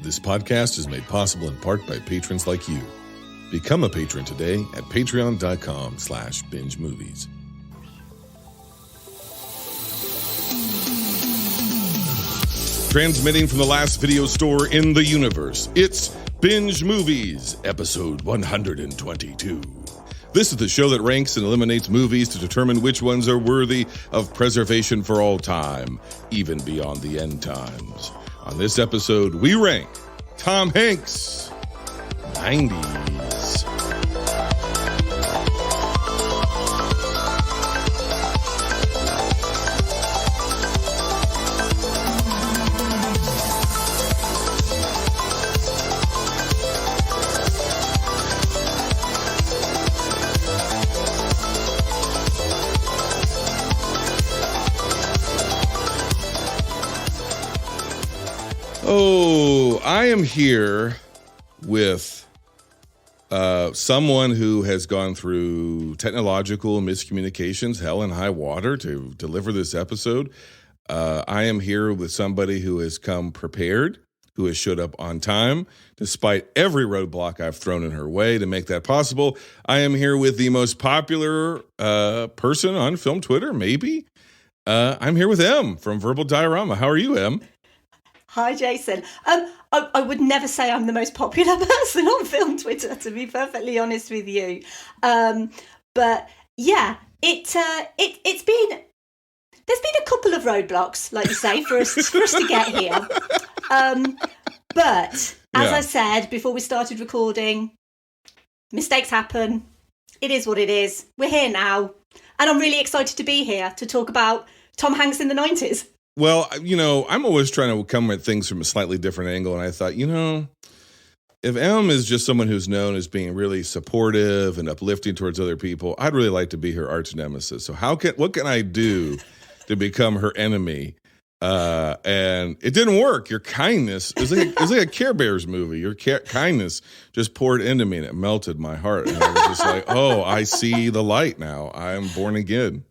This podcast is made possible in part by patrons like you. Become a patron today at patreon.com/binge movies. Transmitting from the last video store in the universe, it's Binge Movies, episode 122. This is the show that ranks and eliminates movies to determine which ones are worthy of preservation for all time, even beyond the end times. On this episode, we rank Tom Hanks' 90s. Oh, I am here with someone who has gone through technological miscommunications, hell and high water to deliver this episode. I am here with somebody who has come prepared, who has showed up on time, despite every roadblock I've thrown in her way to make that possible. I am here with the most popular person on film Twitter, maybe. I'm here with Em from Verbal Diorama. How are you, Em? Hi, Jason. I would never say I'm the most popular person on film Twitter, to be perfectly honest with you. But yeah, it's been, there's been a couple of roadblocks, like you say, for us to get here. But as I said before we started recording, mistakes happen. It is what it is. We're here now, and I'm really excited to be here to talk about Tom Hanks in the 90s. Well, you know, I'm always trying to come at things from a slightly different angle. And I thought, you know, if Em is just someone who's known as being really supportive and uplifting towards other people, I'd really like to be her arch nemesis. So what can I do to become her enemy? And it didn't work. Your kindness is like a Care Bears movie. Your kindness just poured into me and it melted my heart. And I was just like, oh, I see the light now. I'm born again.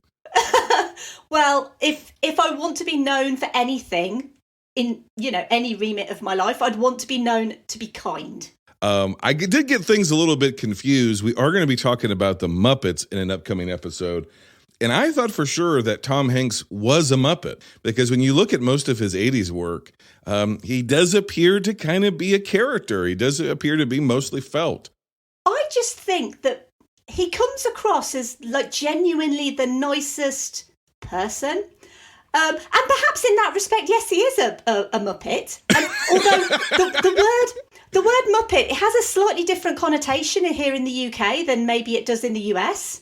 Well, if I want to be known for anything in, you know, any remit of my life, I'd want to be known to be kind. I did get things a little bit confused. We are going to be talking about the Muppets in an upcoming episode. And I thought for sure that Tom Hanks was a Muppet, because when you look at most of his 80s work, he does appear to kind of be a character. He does appear to be mostly felt. I just think that he comes across as like genuinely the nicest person, and perhaps in that respect, yes, he is a Muppet. And although the word Muppet, it has a slightly different connotation here in the UK than maybe it does in the US.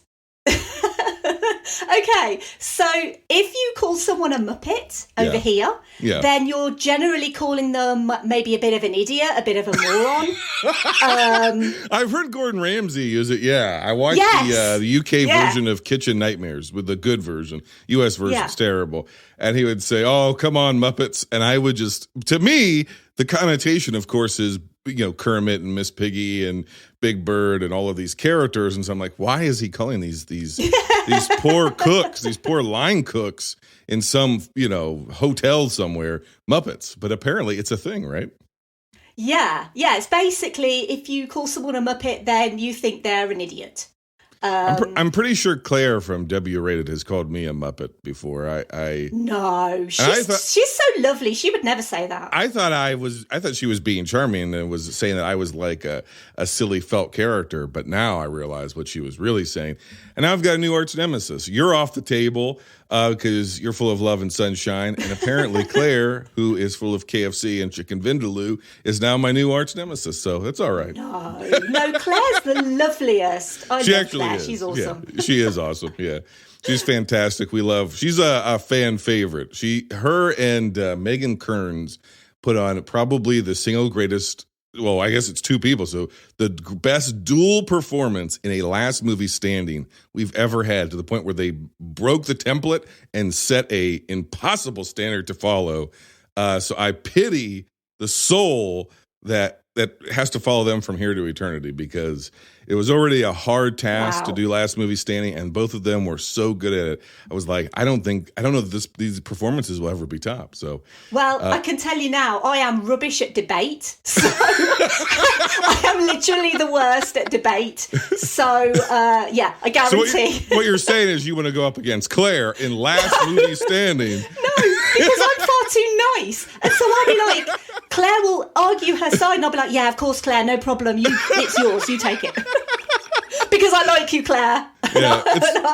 Okay, so if you call someone a Muppet over here, then you're generally calling them maybe a bit of an idiot, a bit of a moron. I've heard Gordon Ramsay use it. Yeah, I watched the UK version of Kitchen Nightmares with the good version. US version's terrible. And he would say, "Oh, come on, Muppets." And I would just, to me, the connotation, of course, is, you know, Kermit and Miss Piggy and Big Bird and all of these characters. And so I'm like, why is he calling these poor cooks, these poor line cooks in some, you know, hotel somewhere, Muppets? But apparently it's a thing, right? Yeah. It's basically, if you call someone a Muppet, then you think they're an idiot. I'm pretty sure Claire from W Rated has called me a Muppet before. No, she's so lovely. She would never say that. I thought she was being charming and was saying that I was like a silly felt character. But now I realize what she was really saying. And now I've got a new arch nemesis. You're off the table because you're full of love and sunshine. And apparently Claire, who is full of KFC and chicken vindaloo, is now my new arch nemesis. So that's all right. No, Claire's the loveliest. I love Claire. She's awesome. Yeah, she is awesome. Yeah. She's fantastic. She's a fan favorite. Her and Megan Kearns put on probably the single greatest, well, I guess it's two people. So the best dual performance in a last movie standing we've ever had, to the point where they broke the template and set a impossible standard to follow. So I pity the soul that that has to follow them from here to eternity, because it was already a hard task to do Last Movie Standing, and both of them were so good at it. I was like, I don't know that these performances will ever be top. So, well, I can tell you now, I am rubbish at debate. So I am literally the worst at debate. So yeah, I guarantee. So what you're saying is you want to go up against Claire in Last Movie Standing? No, because I'm far too nice, and so I'll be like, Claire will argue her side, and I'll be like, yeah, of course, Claire, no problem. It's yours. You take it. Because I like you, Claire. Yeah,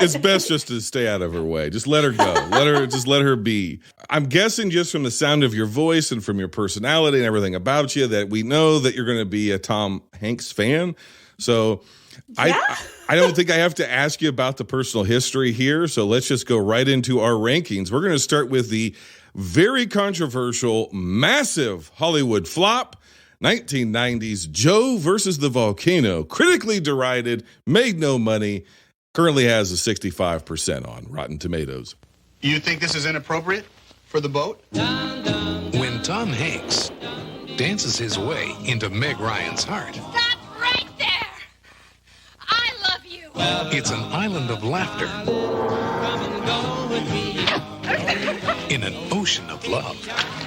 it's best just to stay out of her way. Just let her go. Let her be. I'm guessing just from the sound of your voice and from your personality and everything about you that we know that you're going to be a Tom Hanks fan. So yeah. I don't think I have to ask you about the personal history here. So let's just go right into our rankings. We're going to start with the very controversial, massive Hollywood flop, 1990s Joe versus the Volcano, critically derided, made no money, currently has a 65% on Rotten Tomatoes. You think this is inappropriate for the boat? When Tom Hanks dances his way into Meg Ryan's heart. Stop right there! I love you! It's an island of laughter. In an ocean of love.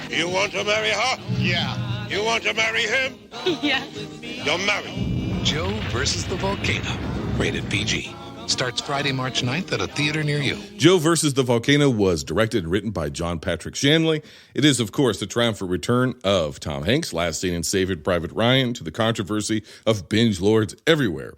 You want to marry her? Yeah. You want to marry him? Yes. You're married. Joe versus the Volcano. Rated PG. Starts Friday, March 9th at a theater near you. Joe versus the Volcano was directed and written by John Patrick Shanley. It is, of course, the triumphant return of Tom Hanks, last seen in Saving Private Ryan, to the controversy of binge lords everywhere.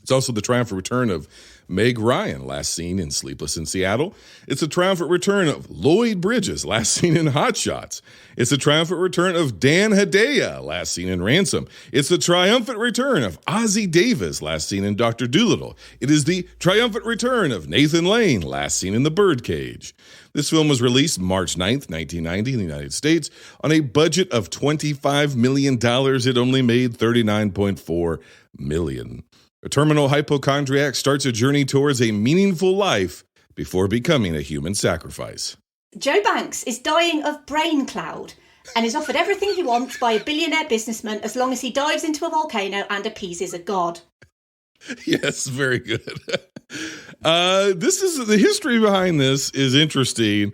It's also the triumphant return of Meg Ryan, last seen in Sleepless in Seattle. It's the triumphant return of Lloyd Bridges, last seen in Hot Shots. It's the triumphant return of Dan Hedaya, last seen in Ransom. It's the triumphant return of Ozzie Davis, last seen in Dr. Dolittle. It is the triumphant return of Nathan Lane, last seen in The Birdcage. This film was released March 9th, 1990 in the United States. On a budget of $25 million, it only made $39.4 million. A terminal hypochondriac starts a journey towards a meaningful life before becoming a human sacrifice. Joe Banks is dying of brain cloud and is offered everything he wants by a billionaire businessman as long as he dives into a volcano and appeases a god. Yes, very good. The history behind this is interesting.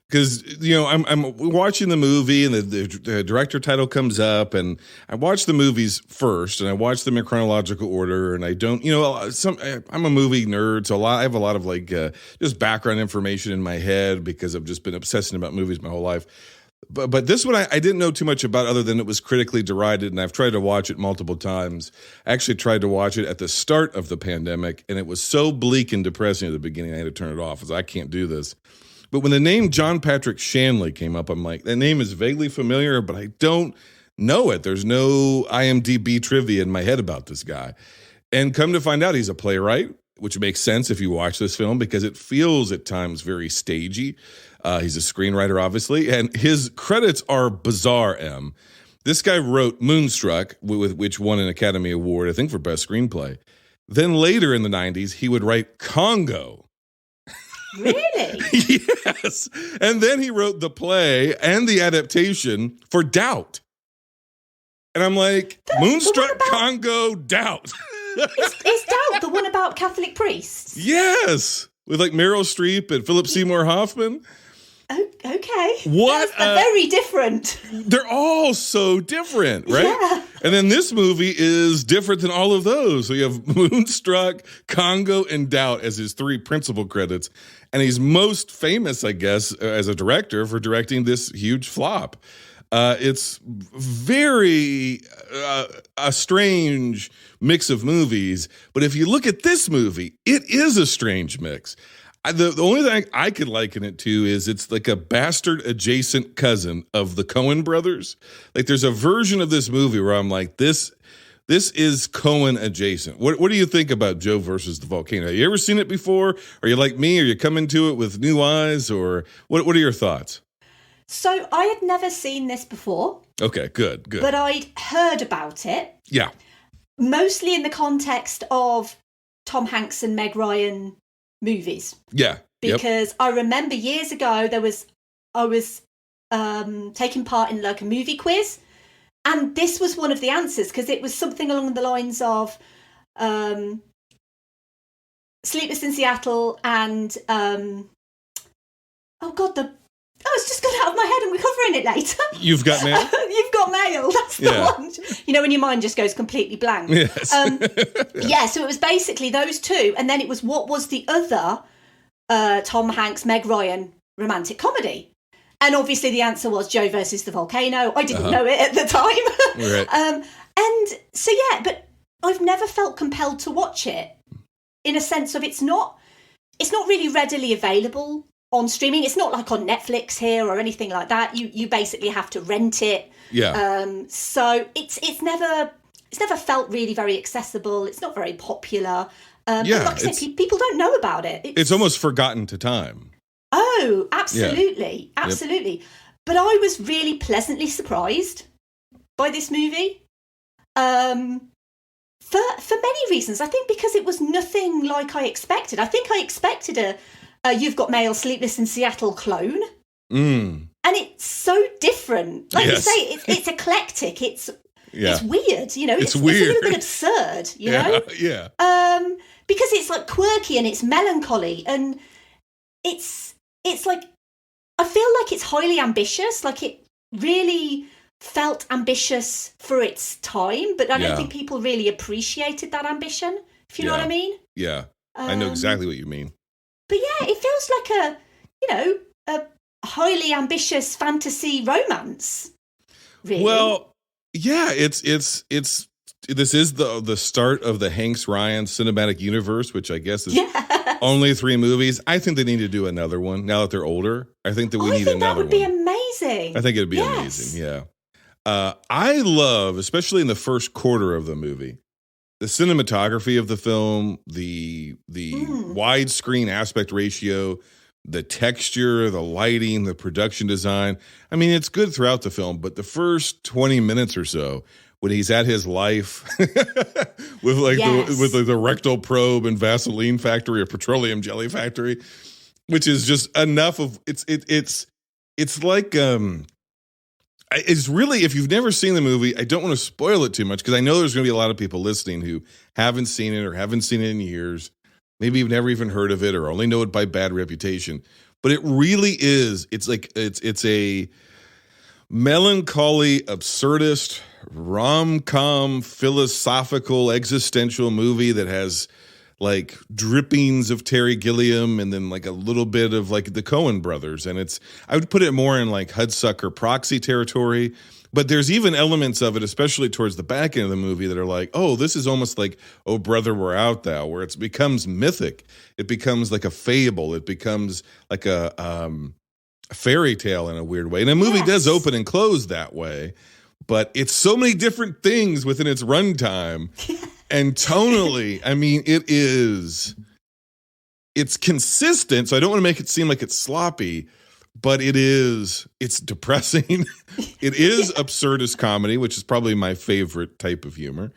Because, I'm watching the movie and the director title comes up, and I watch the movies first and I watch them in chronological order, and I don't, I'm a movie nerd, so I have a lot of just background information in my head because I've just been obsessing about movies my whole life. But this one I didn't know too much about other than it was critically derided, and I've tried to watch it multiple times. I actually tried to watch it at the start of the pandemic, and it was so bleak and depressing at the beginning I had to turn it off. I was like, I can't do this. But when the name John Patrick Shanley came up, I'm like, that name is vaguely familiar, but I don't know it. There's no IMDb trivia in my head about this guy. And come to find out, he's a playwright, which makes sense if you watch this film because it feels at times very stagey. He's a screenwriter, obviously, and his credits are bizarre, M. This guy wrote Moonstruck, which won an Academy Award, I think, for Best Screenplay. Then later in the 90s, he would write Congo. Really? Yes. And then he wrote the play and the adaptation for Doubt. And I'm like, Moonstruck, Congo, Doubt. Is Doubt the one about Catholic priests? Yes. With Meryl Streep and Philip Seymour Hoffman. Oh, okay. What? That's very different. They're all so different, right? Yeah. And then this movie is different than all of those. So you have Moonstruck, Congo, and Doubt as his three principal credits. And he's most famous, I guess, as a director for directing this huge flop. It's very a strange mix of movies. But if you look at this movie, it is a strange mix. The only thing I could liken it to is it's like a bastard adjacent cousin of the Coen brothers. There's a version of this movie where I'm like, this is Coen adjacent. What do you think about Joe versus the Volcano? Have you ever seen it before? Are you like me? Are you coming to it with new eyes? Or what are your thoughts? So I had never seen this before. Okay, good. But I'd heard about it. Yeah. Mostly in the context of Tom Hanks and Meg Ryan movies. Yeah. Because I remember years ago I was taking part in a movie quiz, And this was one of the answers, because it was something along the lines of Sleepless in Seattle and it's just got out of my head and we're covering it later. You've Got Mail? You've Got Mail, that's the one. You know, when your mind just goes completely blank. Yes. So it was basically those two, and then it was what was the other Tom Hanks, Meg Ryan romantic comedy? And obviously the answer was Joe versus the Volcano. I didn't know it at the time. Right. And so, but I've never felt compelled to watch it, in a sense of it's not really readily available on streaming. It's not like on Netflix here or anything like that. You basically have to rent it. Yeah. So it's never felt really very accessible. It's not very popular. Like I said, people don't know about it. It's almost forgotten to time. Oh, absolutely. Yeah. Absolutely. Yep. But I was really pleasantly surprised by this movie. For many reasons. I think because it was nothing like I expected. I think I expected a You've Got Mail, Sleepless in Seattle clone. And it's so different. Like you say, it's eclectic. It's weird, you know. It's weird. It's a little bit absurd, you know? Yeah. Because it's like quirky and it's melancholy and it's like, I feel like it's highly ambitious. Like it really felt ambitious for its time, but I don't think people really appreciated that ambition, if you know what I mean. Yeah. I know exactly what you mean. But yeah, it feels like a highly ambitious fantasy romance. Really. Well, yeah, it's this is the start of the Hanks Ryan cinematic universe, which I guess is only 3 movies. I think they need to do another one now that they're older. I think that we need another one. That would be amazing. I think it'd be amazing. Yeah. I love, especially in the first quarter of the movie, the cinematography of the film, the widescreen aspect ratio, the texture, the lighting, the production design. I mean, it's good throughout the film, but the first 20 minutes or so, when he's at his life with the rectal probe and Vaseline factory or petroleum jelly factory, which is just enough of it's like it's really, if you've never seen the movie, I don't want to spoil it too much because I know there's going to be a lot of people listening who haven't seen it or haven't seen it in years. Maybe you've never even heard of it or only know it by bad reputation. But it really is. It's like it's a melancholy, absurdist, rom-com, philosophical, existential movie that has like drippings of Terry Gilliam and then like a little bit of like the Coen brothers. And I would put it more in like Hudsucker Proxy territory. But there's even elements of it, especially towards the back end of the movie, that are like, oh, this is almost like Oh Brother, Where Art Thou, where it becomes mythic. It becomes like a fable. It becomes like a fairy tale in a weird way. And a movie does open and close that way, but it's so many different things within its runtime. And tonally, I mean, it's consistent, so I don't want to make it seem like it's sloppy, but it's depressing. It is absurdist comedy, which is probably my favorite type of humor.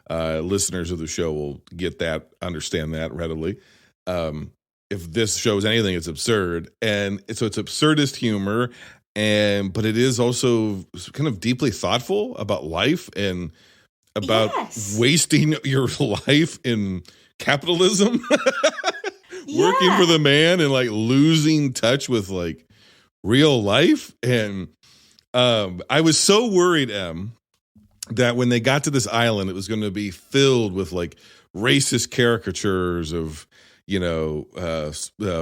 Listeners of the show will get that, understand that readily. If this shows anything, it's absurd. And so it's absurdist humor, but it is also kind of deeply thoughtful about life and about wasting your life in capitalism, working for the man and like losing touch with like real life. And I was so worried, that when they got to this island, it was going to be filled with like racist caricatures of,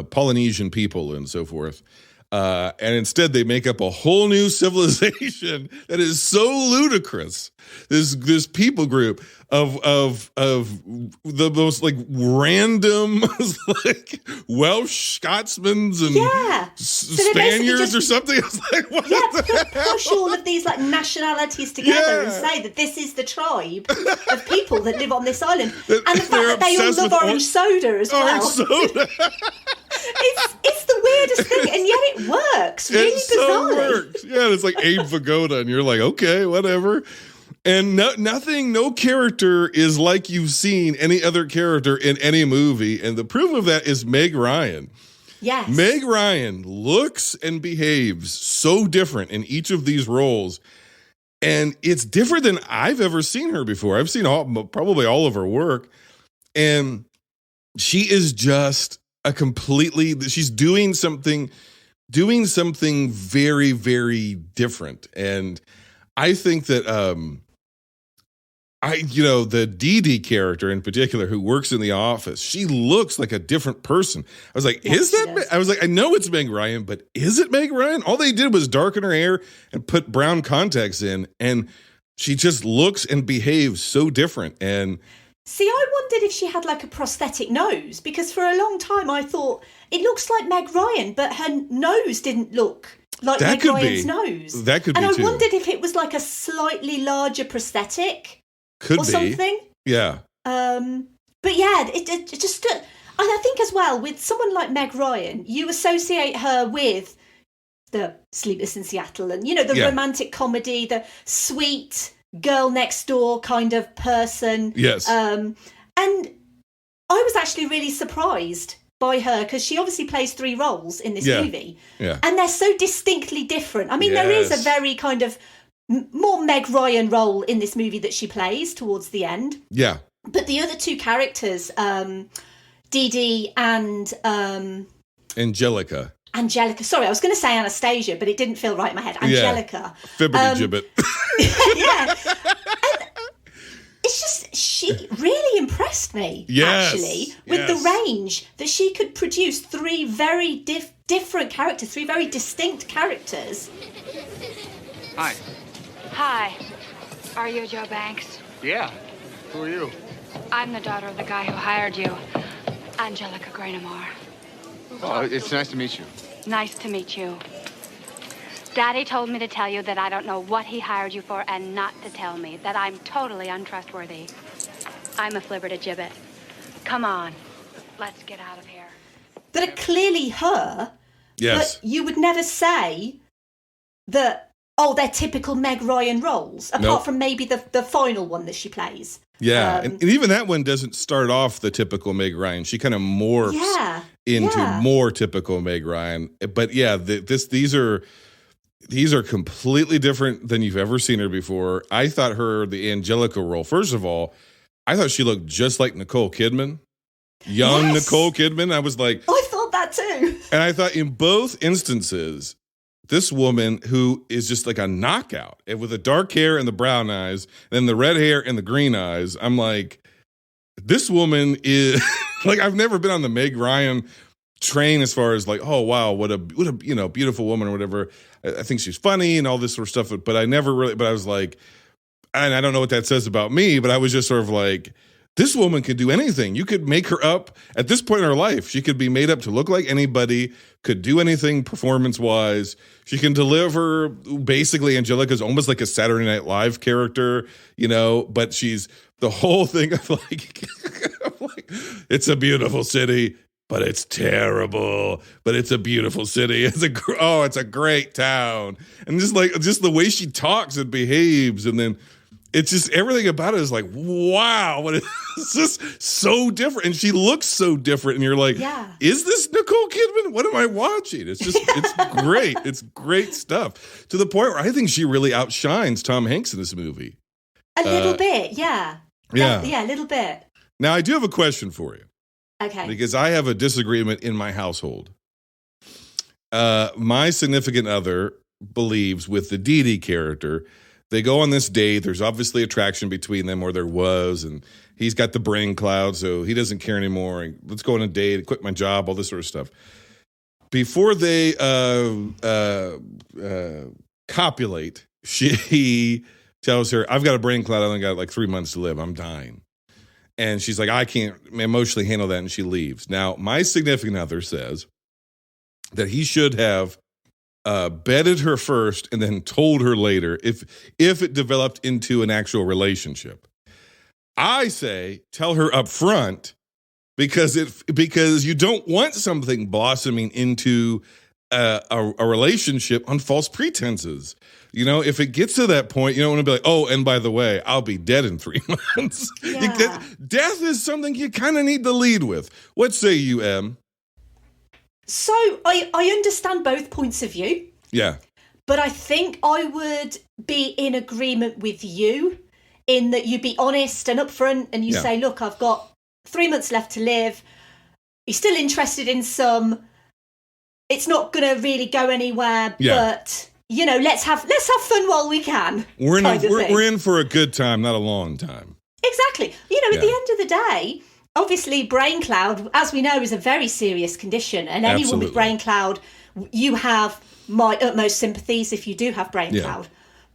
Polynesian people and so forth. And instead they make up a whole new civilization that is so ludicrous. This people group of the most like random like Welsh Scotsmen and Spaniards or something. I was like, what? Push all of these like nationalities together and say that this is the tribe of people that live on this island, and the fact that they all love orange soda as well. Soda. It's the weirdest thing, and yet it works. Really bizarrely. So works. Yeah, it's like Abe Vigoda, and you're like, okay, whatever. And no character is like you've seen any other character in any movie. And the proof of that is Meg Ryan. Yes. Meg Ryan looks and behaves so different in each of these roles. And it's different than I've ever seen her before. I've seen probably all of her work. And she is just she's doing something very, very different. And I think that the Dee Dee character in particular who works in the office, she looks like a different person. I was like, I know it's Meg Ryan, but is it Meg Ryan? All they did was darken her hair and put brown contacts in, and she just looks and behaves so different. And see, I wondered if she had like a prosthetic nose, because for a long time I thought it looks like Meg Ryan, but her nose didn't look like Meg Ryan's nose. That could be too. And I wondered if it was like a slightly larger prosthetic. Could or be something. Yeah. But yeah, it just. And I think as well with someone like Meg Ryan, you associate her with the Sleepless in Seattle and the romantic comedy, the sweet girl next door kind of person. Yes. And I was actually really surprised by her because she obviously plays 3 roles in this movie. Yeah. And they're so distinctly different. I mean, there is a very kind of more Meg Ryan role in this movie that she plays towards the end. Yeah. But the other 2 characters, Dee Dee and Angelica. Sorry, I was going to say Anastasia, but it didn't feel right in my head. Angelica. Fibbity gibbet. Yeah. And it's just, she really impressed me, actually, with the range that she could produce 3 very different characters, 3 very distinct characters. Hi. Hi. Are you Joe Banks? Yeah. Who are you? I'm the daughter of the guy who hired you, Angelica Graynamore. Oh, it's nice to meet you. Nice to meet you. Daddy told me to tell you that I don't know what he hired you for and not to tell me, that I'm totally untrustworthy. I'm a flibbertigibbet. Come on, let's get out of here. That are clearly her, yes. But you would never say that, they're typical Meg Ryan roles, apart from maybe the final one that she plays. Yeah, and even that one doesn't start off the typical Meg Ryan. She kind of morphs into more typical Meg Ryan. But yeah, these are completely different than you've ever seen her before. I thought the Angelica role, first of all, I thought she looked just like Nicole Kidman. Young Nicole Kidman. I was like... I thought that too. And I thought in both instances, this woman who is just like a knockout with the dark hair and the brown eyes, and then the red hair and the green eyes. I'm like, this woman is like, I've never been on the Meg Ryan train as far as like, oh, wow, what a beautiful woman or whatever. I think she's funny and all this sort of stuff. But I never really, but I was like, and I don't know what that says about me, but I was just sort of like, this woman could do anything. You could make her up at this point in her life. She could be made up to look like anybody, could do anything performance-wise. She can deliver, basically, Angelica's almost like a Saturday Night Live character, but she's the whole thing of like, it's a beautiful city, but it's terrible, but it's a beautiful city. It's a great town. And just the way she talks and behaves, and then it's just everything about it is like, wow, it's just so different. And she looks so different. And you're like, is this Nicole Kidman? What am I watching? It's just, it's great. It's great stuff to the point where I think she really outshines Tom Hanks in this movie. A little bit, yeah. Yeah, a little bit. Now, I do have a question for you. Okay. Because I have a disagreement in my household. My significant other believes with the Dee Dee character, they go on this date. There's obviously attraction between them, or there was, and he's got the brain cloud, so he doesn't care anymore. Let's go on a date, quit my job, all this sort of stuff. Before they copulate, he tells her, I've got a brain cloud. I only got like 3 months to live. I'm dying. And she's like, I can't emotionally handle that, and she leaves. Now, my significant other says that he should have bedded her first and then told her later if it developed into an actual relationship. I say tell her up front because you don't want something blossoming into a relationship on false pretenses. If it gets to that point, you don't want to be like, oh, and by the way, I'll be dead in 3 months. Yeah. Death is something you kind of need to lead with. What say you, Em? So I understand both points of view. Yeah. But I think I would be in agreement with you in that you'd be honest and upfront and you say, look, I've got 3 months left to live. You're still interested in some. It's not going to really go anywhere, but, let's have fun while we can. We're in for a good time, not a long time. Exactly. At the end of the day, obviously brain cloud, as we know, is a very serious condition. And anyone with brain cloud, you have my utmost sympathies if you do have brain cloud.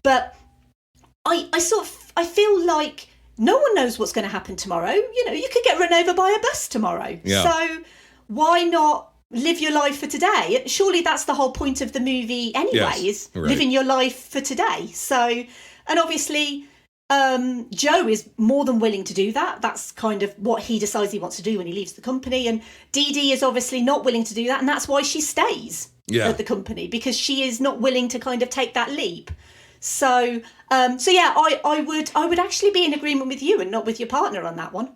But I feel like no one knows what's going to happen tomorrow. You could get run over by a bus tomorrow. Yeah. So why not live your life for today? Surely that's the whole point of the movie anyway, is living your life for today. So, and obviously Joe is more than willing to do that. That's kind of what he decides he wants to do when he leaves the company. And Dee Dee is obviously not willing to do that. And that's why she stays at the company, because she is not willing to kind of take that leap. So I would actually be in agreement with you and not with your partner on that one.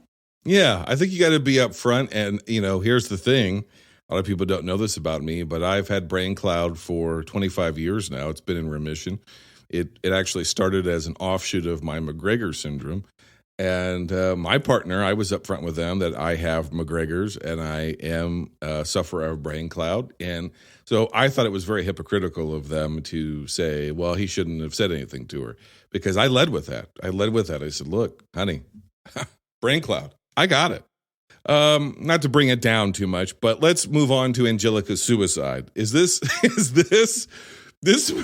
Yeah, I think you got to be upfront. And, here's the thing. A lot of people don't know this about me, but I've had brain cloud for 25 years now. It's been in remission. It actually started as an offshoot of my McGregor syndrome. And my partner, I was upfront with them that I have McGregor's and I am a sufferer of brain cloud. And so I thought it was very hypocritical of them to say, well, he shouldn't have said anything to her, because I led with that. I said, look, honey, brain cloud, I got it. Not to bring it down too much, but let's move on to Angelica's suicide. This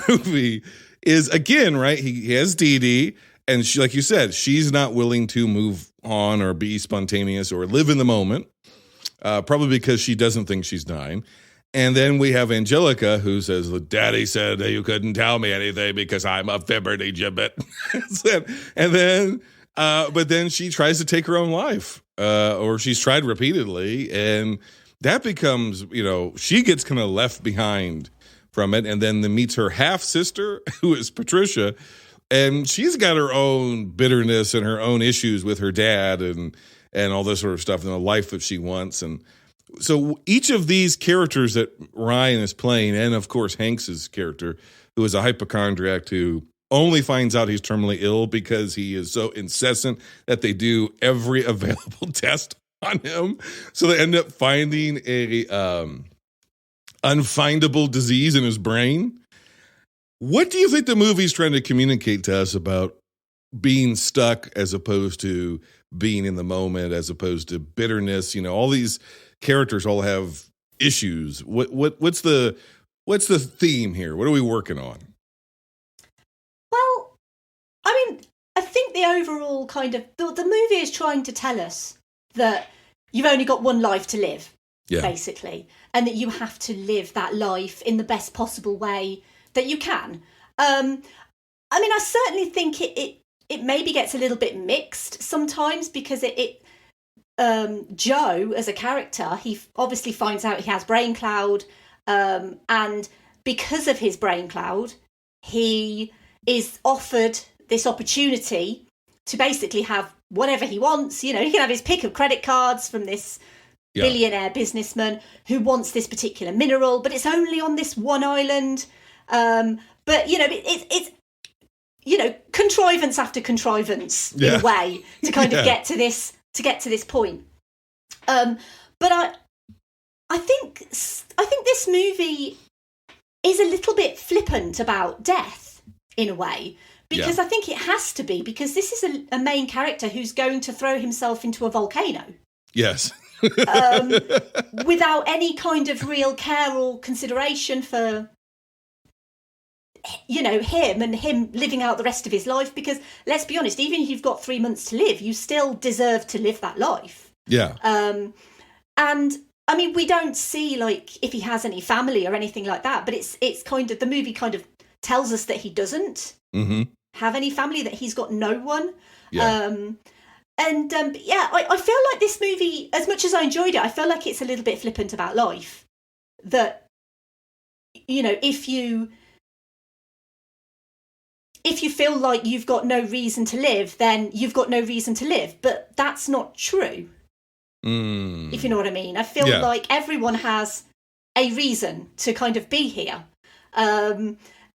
movie is, again, right? He has Dee Dee, and she, like you said, she's not willing to move on or be spontaneous or live in the moment, probably because she doesn't think she's dying. And then we have Angelica, who says, Daddy said that you couldn't tell me anything because I'm a fibberty gibbet. And then, but then she tries to take her own life, or she's tried repeatedly. And that becomes, she gets kind of left behind from it. And then meets her half sister, who is Patricia. And she's got her own bitterness and her own issues with her dad and all this sort of stuff and the life that she wants. And so each of these characters that Ryan is playing, and of course Hanks's character, who is a hypochondriac who only finds out he's terminally ill because he is so incessant that they do every available test on him. So they end up finding a unfindable disease in his brain. What do you think the movie's trying to communicate to us about being stuck as opposed to being in the moment, as opposed to bitterness? All these characters all have issues. What's the theme here? What are we working on? Well, I mean, I think the overall kind of the movie is trying to tell us that you've only got one life to live, basically, and that you have to live that life in the best possible way that you can. I mean, I certainly think it maybe gets a little bit mixed sometimes, because Joe as a character, he obviously finds out he has brain cloud, and because of his brain cloud, he is offered this opportunity to basically have whatever he wants. He can have his pick of credit cards from this billionaire businessman who wants this particular mineral, but it's only on this one island. But it's contrivance after contrivance in a way to kind of get to this point. But I think this movie is a little bit flippant about death in a way, because I think it has to be, because this is a main character who's going to throw himself into a volcano. Yes. Without any kind of real care or consideration for him and him living out the rest of his life, because let's be honest, even if you've got 3 months to live, you still deserve to live that life. And I mean, we don't see if he has any family or anything like that, but it's kind of, the movie kind of tells us that he doesn't have any family, that he's got no one. I feel like this movie, as much as I enjoyed it, I feel like it's a little bit flippant about life, that if you feel like you've got no reason to live, then you've got no reason to live. But that's not true. If you know what I mean. I feel like everyone has a reason to kind of be here.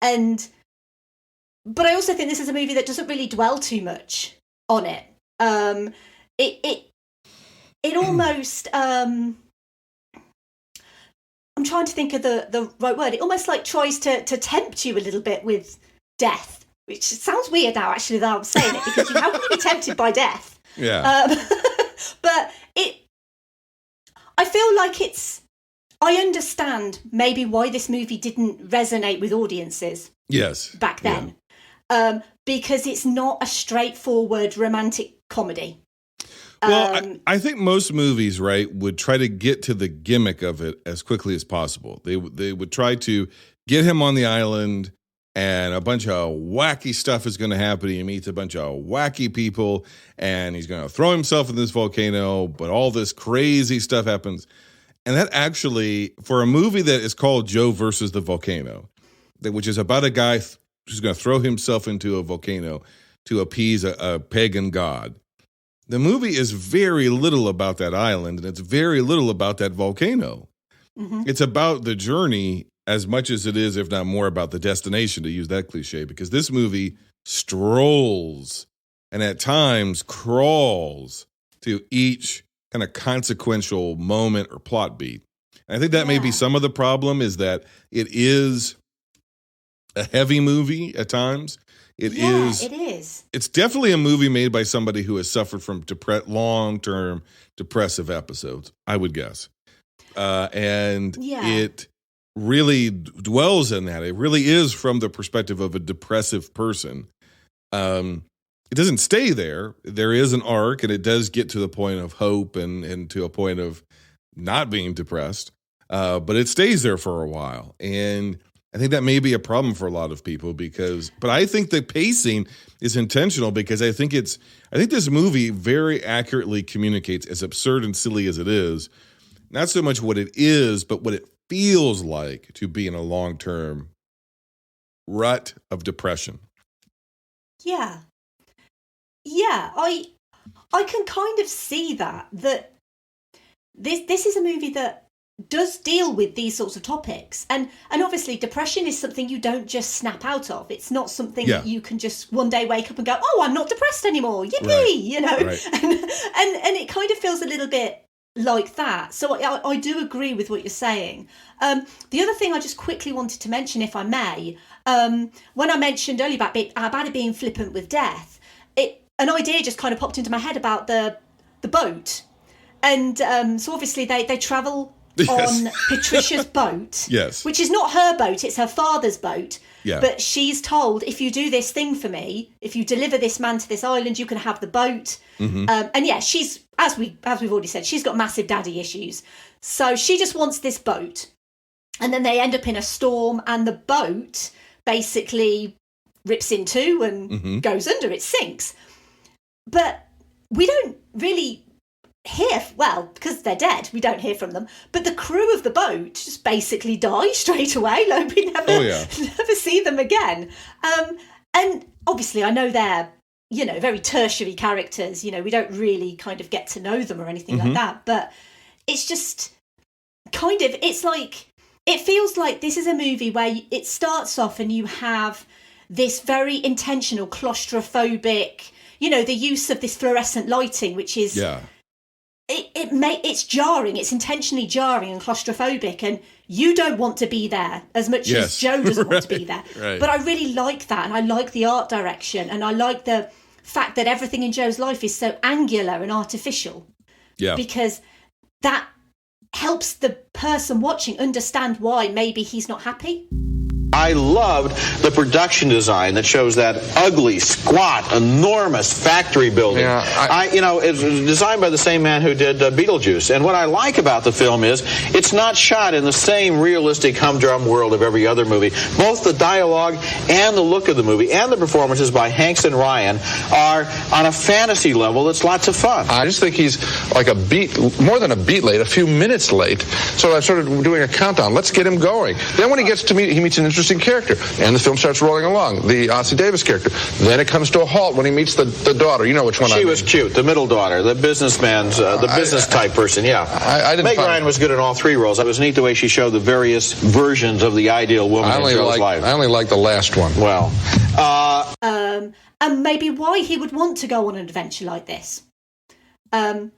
But I also think this is a movie that doesn't really dwell too much on it. It almost, I'm trying to think of the right word. It almost like tries to tempt you a little bit with death, which sounds weird now, actually, that I'm saying it, because how can you be tempted by death? Yeah. But I feel like I understand maybe why this movie didn't resonate with audiences. Yes. Back then. Because it's not a straightforward romantic comedy. Well, I think most movies, right, would try to get to the gimmick of it as quickly as possible. They would try to get him on the island, and a bunch of wacky stuff is going to happen. He meets a bunch of wacky people, and he's going to throw himself in this volcano, but all this crazy stuff happens. And that actually, for a movie that is called Joe versus the Volcano, which is about a guy who's going to throw himself into a volcano to appease a pagan god, the movie is very little about that island, and it's very little about that volcano. Mm-hmm. It's about the journey as much as it is, if not more, about the destination, to use that cliche, because this movie strolls and at times crawls to each kind of consequential moment or plot beat. And I think that may be some of the problem, is that it is a heavy movie at times. It is. It's definitely a movie made by somebody who has suffered from long-term depressive episodes, I would guess. It really dwells in that. It really is from the perspective of a depressive person. It doesn't stay there. There is an arc, and it does get to the point of hope and to a point of not being depressed. But it stays there for a while. And I think that may be a problem for a lot of people but I think the pacing is intentional, because I think this movie very accurately communicates, as absurd and silly as it is, not so much what it is, but what it feels like to be in a long-term rut of depression. Yeah. Yeah, I can kind of see that this is a movie that does deal with these sorts of topics, and obviously depression is something you don't just snap out of. It's not something that you can just one day wake up and go, oh, I'm not depressed anymore, yippee, right. and it kind of feels a little bit like that. So I do agree with what you're saying. The other thing I just quickly wanted to mention, if I may, when I mentioned earlier about it being flippant with death, an idea just kind of popped into my head about the boat, and so obviously they travel on Patricia's boat, which is not her boat, it's her father's boat. Yeah. But she's told, if you do this thing for me, if you deliver this man to this island, you can have the boat. Mm-hmm. And she's, as we've already said, she's got massive daddy issues. So she just wants this boat. And then they end up in a storm, and the boat basically rips in two and goes under, it sinks. But we don't really hear, because they're dead, we don't hear from them, but the crew of the boat just basically die straight away. Like, we never see them again. And obviously I know they're, very tertiary characters, we don't really kind of get to know them or anything like that, but it's just kind of, it's like, it feels like this is a movie where it starts off and you have this very intentional claustrophobic, the use of this fluorescent lighting, which is it's jarring. It's intentionally jarring and claustrophobic, and you don't want to be there as much as Joe doesn't want to be there. Right. But I really like that, and I like the art direction, and I like the fact that everything in Joe's life is so angular and artificial. Yeah. Because that helps the person watching understand why maybe he's not happy. I loved the production design that shows that ugly, squat, enormous factory building. Yeah, it's designed by the same man who did Beetlejuice. And what I like about the film is it's not shot in the same realistic humdrum world of every other movie. Both the dialogue and the look of the movie and the performances by Hanks and Ryan are on a fantasy level that's lots of fun. I just think he's like more than a beat late, a few minutes late. So I started doing a countdown. Let's get him going. Then when he meets an interesting interesting character. And the film starts rolling along. The Ossie Davis character. Then it comes to a halt when he meets the daughter. You know which one I mean. She was cute. The middle daughter. The businessman's, the business type person, yeah. I didn't Meg Ryan was good in all three roles. It was neat the way she showed the various versions of the ideal woman in Joe's life. I only like the last one. Well. And maybe why he would want to go on an adventure like this. And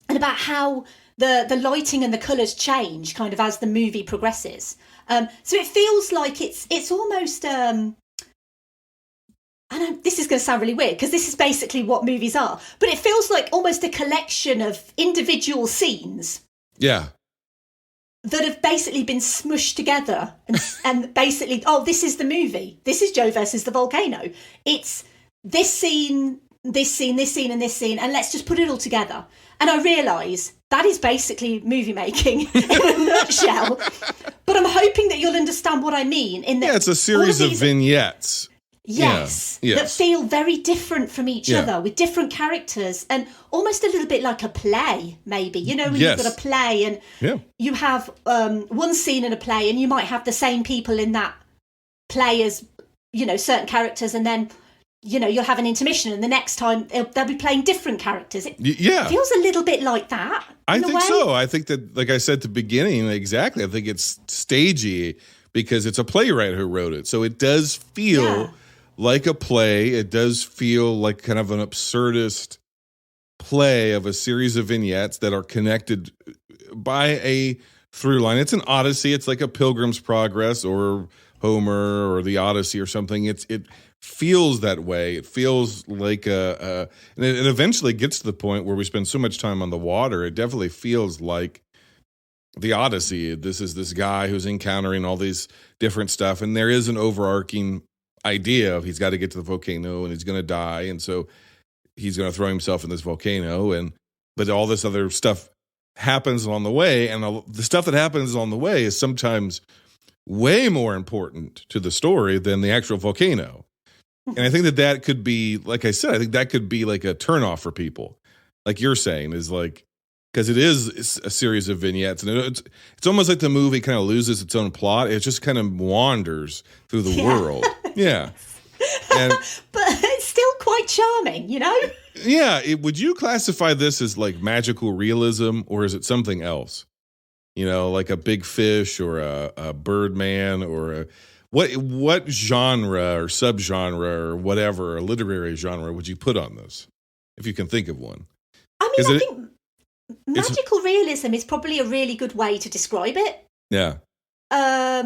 about how the lighting and the colours change kind of as the movie progresses. So it feels like it's almost... I know this is going to sound really weird because this is basically what movies are, but it feels like almost a collection of individual scenes. Yeah. That have basically been smushed together and basically, this is the movie. This is Joe versus the volcano. It's this scene, this scene, this scene, and this scene, and let's just put it all together. And I realise that is basically movie making in a nutshell. But I'm hoping that you'll understand what I mean. It's a series of vignettes. Yes, that feel very different from each other, with different characters, and almost a little bit like a play, maybe. You know, when you've got a play and you have one scene in a play and you might have the same people in that play as, you know, certain characters, and then, you know, you'll have an intermission and the next time they'll be playing different characters. It feels a little bit like that. I think so. I think that, like I said at the beginning, exactly, I think it's stagey because it's a playwright who wrote it. So it does feel like a play. It does feel like kind of an absurdist play of a series of vignettes that are connected by a through line. It's an Odyssey. It's like a Pilgrim's Progress or Homer or the Odyssey or something. It feels that way. It feels like and it eventually gets to the point where we spend so much time on the water. It definitely feels like the Odyssey. This is this guy who's encountering all these different stuff, and there is an overarching idea of he's got to get to the volcano and he's going to die, and so he's going to throw himself in this volcano, but all this other stuff happens along the way, and the stuff that happens along the way is sometimes way more important to the story than the actual volcano. And I think that could be, like I said, I think that could be like a turnoff for people, like you're saying, is like, because it is a series of vignettes, and it's almost like the movie kind of loses its own plot. It just kind of wanders through the world. Yeah. But it's still quite charming, you know? Yeah. Would you classify this as like magical realism, or is it something else? You know, like a Big Fish or a Birdman or what genre or subgenre or whatever, a literary genre would you put on this, if you can think of one? I mean, I think magical realism is probably a really good way to describe it. Yeah. I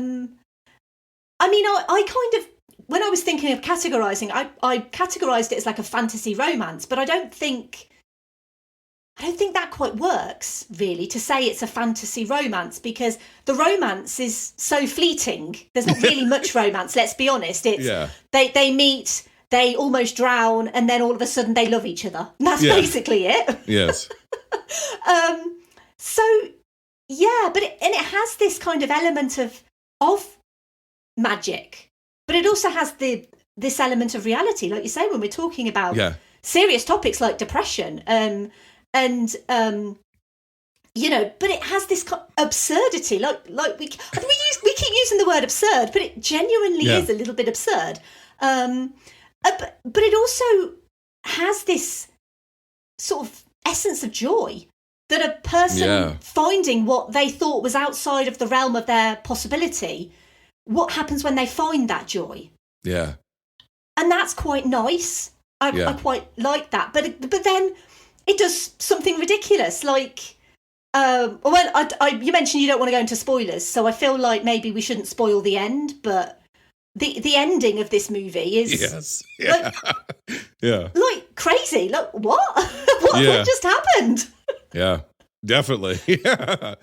mean, I kind of, when I was thinking of categorizing, I categorized it as like a fantasy romance, but I don't think that quite works, really, to say it's a fantasy romance, because the romance is so fleeting. There's not really much romance, let's be honest. It's they meet, they almost drown, and then all of a sudden they love each other. And that's basically it. Yes. So, but it has this kind of element of magic, but it also has this element of reality, like you say, when we're talking about serious topics like depression, you know, but it has this absurdity, like we keep using the word absurd, but it genuinely is a little bit absurd. But it also has this sort of essence of joy, that a person finding what they thought was outside of the realm of their possibility, what happens when they find that joy? Yeah. And that's quite nice. I quite like that. But then it does something ridiculous, like, you mentioned you don't want to go into spoilers, so I feel like maybe we shouldn't spoil the end, but the ending of this movie is like crazy. Like, what? What just happened? Yeah, definitely. Yeah.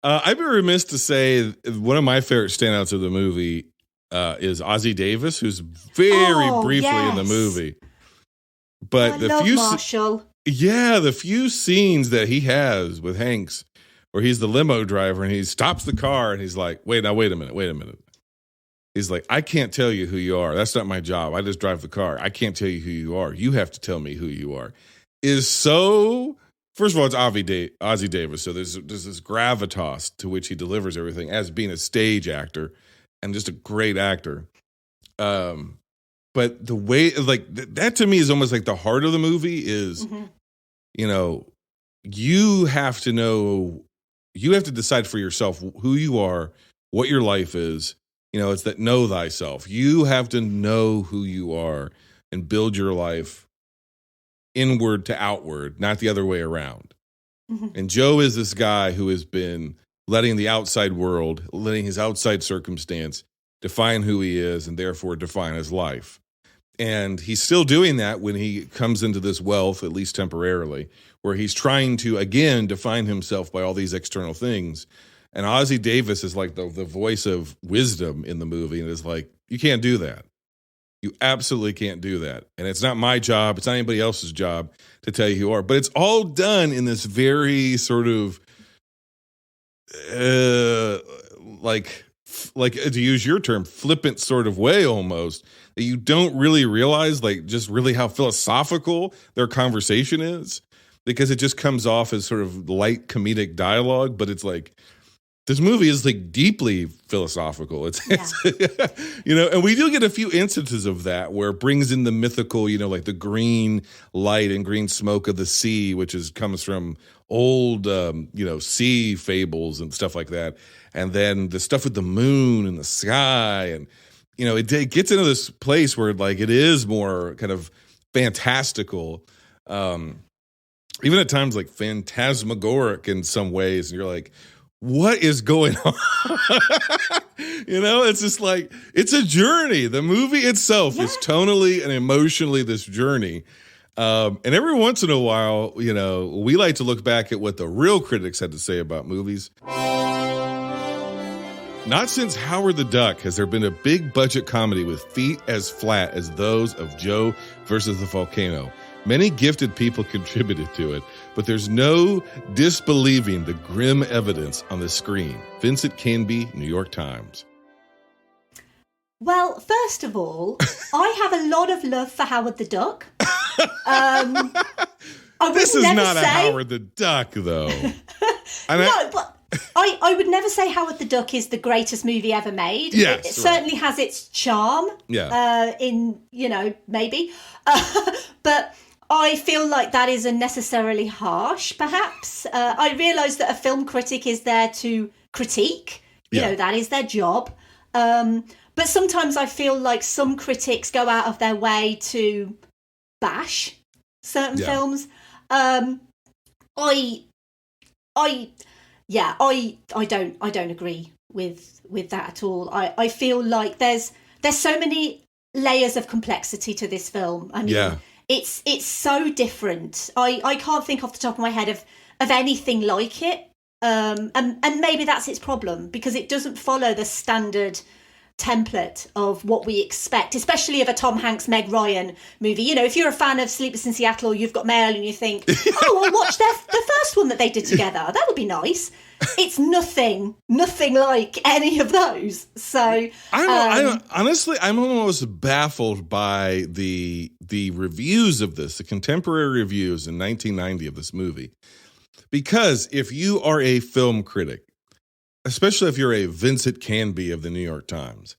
I'd be remiss to say one of my favorite standouts of the movie is Ossie Davis, who's very briefly in the movie. But Marshall. The few scenes that he has with Hanks, where he's the limo driver and he stops the car and he's like, wait a minute. He's like, I can't tell you who you are. That's not my job. I just drive the car. I can't tell you who you are. You have to tell me who you are. Is so, first of all, it's Ossie Davis. So there's this gravitas to which he delivers everything as being a stage actor. and just a great actor. But the way, like, that to me is almost like the heart of the movie is, you know, you have to decide for yourself who you are, what your life is. You know, it's that know thyself. You have to know who you are and build your life inward to outward, not the other way around. And Joe is this guy who has been letting the outside world, letting his outside circumstance define who he is and therefore define his life. And he's still doing that when he comes into this wealth, at least temporarily, where he's trying to, again, define himself by all these external things. And Ossie Davis is like the voice of wisdom in the movie, and is like, you can't do that. You absolutely can't do that. And it's not my job. It's not anybody else's job to tell you who you are. But it's all done in this very sort of, like to use your term, flippant sort of way almost, that you don't really realize, like, just really how philosophical their conversation is, because it just comes off as sort of light comedic dialogue. But it's like, this movie is like deeply philosophical. It's you know, and we do get a few instances of that where it brings in the mythical, you know, like the green light and green smoke of the sea, which comes from old, you know, sea fables and stuff like that. And then the stuff with the moon and the sky, and, you know, it gets into this place where, like, it is more kind of fantastical, even at times like phantasmagoric in some ways. And you're like, what is going on? You know, it's just like, it's a journey. The movie itself is tonally and emotionally this journey. And every once in a while, you know, we like to look back at what the real critics had to say about movies. Not since Howard the Duck has there been a big budget comedy with feet as flat as those of Joe versus the Volcano. Many gifted people contributed to it, but there's no disbelieving the grim evidence on the screen. Vincent Canby, New York Times. Well, first of all, I have a lot of love for Howard the Duck. This is not a Howard the Duck, though. No, but I would never say Howard the Duck is the greatest movie ever made. Yes, it certainly has its charm. Yeah. In, you know, maybe. But I feel like that is unnecessarily harsh, perhaps. I realise that a film critic is there to critique. You know, that is their job. But sometimes I feel like some critics go out of their way to bash certain films. I don't agree with that at all. I feel like there's so many layers of complexity to this film. I mean, it's so different. I can't think off the top of my head of anything like it. And maybe that's its problem, because it doesn't follow the standard template of what we expect, especially of a Tom Hanks, Meg Ryan movie. You know, if you're a fan of Sleepless in Seattle, or You've Got Mail, and you think, oh, I'll watch the first one that they did together. That would be nice. It's nothing like any of those. So honestly, I'm almost baffled by the reviews of this, the contemporary reviews in 1990 of this movie. Because if you are a film critic, especially if you're a Vincent Canby of the New York Times,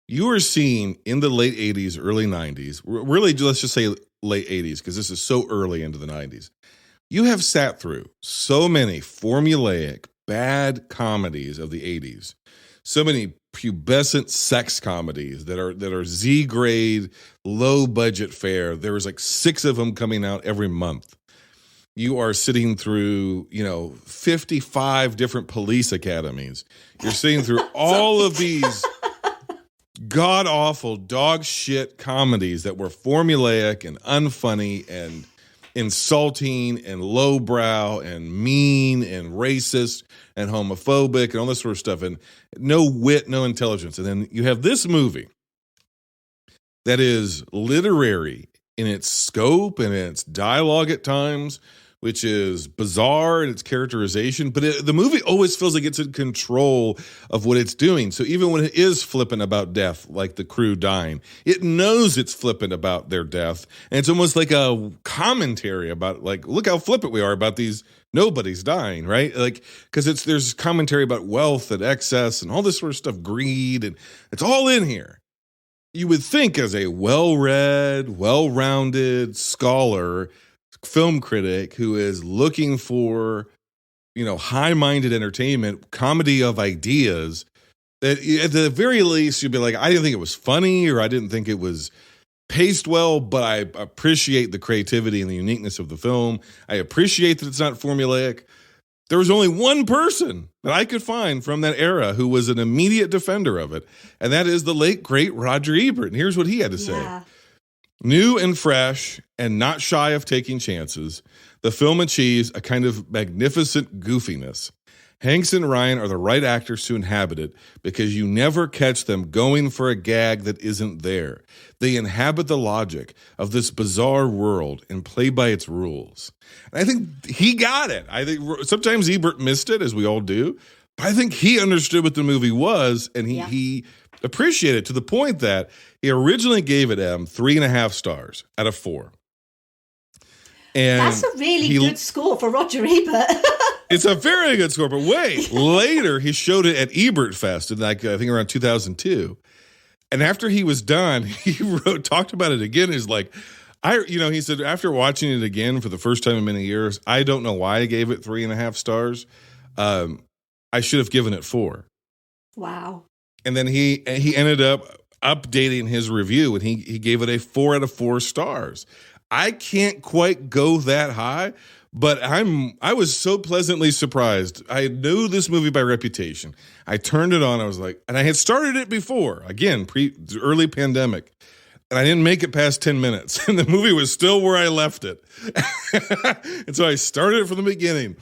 you are seeing in the late 80s, early 90s, really, let's just say late 80s, because this is so early into the 90s, you have sat through so many formulaic, bad comedies of the 80s, so many pubescent sex comedies that are Z-grade, low-budget fare. There was like 6 of them coming out every month. You are sitting through, 55 different police academies. You're sitting through all of these god-awful dog shit comedies that were formulaic and unfunny and insulting and lowbrow and mean and racist and homophobic and all this sort of stuff, and no wit, no intelligence. And then you have this movie that is literary in its scope and its dialogue at times, which is bizarre in its characterization, but the movie always feels like it's in control of what it's doing. So even when it is flippant about death, like the crew dying, it knows it's flippant about their death. And it's almost like a commentary about, like, look how flippant we are about these nobodies dying, right? Like, because there's commentary about wealth and excess and all this sort of stuff, greed, and it's all in here. You would think, as a well-read, well-rounded scholar, film critic who is looking for, high-minded entertainment, comedy of ideas, that at the very least you'd be like, I didn't think it was funny, or I didn't think it was paced well, but I appreciate the creativity and the uniqueness of the film. I appreciate that it's not formulaic. There was only one person that I could find from that era who was an immediate defender of it, and that is the late, great Roger Ebert. And here's what he had to say. New and fresh and not shy of taking chances, the film achieves a kind of magnificent goofiness. Hanks and Ryan are the right actors to inhabit it because you never catch them going for a gag that isn't there. They inhabit the logic of this bizarre world and play by its rules. And I think he got it. I think sometimes Ebert missed it, as we all do, but I think he understood what the movie was, and he appreciated it to the point that he originally gave it 3.5 stars out of 4. And that's a really good score for Roger Ebert. It's a very good score, but wait, later he showed it at Ebert Fest in I think around 2002. And after he was done, he talked about it again. He's like, he said, after watching it again for the first time in many years, I don't know why I gave it 3.5 stars. I should have given it 4. Wow. And then he ended up updating his review, and he gave it a 4 out of 4 stars. I can't quite go that high, but I was so pleasantly surprised. I knew this movie by reputation. I turned it on. I was like, and I had started it before, again, early pandemic, and I didn't make it past 10 minutes, and the movie was still where I left it. And so I started it from the beginning.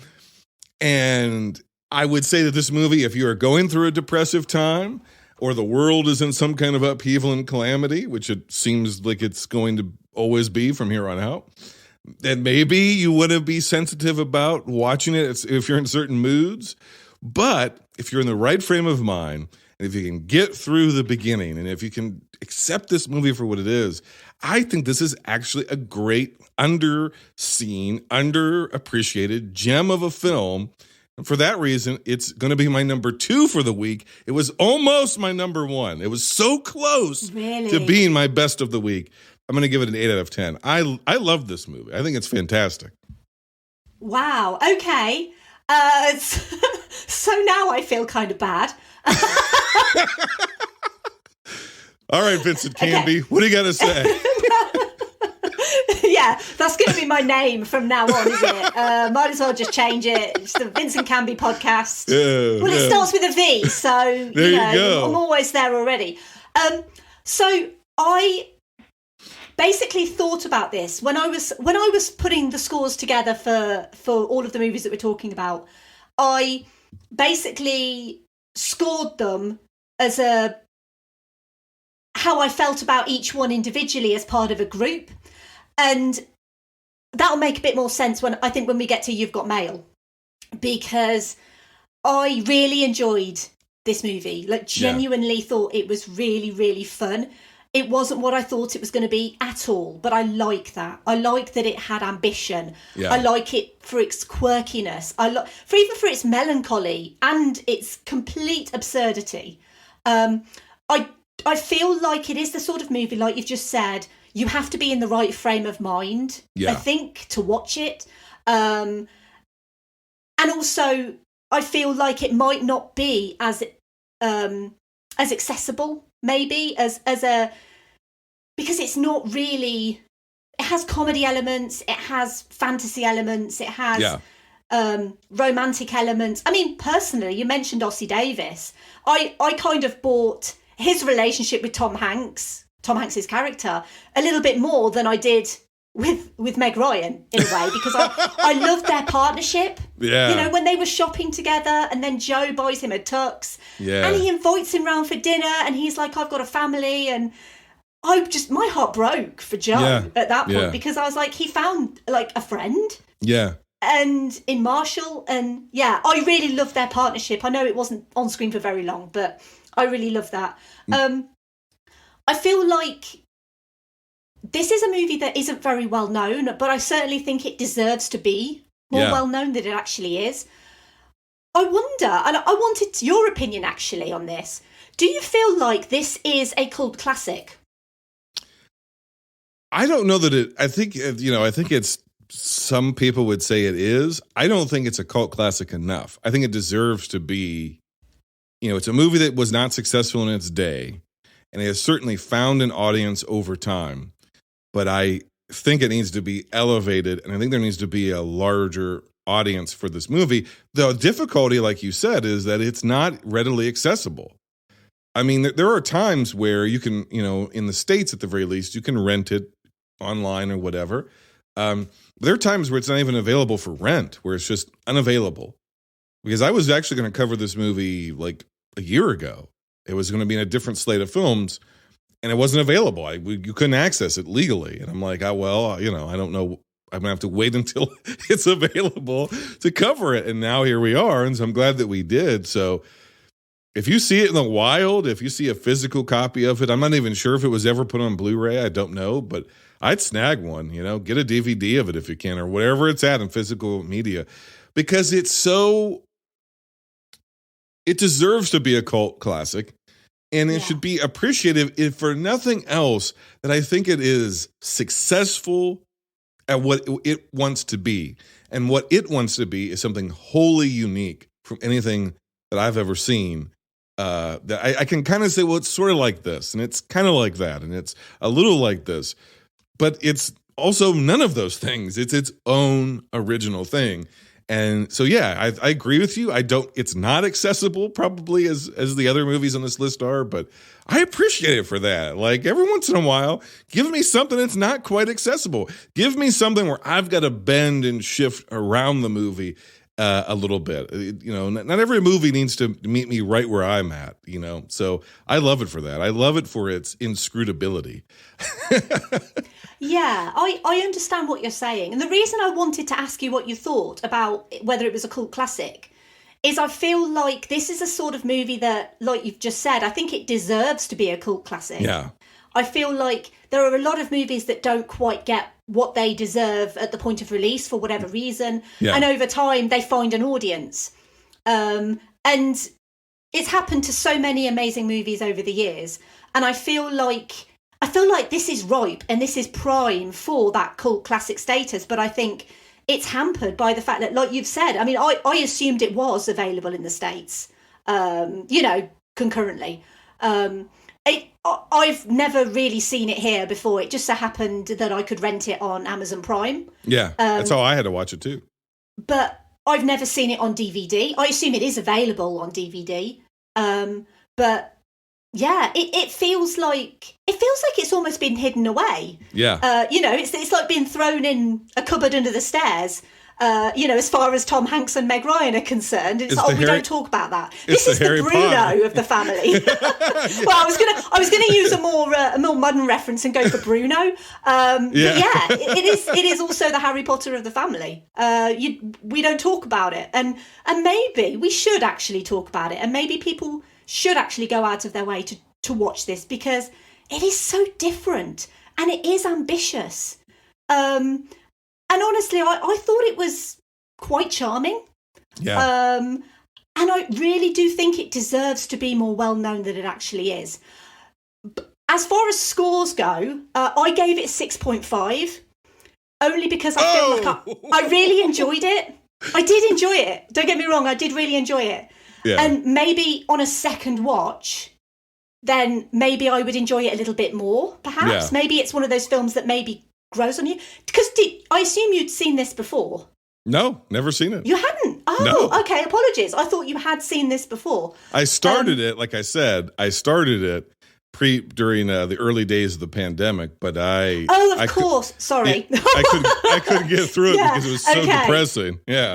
And I would say that this movie, if you are going through a depressive time, or the world is in some kind of upheaval and calamity, which it seems like it's going to always be from here on out, then maybe you wouldn't be sensitive about watching it if you're in certain moods. But if you're in the right frame of mind, and if you can get through the beginning, and if you can accept this movie for what it is, I think this is actually a great underseen, underappreciated gem of a film. And for that reason, it's going to be my number 2 for the week. It was almost my number 1. It was so close to being my best of the week. I'm going to give it an 8 out of 10. I love this movie. I think it's fantastic. Wow. Okay. So now I feel kind of bad. All right, Vincent Canby, what do you got to say? Yeah, that's going to be my name from now on, isn't it? Might as well just change it. It's the Vincent Canby podcast. It starts with a V, so there you go. I'm always there already. So I basically thought about this when I was putting the scores together for all of the movies that we're talking about. I basically scored them as how I felt about each one individually as part of a group. And that'll make a bit more sense when we get to You've Got Mail, because I really enjoyed this movie. Like, genuinely thought it was really, really fun. It wasn't what I thought it was going to be at all, but I like that. I like that it had ambition. Yeah. I like it for its quirkiness. Even for its melancholy and its complete absurdity. I feel like it is the sort of movie, like you've just said, you have to be in the right frame of mind, I think, to watch it. And also, I feel like it might not be as accessible, maybe, because it's not really. It has comedy elements, it has fantasy elements, it has romantic elements. I mean, personally, you mentioned Ossie Davis. I kind of bought his relationship with Tom Hanks's character, a little bit more than I did with Meg Ryan, in a way, because I loved their partnership. Yeah. You know, when they were shopping together and then Joe buys him a tux and he invites him round for dinner and he's like, I've got a family, and my heart broke for Joe at that point because I was like, he found like a friend. Yeah. and in Marshall. And yeah, I really love their partnership. I know it wasn't on screen for very long, but I really love that. I feel like this is a movie that isn't very well known, but I certainly think it deserves to be more well known than it actually is. I wonder, and I wanted your opinion actually on this. Do you feel like this is a cult classic? I don't know that I think it's, some people would say it is. I don't think it's a cult classic enough. I think it deserves to be, it's a movie that was not successful in its day, and it has certainly found an audience over time. But I think it needs to be elevated, and I think there needs to be a larger audience for this movie. The difficulty, like you said, is that it's not readily accessible. I mean, there are times where you can, in the States at the very least, you can rent it online or whatever. There are times where it's not even available for rent, where it's just unavailable. Because I was actually going to cover this movie like a year ago. It was going to be in a different slate of films, and it wasn't available. You couldn't access it legally. And I'm like, I don't know. I'm going to have to wait until it's available to cover it. And now here we are. And so I'm glad that we did. So if you see it in the wild, if you see a physical copy of it, I'm not even sure if it was ever put on Blu-ray. I don't know. But I'd snag one, get a DVD of it if you can, or whatever it's at in physical media. Because it deserves to be a cult classic. And it should be appreciated, if for nothing else, that I think it is successful at what it wants to be. And what it wants to be is something wholly unique from anything that I've ever seen. That I can kind of say, well, it's sort of like this, and it's kind of like that, and it's a little like this. But it's also none of those things. It's its own original thing. And so, yeah, I agree with you. It's not accessible probably as the other movies on this list are, but I appreciate it for that. Like, every once in a while, give me something that's not quite accessible. Give me something where I've got to bend and shift around the movie a little bit. Not every movie needs to meet me right where I'm at, So I love it for that. I love it for its inscrutability. Yeah, I understand what you're saying. And the reason I wanted to ask you what you thought about whether it was a cult classic is I feel like this is a sort of movie that, like you've just said, I think it deserves to be a cult classic. Yeah. I feel like there are a lot of movies that don't quite get what they deserve at the point of release for whatever reason. Yeah. And over time, they find an audience. And it's happened to so many amazing movies over the years. And I feel like this is ripe and this is prime for that cult classic status. But I think it's hampered by the fact that, like you've said, I mean, I assumed it was available in the States, concurrently. I've never really seen it here before. It just so happened that I could rent it on Amazon Prime. Yeah, that's how I had to watch it too. But I've never seen it on DVD. I assume it is available on DVD. But yeah, it feels like it's almost been hidden away. Yeah. It's like being thrown in a cupboard under the stairs. As far as Tom Hanks and Meg Ryan are concerned, it's like, we don't talk about that. This is the Bruno of the family. Yeah. Well, I was gonna use a more modern reference and go for Bruno. But yeah, it is also the Harry Potter of the family. We don't talk about it, and maybe we should actually talk about it, and maybe people should actually go out of their way to watch this, because it is so different and it is ambitious. And honestly, I thought it was quite charming. Yeah. And I really do think it deserves to be more well known than it actually is. As far as scores go, I gave it 6.5, only because I feel like I really enjoyed it. I did enjoy it. Don't get me wrong, I did really enjoy it. Yeah. And maybe on a second watch, then maybe I would enjoy it a little bit more, perhaps. Yeah. Maybe it's one of those films that maybe grows on you. Because I assume you'd seen this before. No, never seen it. You hadn't? Oh, no. Okay, apologies. I thought you had seen this before. I started it, like I said, during the early days of the pandemic, but of course. Sorry. I couldn't get through it because it was so depressing. Yeah.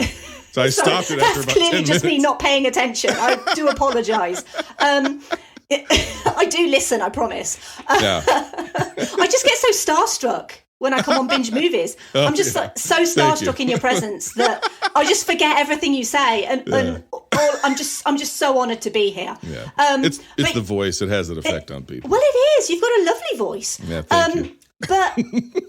So I stopped it after about 10 minutes. That's clearly just me not paying attention. I do apologise. I do listen, I promise. Yeah. I just get so starstruck when I come on Binge Movies. I'm just so starstruck in your presence that I just forget everything you say, and I'm just so honoured to be here. Yeah. It's the voice. It has an effect on people. Well, it is. You've got a lovely voice. Yeah, thank you. But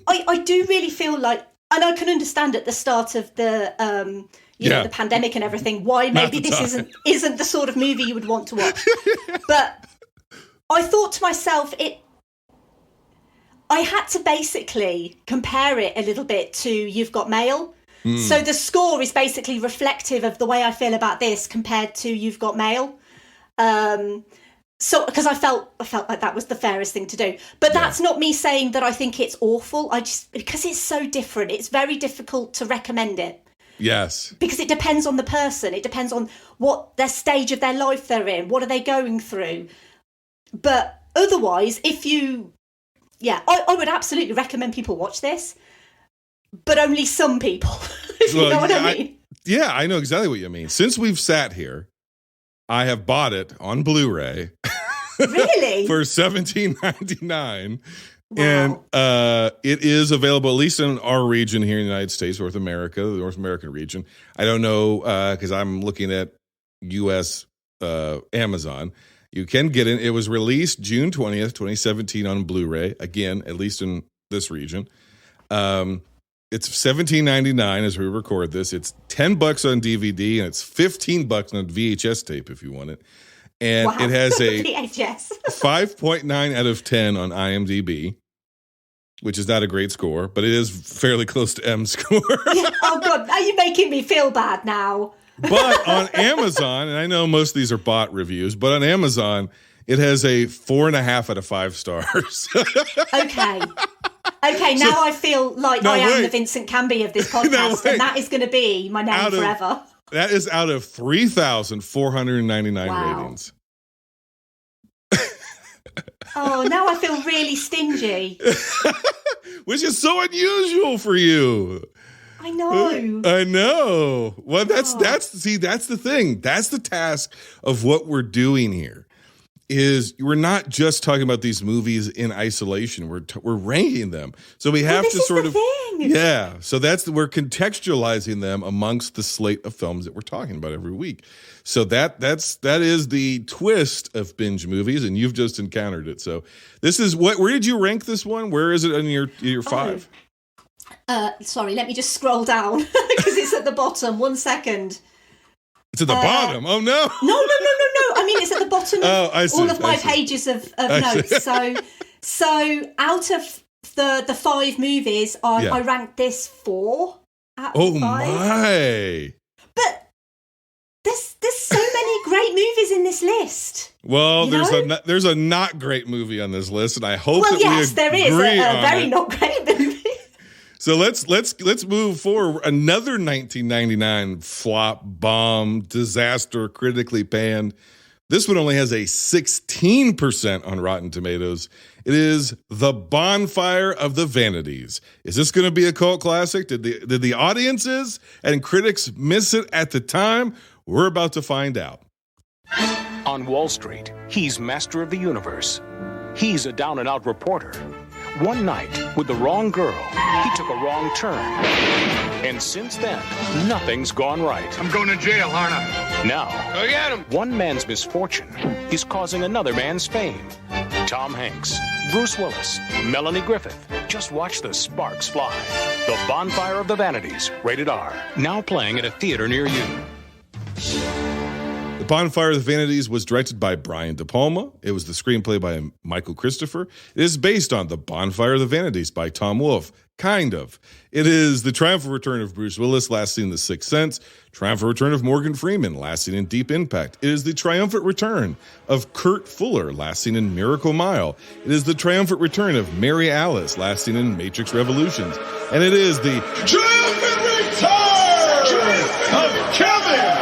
I do really feel like, and I can understand at the start of the the pandemic and everything, why maybe this isn't the sort of movie you would want to watch. But I thought to myself, I had to basically compare it a little bit to You've Got Mail. So the score is basically reflective of the way I feel about this compared to You've Got Mail. So because I felt like that was the fairest thing to do. But that's not me saying that I think it's awful. Because it's so different, it's very difficult to recommend it. Yes. Because it depends on the person. It depends on what their stage of their life they're in. What are they going through? But otherwise, I would absolutely recommend people watch this, but only some people, if you know what I mean. I know exactly what you mean. Since we've sat here, I have bought it on Blu-ray. Really? For $17.99. Wow. And it is available, at least in our region here in the United States, North America, the North American region. I don't know, because I'm looking at U.S. Amazon. You can get it. It was released June 20th, 2017 on Blu-ray. Again, at least in this region. It's $17.99 as we record this. It's $10 on DVD, and it's $15 on VHS tape if you want it. And it has a 5.9 out of 10 on IMDb, which is not a great score, but it is fairly close to M's score. Oh, God. Are you making me feel bad now? But on Amazon, and I know most of these are bot reviews, but on Amazon, it has a 4.5 out of 5 stars. Okay, now I feel like I am the Vincent Canby of this podcast, and that is going to be my name forever. That is out of 3,499 ratings. Oh, now I feel really stingy. Which is so unusual for you. I know. Well, that's the thing. That's the task of what we're doing here. Is we're not just talking about these movies in isolation. We're ranking them. So we have to sort of So we're contextualizing them amongst the slate of films that we're talking about every week. So that is the twist of Binge Movies, and you've just encountered it. So this is where did you rank this one? Where is it in your 5? Sorry, let me just scroll down because it's at the bottom. 1 second. It's at the bottom. Oh no! No. I mean, it's at the bottom of all of my pages of notes. So out of the 5 movies, I ranked this 4 out of 5. My! But there's so many great movies in this list. Well, there's a not great movie on this list, and I hope there is a very not great movie. So let's move forward. Another 1999 flop, bomb, disaster, critically panned. This one only has a 16% on Rotten Tomatoes. It is The Bonfire of the Vanities. Is this going to be a cult classic? Did the audiences and critics miss it at the time? We're about to find out. On Wall Street, he's master of the universe. He's a down-and-out reporter. One night, with the wrong girl, he took a wrong turn. And since then, nothing's gone right. I'm going to jail, aren't I? Now, go get him. One man's misfortune is causing another man's fame. Tom Hanks, Bruce Willis, Melanie Griffith. Just watch the sparks fly. The Bonfire of the Vanities, rated R. Now playing at a theater near you. The Bonfire of the Vanities was directed by Brian De Palma. It was the screenplay by Michael Christopher. It is based on The Bonfire of the Vanities by Tom Wolfe. Kind of. It is the triumphant return of Bruce Willis, last seen in The Sixth Sense. Triumphant return of Morgan Freeman, last seen in Deep Impact. It is the triumphant return of Kurt Fuller, last seen in Miracle Mile. It is the triumphant return of Mary Alice, last seen in Matrix Revolutions. And it is the triumphant return of Kevin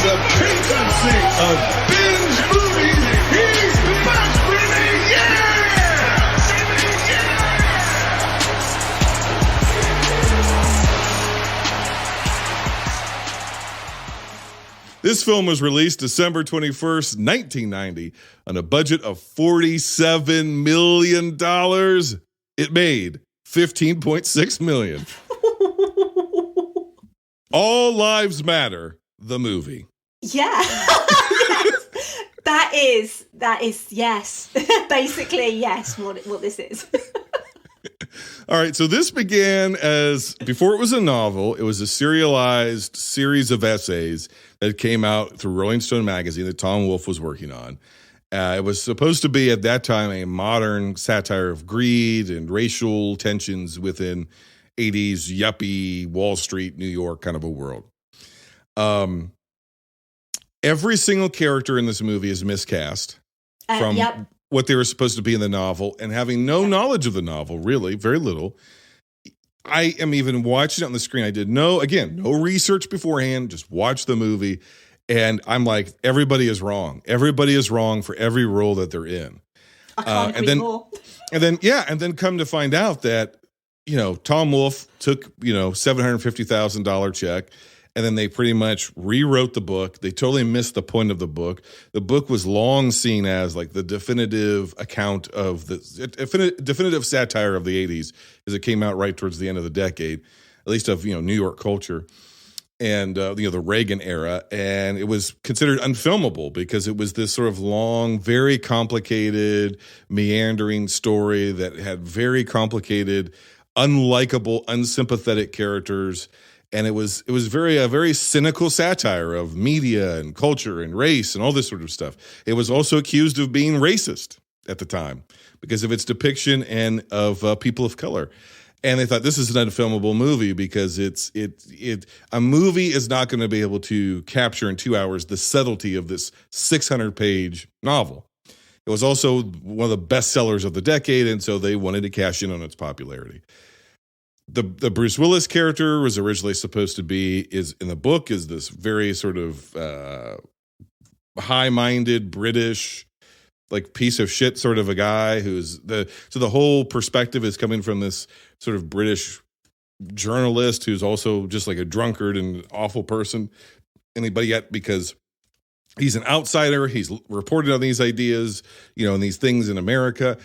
the patency of Binge Movies. He's back, baby! This film was released December 21st, 1990, on a budget of $47 million. It made $15.6 million. All Lives Matter, the movie. Yeah. Yes. That is, yes. Basically, yes, what this is. All right, so this began as, before it was a novel, it was a serialized series of essays that came out through Rolling Stone magazine that Tom Wolfe was working on. It was supposed to be, at that time, a modern satire of greed and racial tensions within 80s yuppie Wall Street, New York kind of a world. Every single character in this movie is miscast from what they were supposed to be in the novel, and having no knowledge of the novel, really, very little. I am even watching it on the screen. I did no research beforehand, just watch the movie. And I'm like, everybody is wrong. Everybody is wrong for every role that they're in. I can't agree more. And then come to find out that, Tom Wolfe took, $750,000 check, and then they pretty much rewrote the book. They totally missed the point of the book. The book was long seen as like the definitive account of the definitive satire of the 80s, as it came out right towards the end of the decade, at least of, New York culture. And, the Reagan era, and it was considered unfilmable because it was this sort of long, very complicated, meandering story that had very complicated, unlikable, unsympathetic characters. And it was a very cynical satire of media and culture and race and all this sort of stuff. It was also accused of being racist at the time because of its depiction and of people of color. And they thought this is an unfilmable movie because a movie is not going to be able to capture in 2 hours the subtlety of this 600-page novel. It was also one of the best sellers of the decade, and so they wanted to cash in on its popularity. The Bruce Willis character was originally supposed to be, in the book, is this very sort of high-minded British, like piece of shit sort of a guy so the whole perspective is coming from this sort of British journalist who's also just like a drunkard and awful person. But yet, because he's an outsider, he's reported on these ideas, and these things in America.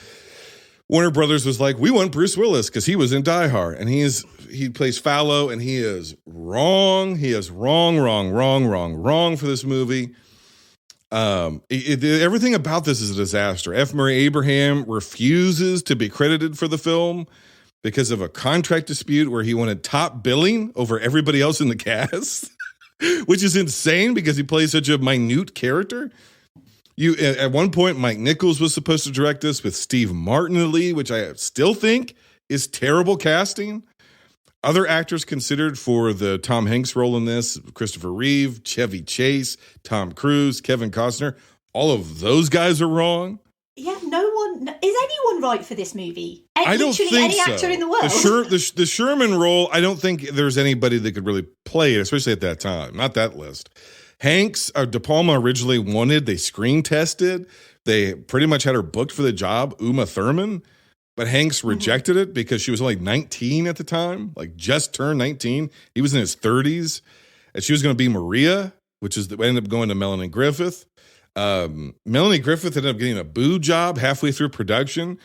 Warner Brothers was like, we want Bruce Willis because he was in Die Hard, and he plays Fallow, and he is wrong. He is wrong for this movie. Everything about this is a disaster. F. Murray Abraham refuses to be credited for the film because of a contract dispute where he wanted top billing over everybody else in the cast, which is insane because he plays such a minute character. At one point, Mike Nichols was supposed to direct this with Steve Martin in the lead, which I still think is terrible casting. Other actors considered for the Tom Hanks role in this, Christopher Reeve, Chevy Chase, Tom Cruise, Kevin Costner, all of those guys are wrong. Yeah, is anyone right for this movie? I don't think any so. Actor in the world. The Sherman role, I don't think there's anybody that could really play it, especially at that time. Not that list. Hanks, De Palma originally wanted, they screen tested. They pretty much had her booked for the job, Uma Thurman. But Hanks rejected it because she was only 19 at the time, like just turned 19. He was in his 30s. And she was going to be Maria, which ended up going to Melanie Griffith. Melanie Griffith ended up getting a boo job halfway through production,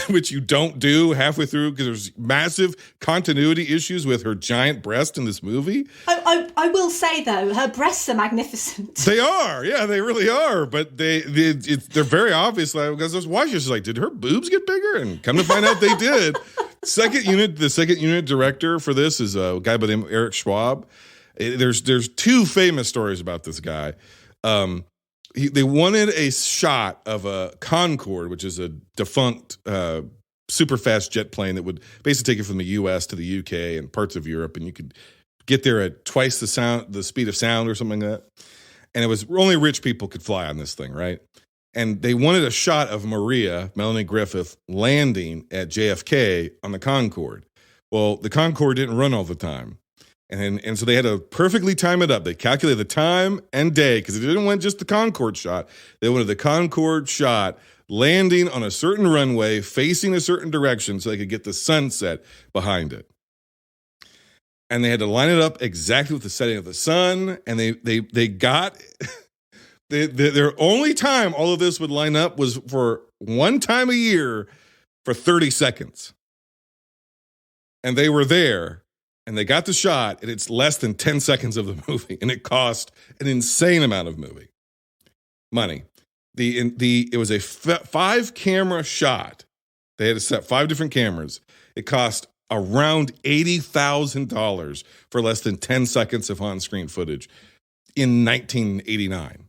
which you don't do halfway through because there's massive continuity issues with her giant breast in this movie. I will say, though, her breasts are magnificent. They are. Yeah, they really are. But they're very obvious. Because I was watching, she's like, did her boobs get bigger? And come to find out they did. The second unit director for this is a guy by the name of Eric Schwab. There's two famous stories about this guy. They wanted a shot of a Concorde, which is a defunct super fast jet plane that would basically take you from the U.S. to the U.K. and parts of Europe, and you could get there at twice the speed of sound or something like that. And it was only rich people could fly on this thing, right? And they wanted a shot of Maria, Melanie Griffith, landing at JFK on the Concorde. Well, the Concorde didn't run all the time. And so they had to perfectly time it up. They calculated the time and day because they didn't want just the Concorde shot. They wanted the Concorde shot landing on a certain runway, facing a certain direction so they could get the sunset behind it. and they had to line it up exactly with the setting of the sun. And they got their only time all of this would line up was for one time a year for 30 seconds. And they were there and they got the shot, and it's less than 10 seconds of the movie. And it cost an insane amount of money. It was a 5-camera shot. They had to set 5 different cameras. It cost around $80,000 for less than 10 seconds of on-screen footage in 1989.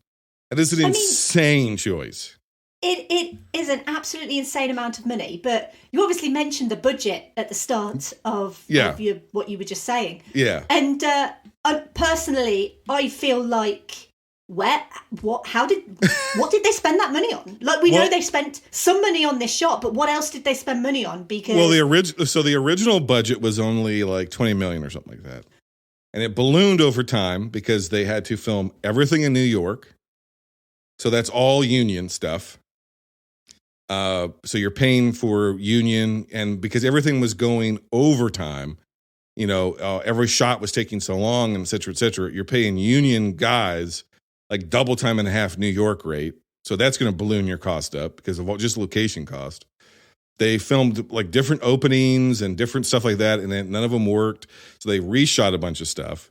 That is an insane choice. It is an absolutely insane amount of money, but you obviously mentioned the budget at the start of what you were just saying. Yeah. And personally, I feel like what did they spend that money on? Like, we know they spent some money on this shot, but what else did they spend money on? Because the original budget was only like $20 million or something like that. And it ballooned over time because they had to film everything in New York. So that's all union stuff. So you're paying for union, and because everything was going overtime, every shot was taking so long, and et cetera, you're paying union guys like double time and a half New York rate. So that's going to balloon your cost up because of just location cost. They filmed like different openings and different stuff like that, and then none of them worked. So they reshot a bunch of stuff.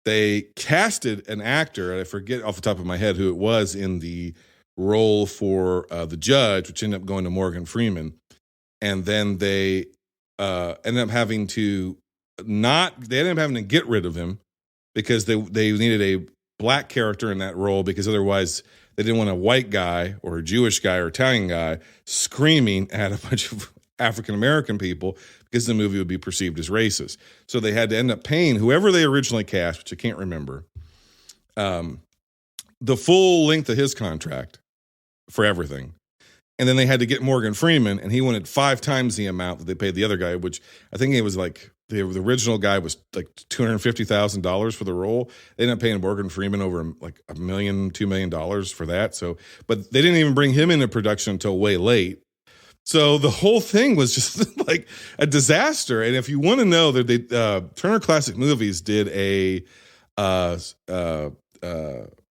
They casted an actor, and I forget off the top of my head who it was, in the role for the judge, which ended up going to Morgan Freeman. And then they ended up having to get rid of him because they needed a black character in that role, because otherwise they didn't want a white guy or a Jewish guy or Italian guy screaming at a bunch of African-American people, because the movie would be perceived as racist. So they had to end up paying whoever they originally cast, which I can't remember, the full length of his contract for everything. And then they had to get Morgan Freeman, and he wanted 5 times the amount that they paid the other guy, which I think it was like the original guy was like $250,000 for the role. They ended up paying Morgan Freeman over like $1 million, $2 million for that. So, but they didn't even bring him into production until way late. So the whole thing was just like a disaster. And if you want to know, that Turner Classic Movies did a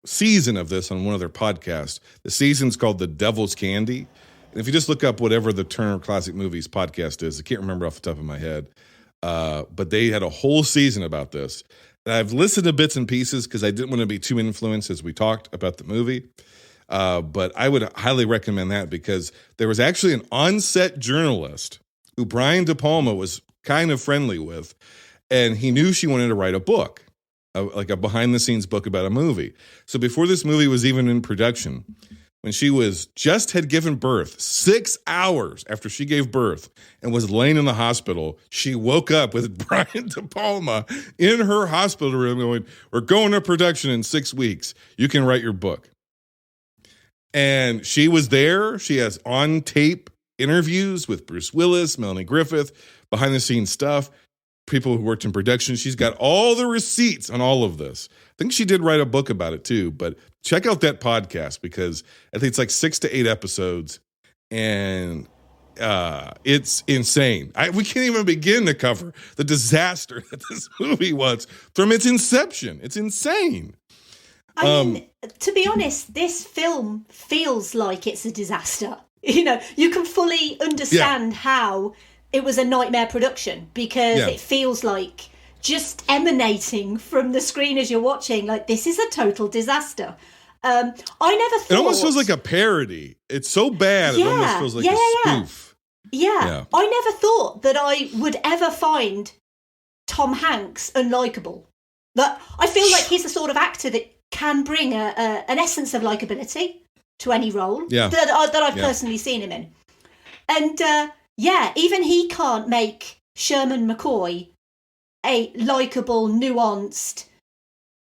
season of this on one of their podcasts. The season's called The Devil's Candy. And if you just look up whatever the Turner Classic Movies podcast is, I can't remember off the top of my head, but they had a whole season about this. And I've listened to bits and pieces because I didn't want to be too influenced as we talked about the movie. But I would highly recommend that, because there was actually an on-set journalist who Brian De Palma was kind of friendly with, and he knew she wanted to write a book, like a behind-the-scenes book about a movie. So before this movie was even in production, when she had given birth, 6 hours after she gave birth and was laying in the hospital, she woke up with Brian De Palma in her hospital room going, "We're going to production in 6 weeks. You can write your book." And she was there. She has on-tape interviews with Bruce Willis, Melanie Griffith, behind-the-scenes stuff, people who worked in production. She's got all the receipts on all of this. I think she did write a book about it too, but check out that podcast, because I think it's like 6 to 8 episodes, and it's insane. We can't even begin to cover the disaster that this movie was from its inception. It's insane. I mean, to be honest, this film feels like it's a disaster. You can fully understand how it was a nightmare production, because it feels like just emanating from the screen as you're watching, like, this is a total disaster. I never thought... It almost feels like a parody. It's so bad, it almost feels like a spoof. Yeah. I never thought that I would ever find Tom Hanks unlikable. I feel like he's the sort of actor that can bring an essence of likability to any role that I've personally seen him in. And even he can't make Sherman McCoy a likable, nuanced,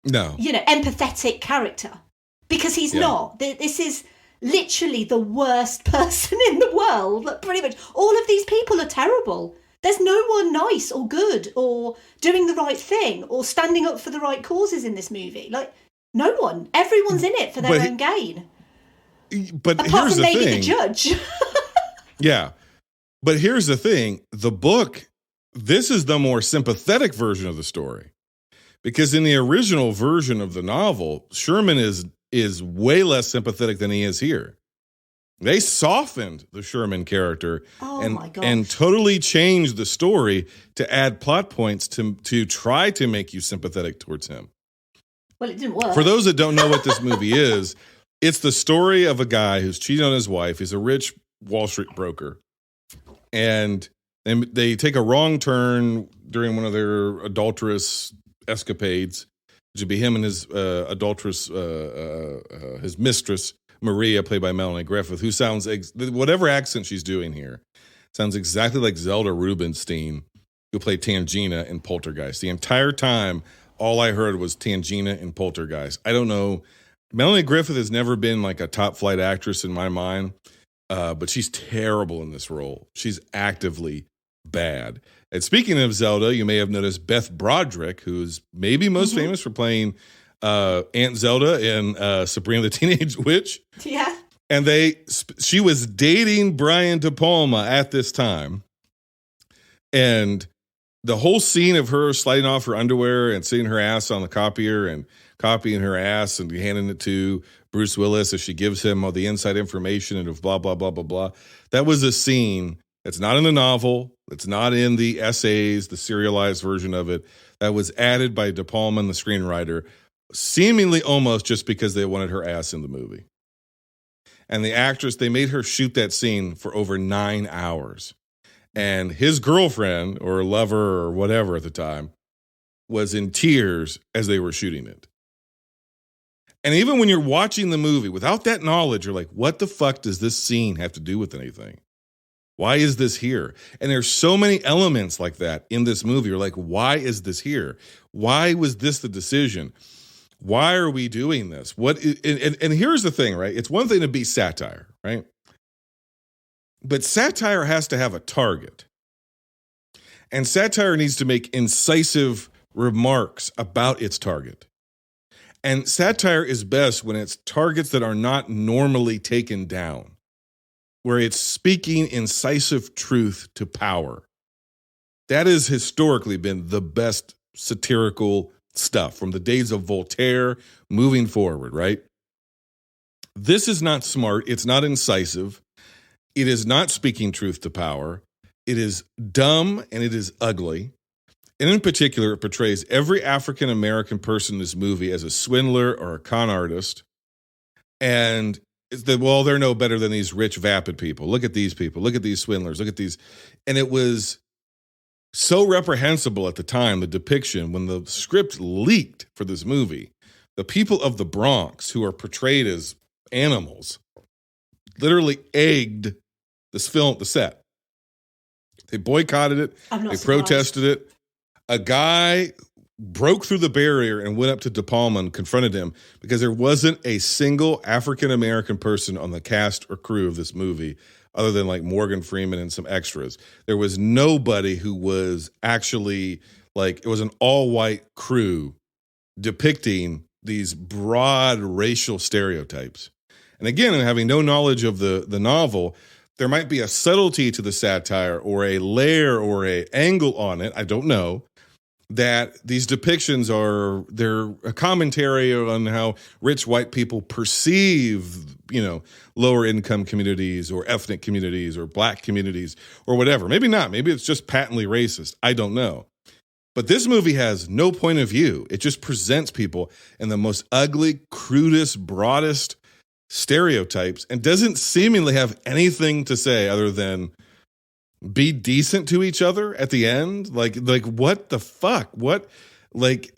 empathetic character, because he's not. This is literally the worst person in the world. Like, pretty much all of these people are terrible. There's no one nice or good or doing the right thing or standing up for the right causes in this movie. Like, no one. Everyone's in it for their own gain. But apart here's from maybe the judge. Yeah. But here's the thing. The book this is the more sympathetic version of the story. Because in the original version of the novel, Sherman is way less sympathetic than he is here. They softened the Sherman character and totally changed the story to add plot points to try to make you sympathetic towards him. Well, it didn't work. For those that don't know what this movie is, it's the story of a guy who's cheating on his wife. He's a rich Wall Street broker. And they take a wrong turn during one of their adulterous escapades, which would be him and his adulteress, his mistress, Maria, played by Melanie Griffith, who sounds, whatever accent she's doing here, sounds exactly like Zelda Rubinstein, who played Tangina in Poltergeist. The entire time, all I heard was Tangina in Poltergeist. I don't know. Melanie Griffith has never been like a top flight actress in my mind, but she's terrible in this role. She's actively bad. And speaking of Zelda, you may have noticed Beth Broderick, who's maybe most famous for playing Aunt Zelda in Sabrina the Teenage Witch. Yeah. And she was dating Brian De Palma at this time. And the whole scene of her sliding off her underwear and sitting her ass on the copier and copying her ass and handing it to Bruce Willis as she gives him all the inside information and blah, blah, blah, blah, blah. That was a scene that's not in the novel. It's not in the essays, the serialized version of it. That was added by De Palma and the screenwriter, seemingly almost just because they wanted her ass in the movie. And the actress, they made her shoot that scene for over 9 hours. And his girlfriend or lover or whatever at the time was in tears as they were shooting it. And even when you're watching the movie without that knowledge, you're like, what the fuck does this scene have to do with anything? Why is this here? And there's so many elements like that in this movie. You're like, why is this here? Why was this the decision? Why are we doing this? And here's the thing, right? It's one thing to be satire, right? But satire has to have a target. And satire needs to make incisive remarks about its target. And satire is best when it's targets that are not normally taken down, where it's speaking incisive truth to power. That has historically been the best satirical stuff from the days of Voltaire moving forward, right? This is not smart. It's not incisive. It is not speaking truth to power. It is dumb and it is ugly. And in particular, it portrays every African-American person in this movie as a swindler or a con artist. And it's that, well, they're no better than these rich, vapid people. Look at these people. Look at these swindlers. Look at these. And it was so reprehensible at the time, the depiction, when the script leaked for this movie. The people of the Bronx, who are portrayed as animals, literally egged this film, the set. They boycotted it. They protested it. A guy broke through the barrier and went up to De Palma and confronted him because there wasn't a single African-American person on the cast or crew of this movie other than like Morgan Freeman and some extras. There was nobody who was actually like, it was an all-white crew depicting these broad racial stereotypes. And again, having no knowledge of the novel, there might be a subtlety to the satire or a layer or a angle on it, I don't know, that these depictions they're a commentary on how rich white people perceive, lower income communities or ethnic communities or black communities or whatever. Maybe not. Maybe it's just patently racist. I don't know. But this movie has no point of view. It just presents people in the most ugly, crudest, broadest stereotypes and doesn't seemingly have anything to say other than be decent to each other at the end. Like what the fuck? What, like,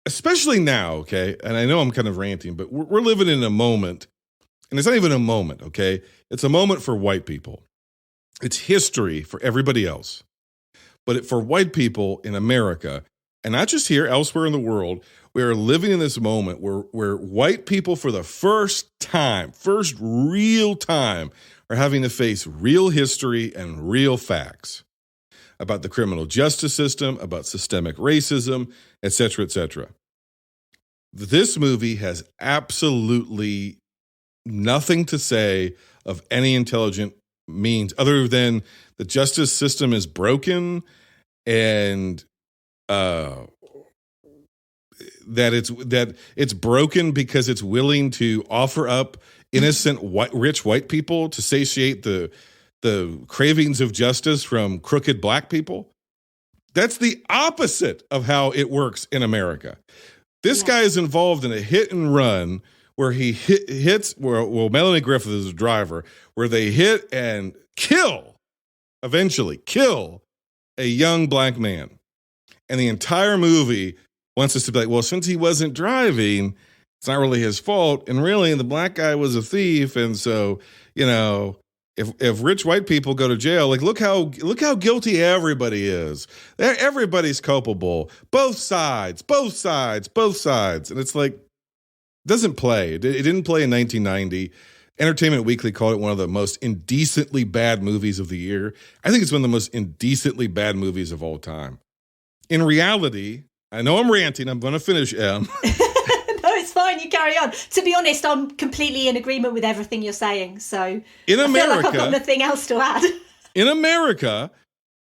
especially now, okay? And I know I'm kind of ranting, but we're living in a moment, and it's not even a moment, okay? It's a moment for white people. It's history for everybody else. But for white people in America, and not just here, elsewhere in the world, we are living in this moment where white people for the first real time, are having to face real history and real facts about the criminal justice system, about systemic racism, et cetera, et cetera. This movie has absolutely nothing to say of any intelligent means other than the justice system is broken and that it's broken because it's willing to offer up innocent rich white people to satiate the cravings of justice from crooked black people. That's the opposite of how it works in America. This guy is involved in a hit and run where he hits Melanie Griffith is a driver, where they hit and eventually kill a young black man. And the entire movie wants us to be like, well, since he wasn't driving, it's not really his fault. And really, the black guy was a thief. And so, if rich white people go to jail, like, look how guilty everybody is. Everybody's culpable. Both sides. And it's like, doesn't play. It didn't play in 1990. Entertainment Weekly called it one of the most indecently bad movies of the year. I think it's one of the most indecently bad movies of all time. In reality, I know I'm ranting. I'm going to finish, Em. No, it's fine. You carry on. To be honest, I'm completely in agreement with everything you're saying. So in America, I feel like I've got nothing else to add. In America,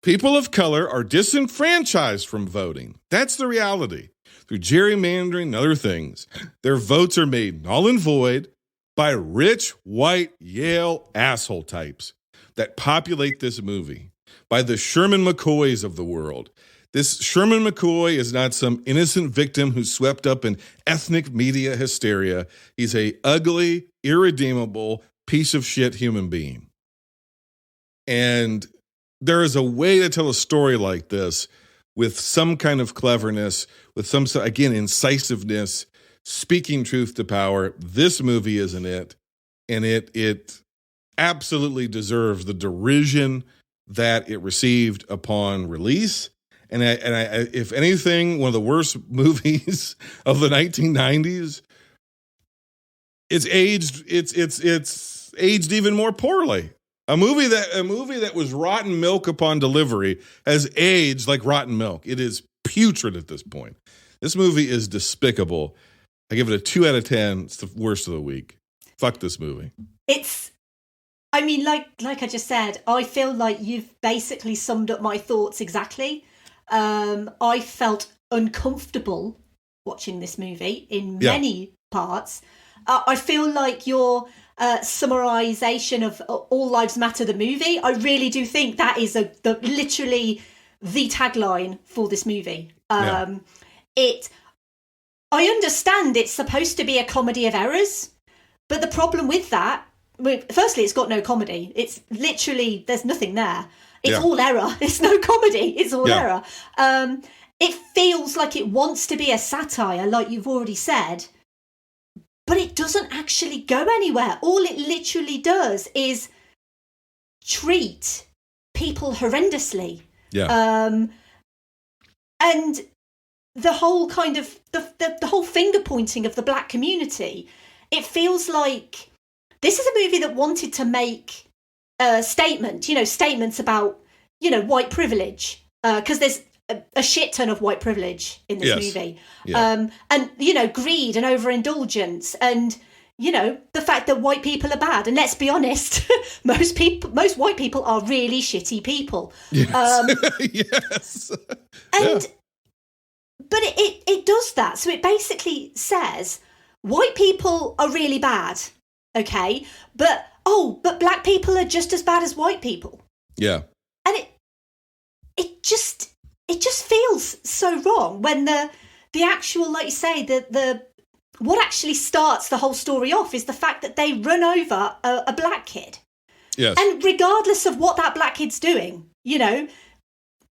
people of color are disenfranchised from voting. That's the reality. Through gerrymandering and other things, their votes are made null and void by rich, white, Yale asshole types that populate this movie, by the Sherman McCoys of the world. This Sherman McCoy is not some innocent victim who's swept up in ethnic media hysteria. He's a ugly, irredeemable piece of shit human being. And there is a way to tell a story like this with some kind of cleverness, with some, again, incisiveness, speaking truth to power. This movie isn't it. And it absolutely deserves the derision that it received upon release. And I, if anything, one of the worst movies of the 1990s, it's aged even more poorly. A movie that was rotten milk upon delivery has aged like rotten milk. It is putrid at this point. This movie is despicable. I give it a 2 out of 10. It's the worst of the week. Fuck this movie. I mean, like I just said, I feel like you've basically summed up my thoughts exactly. I felt uncomfortable watching this movie in many parts. I feel like your summarization of All Lives Matter, the movie, I really do think that is literally the tagline for this movie. I understand it's supposed to be a comedy of errors, but the problem with that, firstly, it's got no comedy. It's literally, there's nothing there. It's all error. It's no comedy. It's all error. It feels like it wants to be a satire, like you've already said, but it doesn't actually go anywhere. All it literally does is treat people horrendously. And the whole kind of the whole finger pointing of the black community, it feels like this is a movie that wanted to make statements about, white privilege, because there's a shit ton of white privilege in this movie. And, greed and overindulgence and, the fact that white people are bad. And let's be honest, most white people are really shitty people. Yes. But it does that. So it basically says white people are really bad. Okay. But black people are just as bad as white people. Yeah. And it just feels so wrong when the actual, like you say, the what actually starts the whole story off is the fact that they run over a black kid. Yes. And regardless of what that black kid's doing,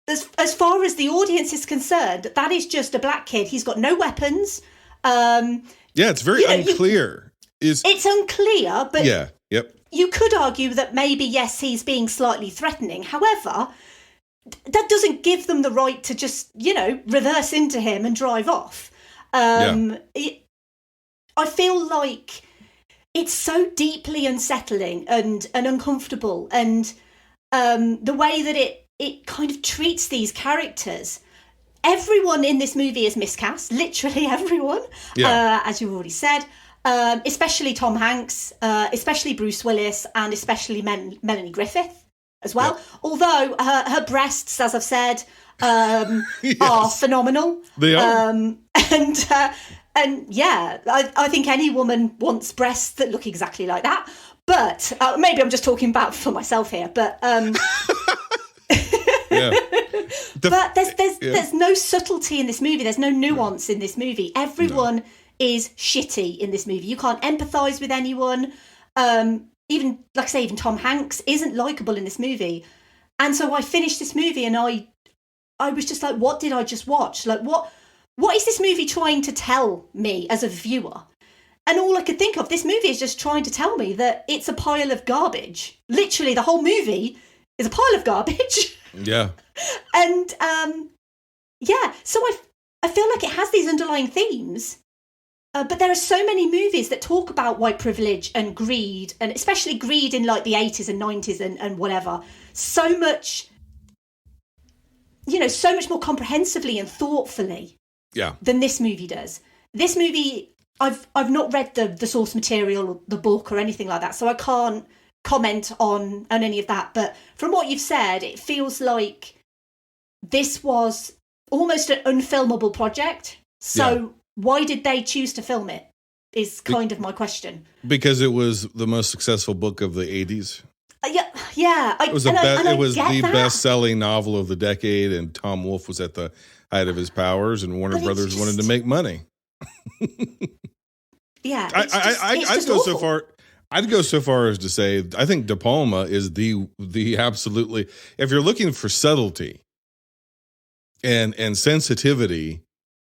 as far as the audience is concerned, that is just a black kid. He's got no weapons. It's very unclear. It's unclear, but Yep. You could argue that maybe, yes, he's being slightly threatening. However, that doesn't give them the right to just, reverse into him and drive off. I feel like it's so deeply unsettling and uncomfortable. And the way that it kind of treats these characters. Everyone in this movie is miscast, literally everyone, as you already said. especially Tom Hanks, especially Bruce Willis, and especially Melanie Griffith as well. Yep. Although her breasts, as I've said, are phenomenal. They are. And yeah, I think any woman wants breasts that look exactly like that. But maybe I'm just talking about for myself here. But but there's no subtlety in this movie. There's no nuance in this movie. Everyone is shitty in this movie. You can't empathise with anyone. Even like I say, even Tom Hanks isn't likeable in this movie. And so I finished this movie and I was just like, what did I just watch? Like, what is this movie trying to tell me as a viewer? And all I could think of, this movie is just trying to tell me that it's a pile of garbage. Literally, the whole movie is a pile of garbage. Yeah. And, so I feel like it has these underlying themes. But there are so many movies that talk about white privilege and greed, and especially greed in like the 80s and 90s and whatever. So much more comprehensively and thoughtfully than this movie does. This movie, I've not read the source material or the book or anything like that, so I can't comment on any of that. But from what you've said, it feels like this was almost an unfilmable project. So why did they choose to film it is kind of my question. Because it was the most successful book of the 80s. It was the best-selling novel of the decade, and Tom Wolfe was at the height of his powers, and Warner Brothers wanted to make money. I'd go so far as to say I think De Palma is the absolutely, if you're looking for subtlety and sensitivity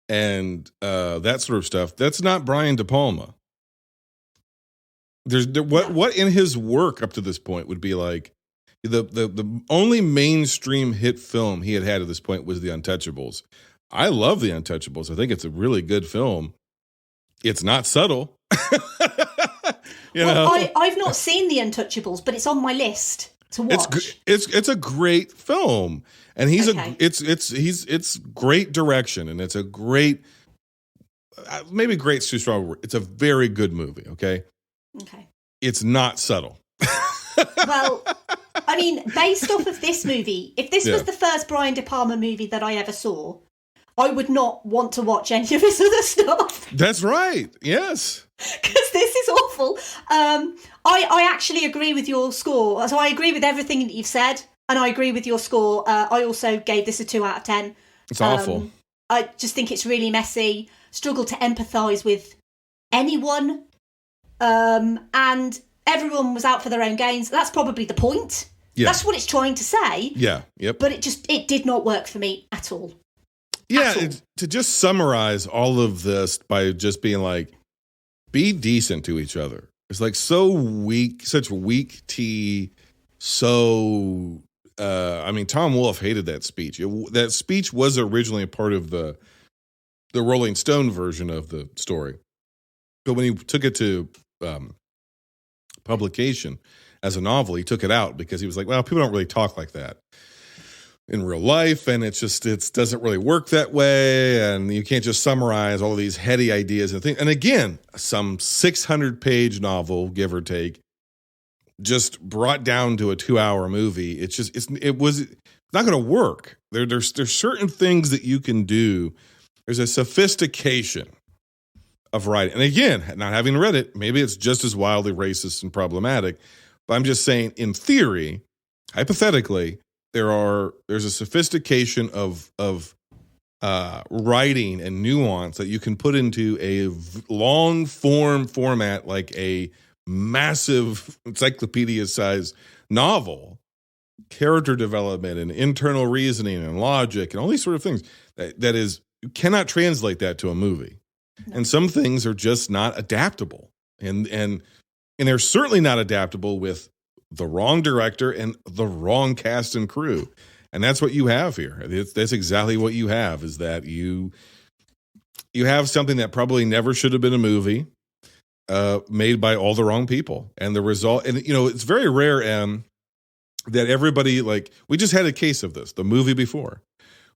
and that sort of stuff, that's not Brian De Palma. What in his work up to this point would be like the only mainstream hit film he had at this point was The Untouchables. I love The Untouchables. I think it's a really good film. It's not subtle. I've not seen The Untouchables, but it's on my list to watch. It's a great film, and it's great direction, and it's a great, maybe great's too strong a word. It's a very good movie. Okay. It's not subtle. Well, I mean, based off of this movie, if this was the first Brian De Palma movie that I ever saw, I would not want to watch any of his other stuff. That's right. Yes. Because this is awful. I actually agree with your score. So I agree with everything that you've said, and I agree with your score. I also gave this a 2 out of 10. It's awful. I just think it's really messy. Struggle to empathise with anyone. And everyone was out for their own gains. That's probably the point. Yeah. That's what it's trying to say. Yeah. Yep. But it did not work for me at all. Yeah. To just summarize all of this by just being like, be decent to each other. It's like so weak, such weak tea. So, Tom Wolfe hated that speech. That speech was originally a part of the Rolling Stone version of the story. But when he took it to publication as a novel, he took it out because he was like, well, people don't really talk like that in real life, and it doesn't really work that way, and you can't just summarize all of these heady ideas and things. And again, some 600-page novel, give or take, just brought down to a 2-hour movie. It was not going to work. There's certain things that you can do. There's a sophistication of writing. And again, not having read it, maybe it's just as wildly racist and problematic. But I'm just saying, in theory, hypothetically, there's a sophistication of writing and nuance that you can put into a long form format, like a massive encyclopedia-sized novel. Character development and internal reasoning and logic and all these sort of things. That is, you cannot translate that to a movie. No. And some things are just not adaptable. And they're certainly not adaptable with the wrong director and the wrong cast and crew. And that's what you have here. That's exactly what you have, is that you have something that probably never should have been a movie, made by all the wrong people. And the result, and it's very rare, that everybody, like, we just had a case of this, the movie before,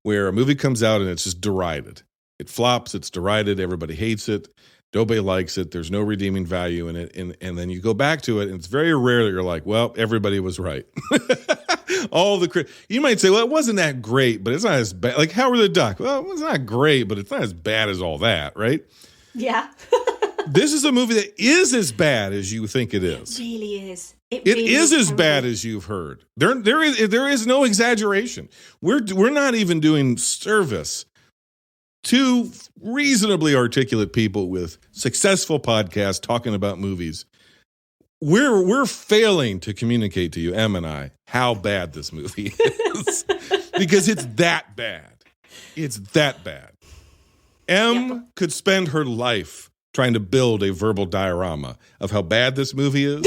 where a movie comes out and it's just derided. It flops, it's derided, everybody hates it. Nobody likes it. There's no redeeming value in it. And then you go back to it, and it's very rare that you're like, well, everybody was right. You might say, well, it wasn't that great, but it's not as bad. Like Howard the Duck. Well, it's not great, but it's not as bad as all that, right? Yeah. This is a movie that is as bad as you think it is. It really is. It really is as bad as you've heard. There is no exaggeration. We're not even doing service to reasonably articulate people with successful podcasts talking about movies. We're failing to communicate to you, Em and I, how bad this movie is. Because it's that bad. It's that bad. Em could spend her life trying to build a verbal diorama of how bad this movie is.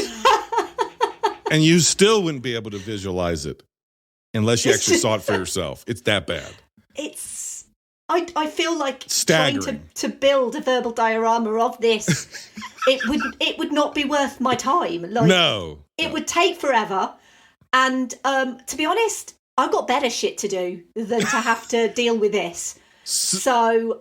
And you still wouldn't be able to visualize it unless you actually saw it for yourself. It's that bad. I feel like staggering. Trying to build a verbal diorama of this, it would not be worth my time. It would take forever. And to be honest, I've got better shit to do than to have to deal with this. So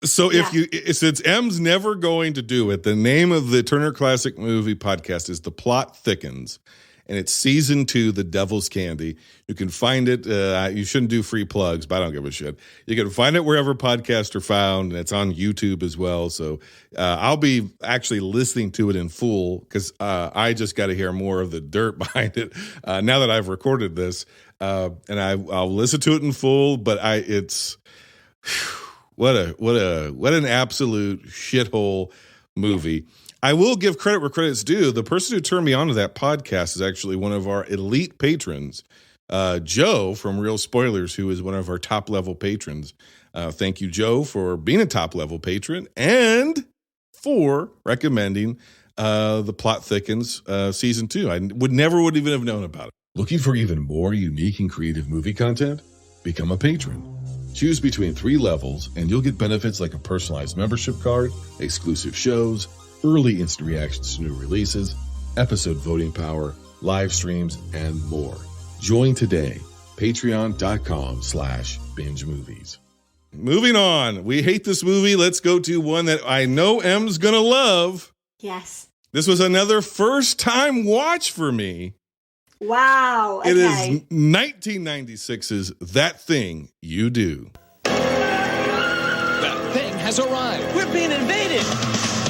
since M's never going to do it, the name of the Turner Classic Movie Podcast is The Plot Thickens. And it's season 2, The Devil's Candy. You can find it. You shouldn't do free plugs, but I don't give a shit. You can find it wherever podcasts are found, and it's on YouTube as well. So I'll be actually listening to it in full because I just got to hear more of the dirt behind it now that I've recorded this. And I'll listen to it in full. But what an absolute shithole movie. I will give credit where credit's due. The person who turned me on to that podcast is actually one of our elite patrons, Joe from Real Spoilers, who is one of our top-level patrons. Thank you, Joe, for being a top-level patron and for recommending The Plot Thickens Season 2. I would even have known about it. Looking for even more unique and creative movie content? Become a patron. Choose between 3 levels, and you'll get benefits like a personalized membership card, exclusive shows, early instant reactions to new releases, episode voting power, live streams, and more. Join today. Patreon.com/Binge Movies. Moving on. We hate this movie. Let's go to one that I know Em's going to love. Yes. This was another first-time watch for me. Wow. Okay. It is 1996's That Thing You Do. That thing has arrived. We're being invaded.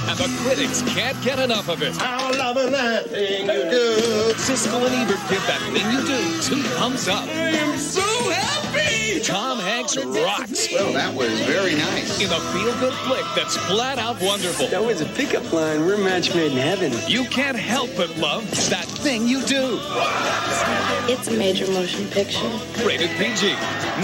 And the critics can't get enough of it. I'll love that thing you do. Siskel and Ebert give That Thing You Do 2 thumbs up. I am so happy. Tom Hanks rocks. Well, that was very nice. In a feel-good flick that's flat out wonderful. That was a pickup line. We're match made in heaven. You can't help but love That Thing You Do. It's a major motion picture. Rated PG.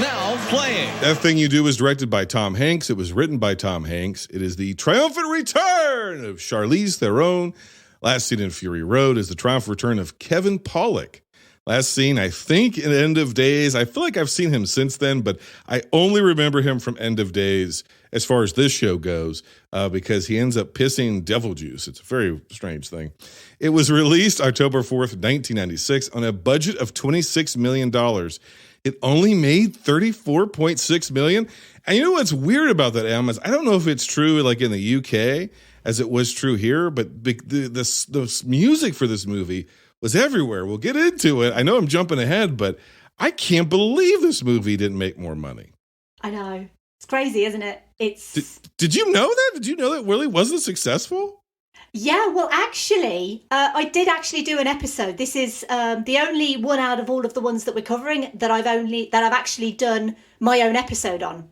Now playing. That Thing You Do was directed by Tom Hanks. It was written by Tom Hanks. It is the triumphant return of Charlize Theron. Last seen in Fury Road is the triumphant return of Kevin Pollak. Last seen, I think, in End of Days. I feel like I've seen him since then, but I only remember him from End of Days as far as this show goes because he ends up pissing devil juice. It's a very strange thing. It was released October 4th, 1996 on a budget of $26 million. It only made $34.6 million. And you know what's weird about that, Em, is I don't know if it's true like in the UK as it was true here, but the music for this movie was everywhere. We'll get into it. I know I'm jumping ahead, but I can't believe this movie didn't make more money. I know. It's crazy, isn't it? Did you know that? Did you know that Willie wasn't successful? Yeah, well, actually, I did actually do an episode. This is the only one out of all of the ones that we're covering that I've actually done my own episode on.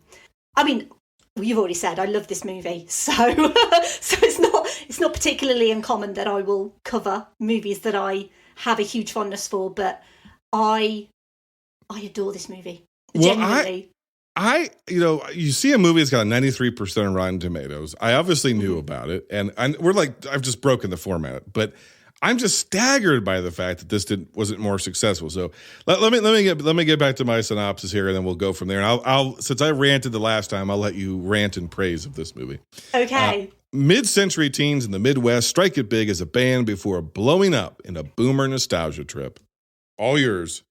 I mean, you've already said I love this movie, so it's not particularly uncommon that I will cover movies that I have a huge fondness for. But I adore this movie. Genuinely. You see a movie that's got a 93% on Rotten Tomatoes. I obviously knew about it, and we're like, I've just broken the format, but I'm just staggered by the fact that this wasn't more successful. So let me get back to my synopsis here, and then we'll go from there. And I'll since I ranted the last time, I'll let you rant in praise of this movie. Okay. Mid-century teens in the Midwest strike it big as a band before blowing up in a boomer nostalgia trip. All yours.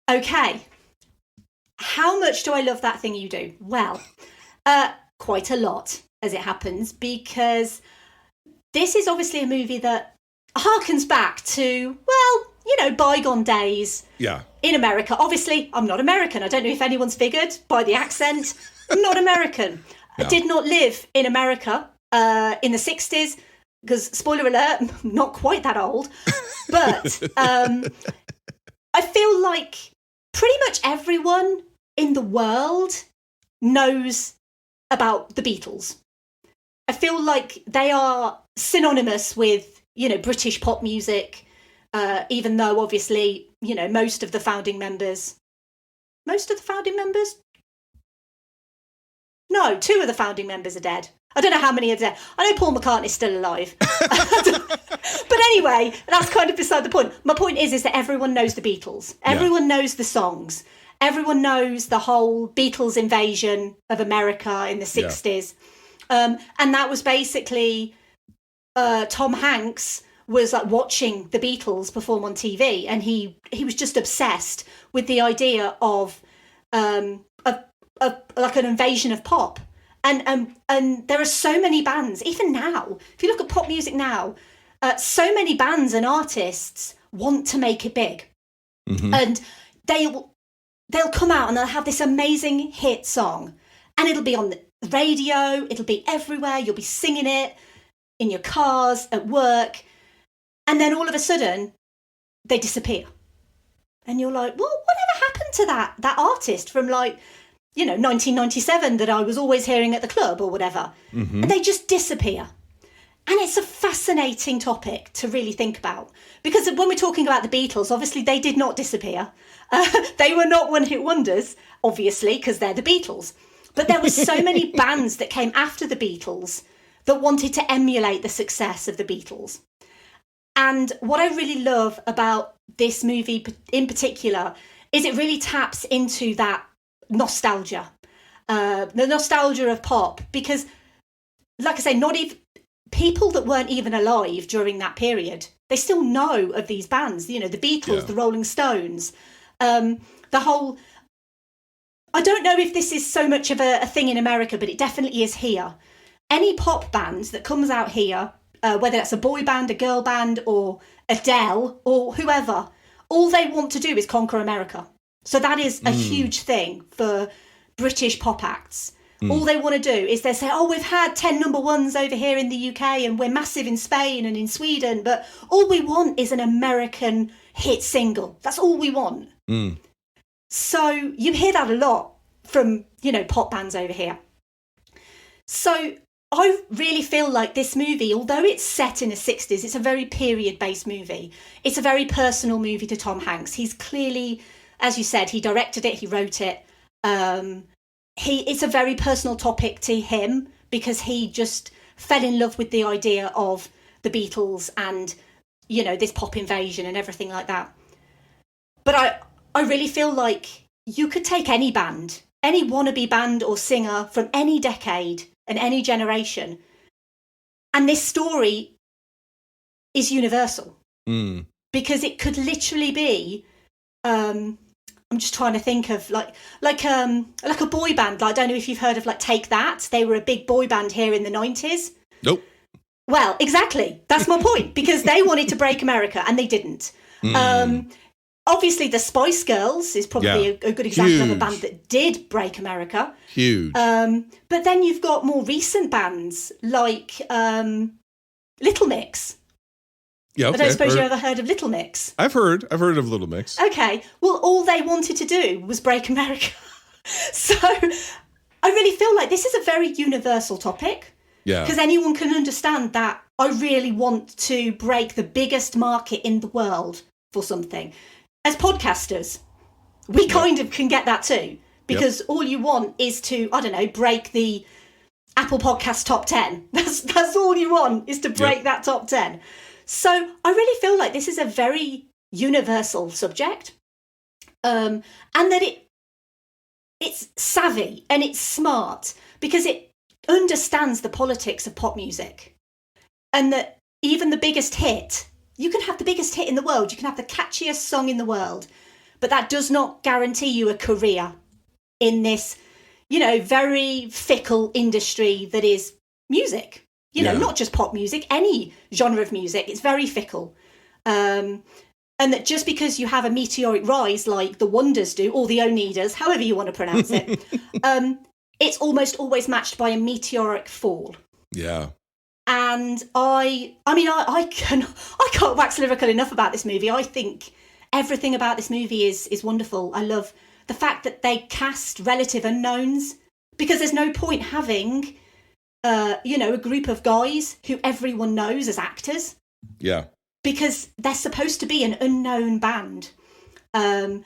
Okay. How much do I love That Thing You Do? Well, quite a lot. as it happens, because this is obviously a movie that harkens back to, well, you know, bygone days in America. Obviously, I'm not American. I don't know if anyone's figured by the accent. I'm not American. No. I did not live in America in the 60s, because, spoiler alert, I'm not quite that old. But I feel like pretty much everyone in the world knows about the Beatles. I feel like they are synonymous with, you know, British pop music, even though obviously, you know, most of the founding members? No, 2 of the founding members are dead. I don't know how many are dead. I know Paul McCartney's still alive. But anyway, that's kind of beside the point. My point is that everyone knows the Beatles. Everyone knows the songs. Everyone knows the whole Beatles invasion of America in the 60s. And that was basically Tom Hanks was like watching the Beatles perform on TV, and he was just obsessed with the idea of like an invasion of pop. And there are so many bands, even now, if you look at pop music now, so many bands and artists want to make it big. Mm-hmm. And they'll come out and they'll have this amazing hit song, and it'll be on the radio, it'll be everywhere, you'll be singing it in your cars, at work, and then all of a sudden they disappear. And you're like, well, whatever happened to that artist from, like, you know, 1997 that I was always hearing at the club or whatever? Mm-hmm. And they just disappear. And it's a fascinating topic to really think about, because when we're talking about the Beatles, obviously they did not disappear. They were not one-hit wonders, obviously, because they're the Beatles. But there were so many bands that came after the Beatles that wanted to emulate the success of the Beatles. And what I really love about this movie in particular is it really taps into that nostalgia, the nostalgia of pop, because, like I say, not even people that weren't even alive during that period, they still know of these bands, you know, the Beatles, the Rolling Stones, the whole, I don't know if this is so much of a thing in America, but it definitely is here. Any pop band that comes out here, whether that's a boy band, a girl band, or Adele, or whoever, all they want to do is conquer America. So that is a huge thing for British pop acts. All they want to do is they say, oh, we've had 10 number ones over here in the UK and we're massive in Spain and in Sweden, but all we want is an American hit single. That's all we want. So you hear that a lot from, you know, pop bands over here. So I really feel like this movie, although it's set in the 60s, it's a very period-based movie. It's a very personal movie to Tom Hanks. He's clearly, as you said, he directed it, he wrote it. It's a very personal topic to him because he just fell in love with the idea of the Beatles and, you know, this pop invasion and everything like that. But I really feel like you could take any band, any wannabe band or singer from any decade and any generation, and this story is universal because it could literally be I'm just trying to think of like a boy band. Like, I don't know if you've heard of like Take That. They were a big boy band here in the 90s. Nope. Well, exactly. That's my point, because they wanted to break America and they didn't. Obviously, the Spice Girls is probably a good example of a band that did break America. Huge. But then you've got more recent bands like Little Mix. Yeah, okay. I don't suppose you ever heard of Little Mix. I've heard of Little Mix. Okay, well, all they wanted to do was break America. So I really feel like this is a very universal topic. Yeah. Because anyone can understand that I really want to break the biggest market in the world for something. As podcasters, we kind of can get that too. Because all you want is to, I don't know, break the Apple Podcast top 10. That's all you want, is to break that top 10. So I really feel like this is a very universal subject, and that it's savvy and it's smart because it understands the politics of pop music, and that even the biggest hit, you can have the biggest hit in the world, you can have the catchiest song in the world, but that does not guarantee you a career in this, you know, very fickle industry that is music. You know, not just pop music, any genre of music. It's very fickle. And that just because you have a meteoric rise like the Wonders do, or the Oneidas, however you want to pronounce it, it's almost always matched by a meteoric fall. Yeah. And I can't wax lyrical enough about this movie. I think everything about this movie is wonderful. I love the fact that they cast relative unknowns, because there's no point having, a group of guys who everyone knows as actors. Yeah. Because they're supposed to be an unknown band. And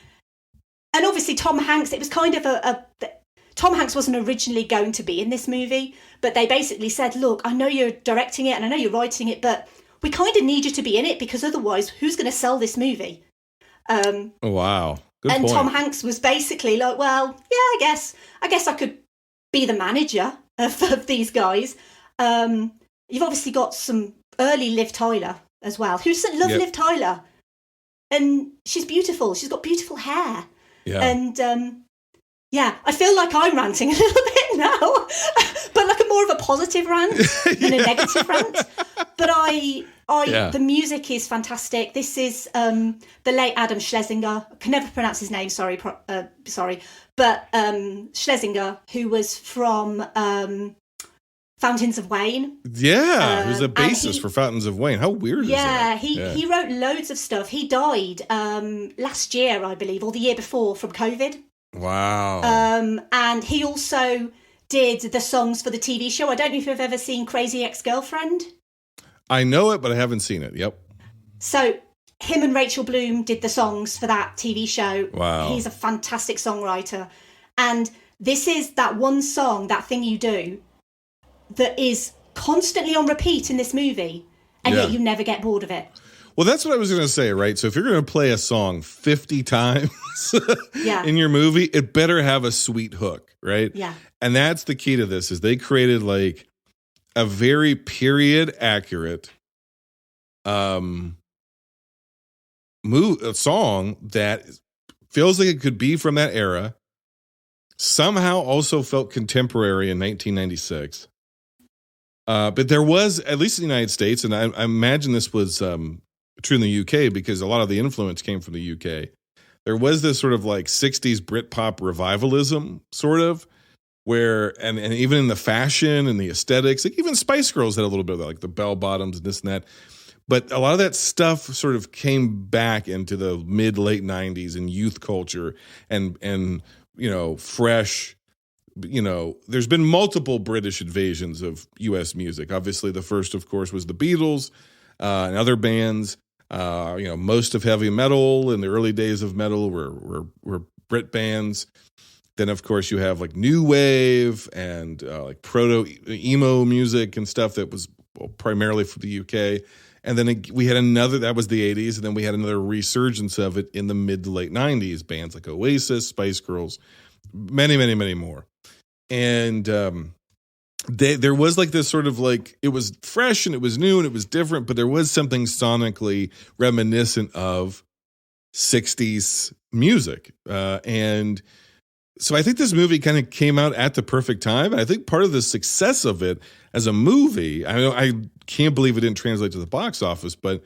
obviously Tom Hanks, it was kind of Tom Hanks wasn't originally going to be in this movie, but they basically said, look, I know you're directing it and I know you're writing it, but we kind of need you to be in it, because otherwise who's going to sell this movie? Wow. Good and point. Tom Hanks was basically like, well, yeah, I guess I could be the manager of these guys. You've obviously got some early Liv Tyler as well. Who doesn't love Liv Tyler? And she's beautiful. She's got beautiful hair. Yeah. And I feel like I'm ranting a little bit now, but like a more of a positive rant than a negative rant. But the music is fantastic. This is the late Adam Schlesinger. I can never pronounce his name. Sorry. But Schlesinger, who was from Fountains of Wayne. Yeah, who's a bassist for Fountains of Wayne. How weird is that? He wrote loads of stuff. He died last year, I believe, or the year before, from COVID. Wow. And he also did the songs for the TV show. I don't know if you've ever seen Crazy Ex-Girlfriend. I know it, but I haven't seen it. Yep. So him and Rachel Bloom did the songs for that TV show. Wow. He's a fantastic songwriter. And this is that one song, That Thing You Do, that is constantly on repeat in this movie, and yet you never get bored of it. Well, that's what I was going to say, right? So if you're going to play a song 50 times in your movie, it better have a sweet hook, right? Yeah. And that's the key to this, is they created like a very period accurate a song that feels like it could be from that era, somehow also felt contemporary in 1996. But there was, at least in the United States, and I imagine this was true in the UK because a lot of the influence came from the UK. There was this sort of like 60s Britpop revivalism, sort of, where, and even in the fashion and the aesthetics, like even Spice Girls had a little bit of that, like the bell bottoms and this and that. But a lot of that stuff sort of came back into the mid-late 90s and youth culture and fresh. There's been multiple British invasions of U.S. music. Obviously, the first, of course, was the Beatles and other bands. Most of heavy metal in the early days of metal were Brit bands. Then, of course, you have like new wave and like proto emo music and stuff that was primarily for the UK. And then we had another, that was the 80s, and then we had another resurgence of it in the mid to late 90s. Bands like Oasis, Spice Girls, many, many, many more. And there was like this sort of like, it was fresh and it was new and it was different, but there was something sonically reminiscent of 60s music. And so I think this movie kind of came out at the perfect time. And I think part of the success of it as a movie, I can't believe it didn't translate to the box office, but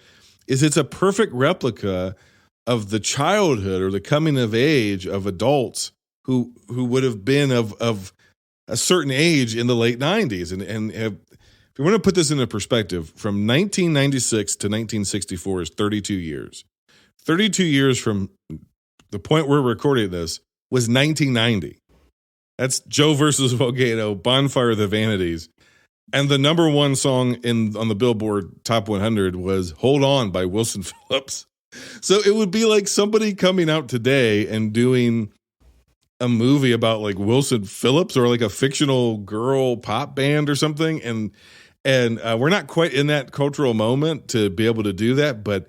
it's a perfect replica of the childhood or the coming of age of adults who would have been of a certain age in the late 90s. And if you want to put this into perspective, from 1996 to 1964 is 32 years. 32 years from the point we're recording this was 1990. That's Joe versus Volcano, Bonfire, the Vanities. And the number one song on the Billboard Top 100 was Hold On by Wilson Phillips. So it would be like somebody coming out today and doing a movie about like Wilson Phillips or like a fictional girl pop band or something. And we're not quite in that cultural moment to be able to do that, but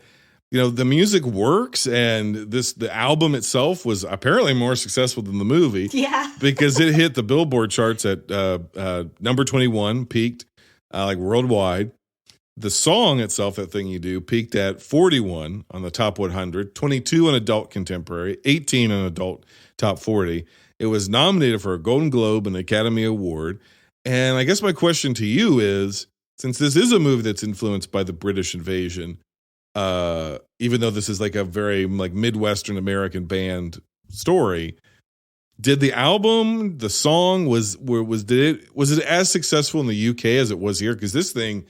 the music works, and the album itself was apparently more successful than the movie. Yeah. Because it hit the Billboard charts at number 21, peaked like worldwide. The song itself, That Thing You Do, peaked at 41 on the top 100, 22 on adult contemporary, 18 on adult top 40. It was nominated for a Golden Globe and Academy Award, And I guess my question to you is, since this is a movie that's influenced by the British invasion, even though this is like a very like Midwestern American band story, did the album, the song, was it as successful in the UK as it was here? Because this thing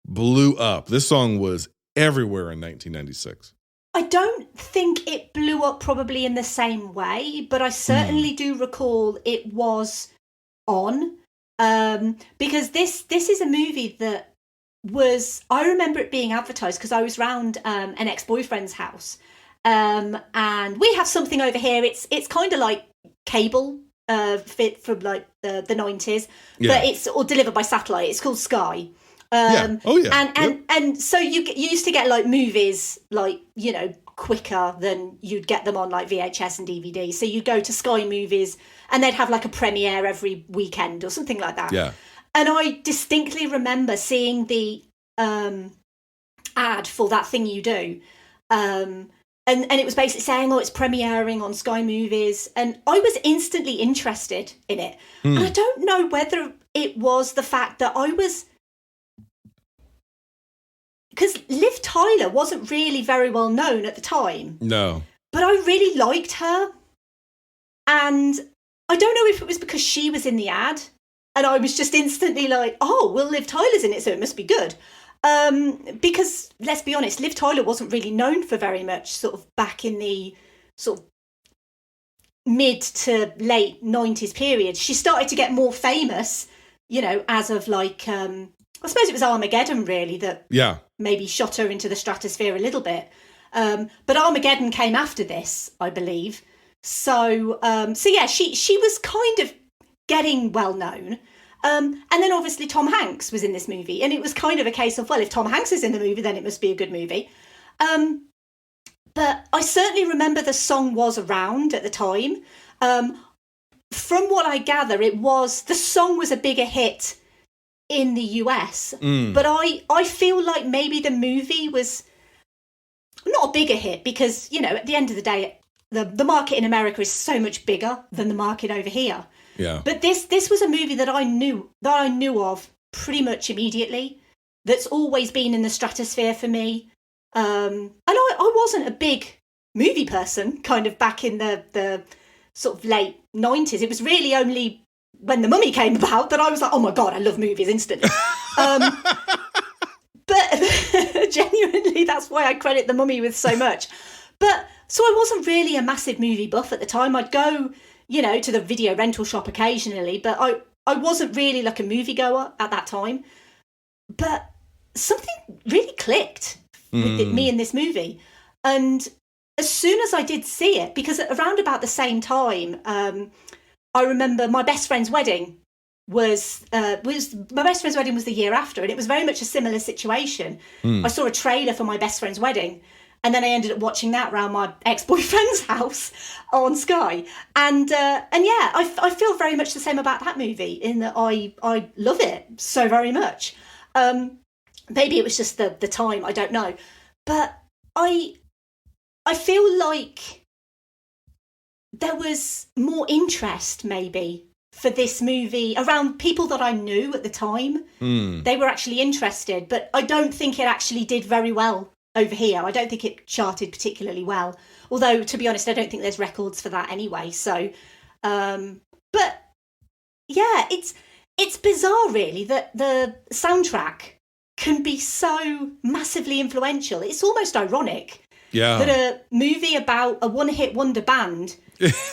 blew up. This song was everywhere in 1996. I don't think it blew up probably in the same way, but I certainly do recall it was on. Because this is a movie that was, I remember it being advertised because I was round an ex-boyfriend's house, and we have something over here. It's kind of like cable fit from like the 90s, but it's all delivered by satellite. It's called Sky. And so you used to get like movies like, you know, quicker than you'd get them on like VHS and DVD. So you'd go to Sky Movies and they'd have like a premiere every weekend or something like that. Yeah. And I distinctly remember seeing the ad for That Thing You Do. And it was basically saying, it's premiering on Sky Movies. And I was instantly interested in it. And I don't know whether it was the fact that I was... Because Liv Tyler wasn't really very well known at the time. No. But I really liked her. And I don't know if it was because she was in the ad. And I was just instantly like, Liv Tyler's in it, so it must be good. Because, let's be honest, Liv Tyler wasn't really known for very much sort of back in the sort of mid to late 90s period. She started to get more famous, you know, as of like... I suppose it was Armageddon, really, that maybe shot her into the stratosphere a little bit. But Armageddon came after this, I believe. So she was kind of getting well known. And then obviously Tom Hanks was in this movie. And it was kind of a case of, well, if Tom Hanks is in the movie, then it must be a good movie. But I certainly remember the song was around at the time. From what I gather, the song was a bigger hit in the US, but I feel like maybe the movie was not a bigger hit because, you know, at the end of the day, the market in America is so much bigger than the market over here. Yeah. But this was a movie that I knew of pretty much immediately. That's always been in the stratosphere for me. And I wasn't a big movie person kind of back in the sort of late 90s. It was really only when The Mummy came about that I was like, oh my God, I love movies instantly. But genuinely, that's why I credit The Mummy with so much. But so I wasn't really a massive movie buff at the time. I'd go, you know, to the video rental shop occasionally, but I wasn't really like a moviegoer at that time. But something really clicked with me in this movie. And as soon as I did see it, because around about the same time, I remember my best friend's wedding was the year after, and it was very much a similar situation. I saw a trailer for my best friend's wedding, and then I ended up watching that around my ex-boyfriend's house on Sky. And I feel very much the same about that movie in that I love it so very much. Maybe it was just the time, I don't know, but I feel like there was more interest maybe for this movie around people that I knew at the time. They were actually interested, but I don't think it actually did very well over here. I don't think it charted particularly well. Although, to be honest, I don't think there's records for that anyway. So, but yeah, it's bizarre really that the soundtrack can be so massively influential. It's almost ironic that a movie about a one-hit wonder band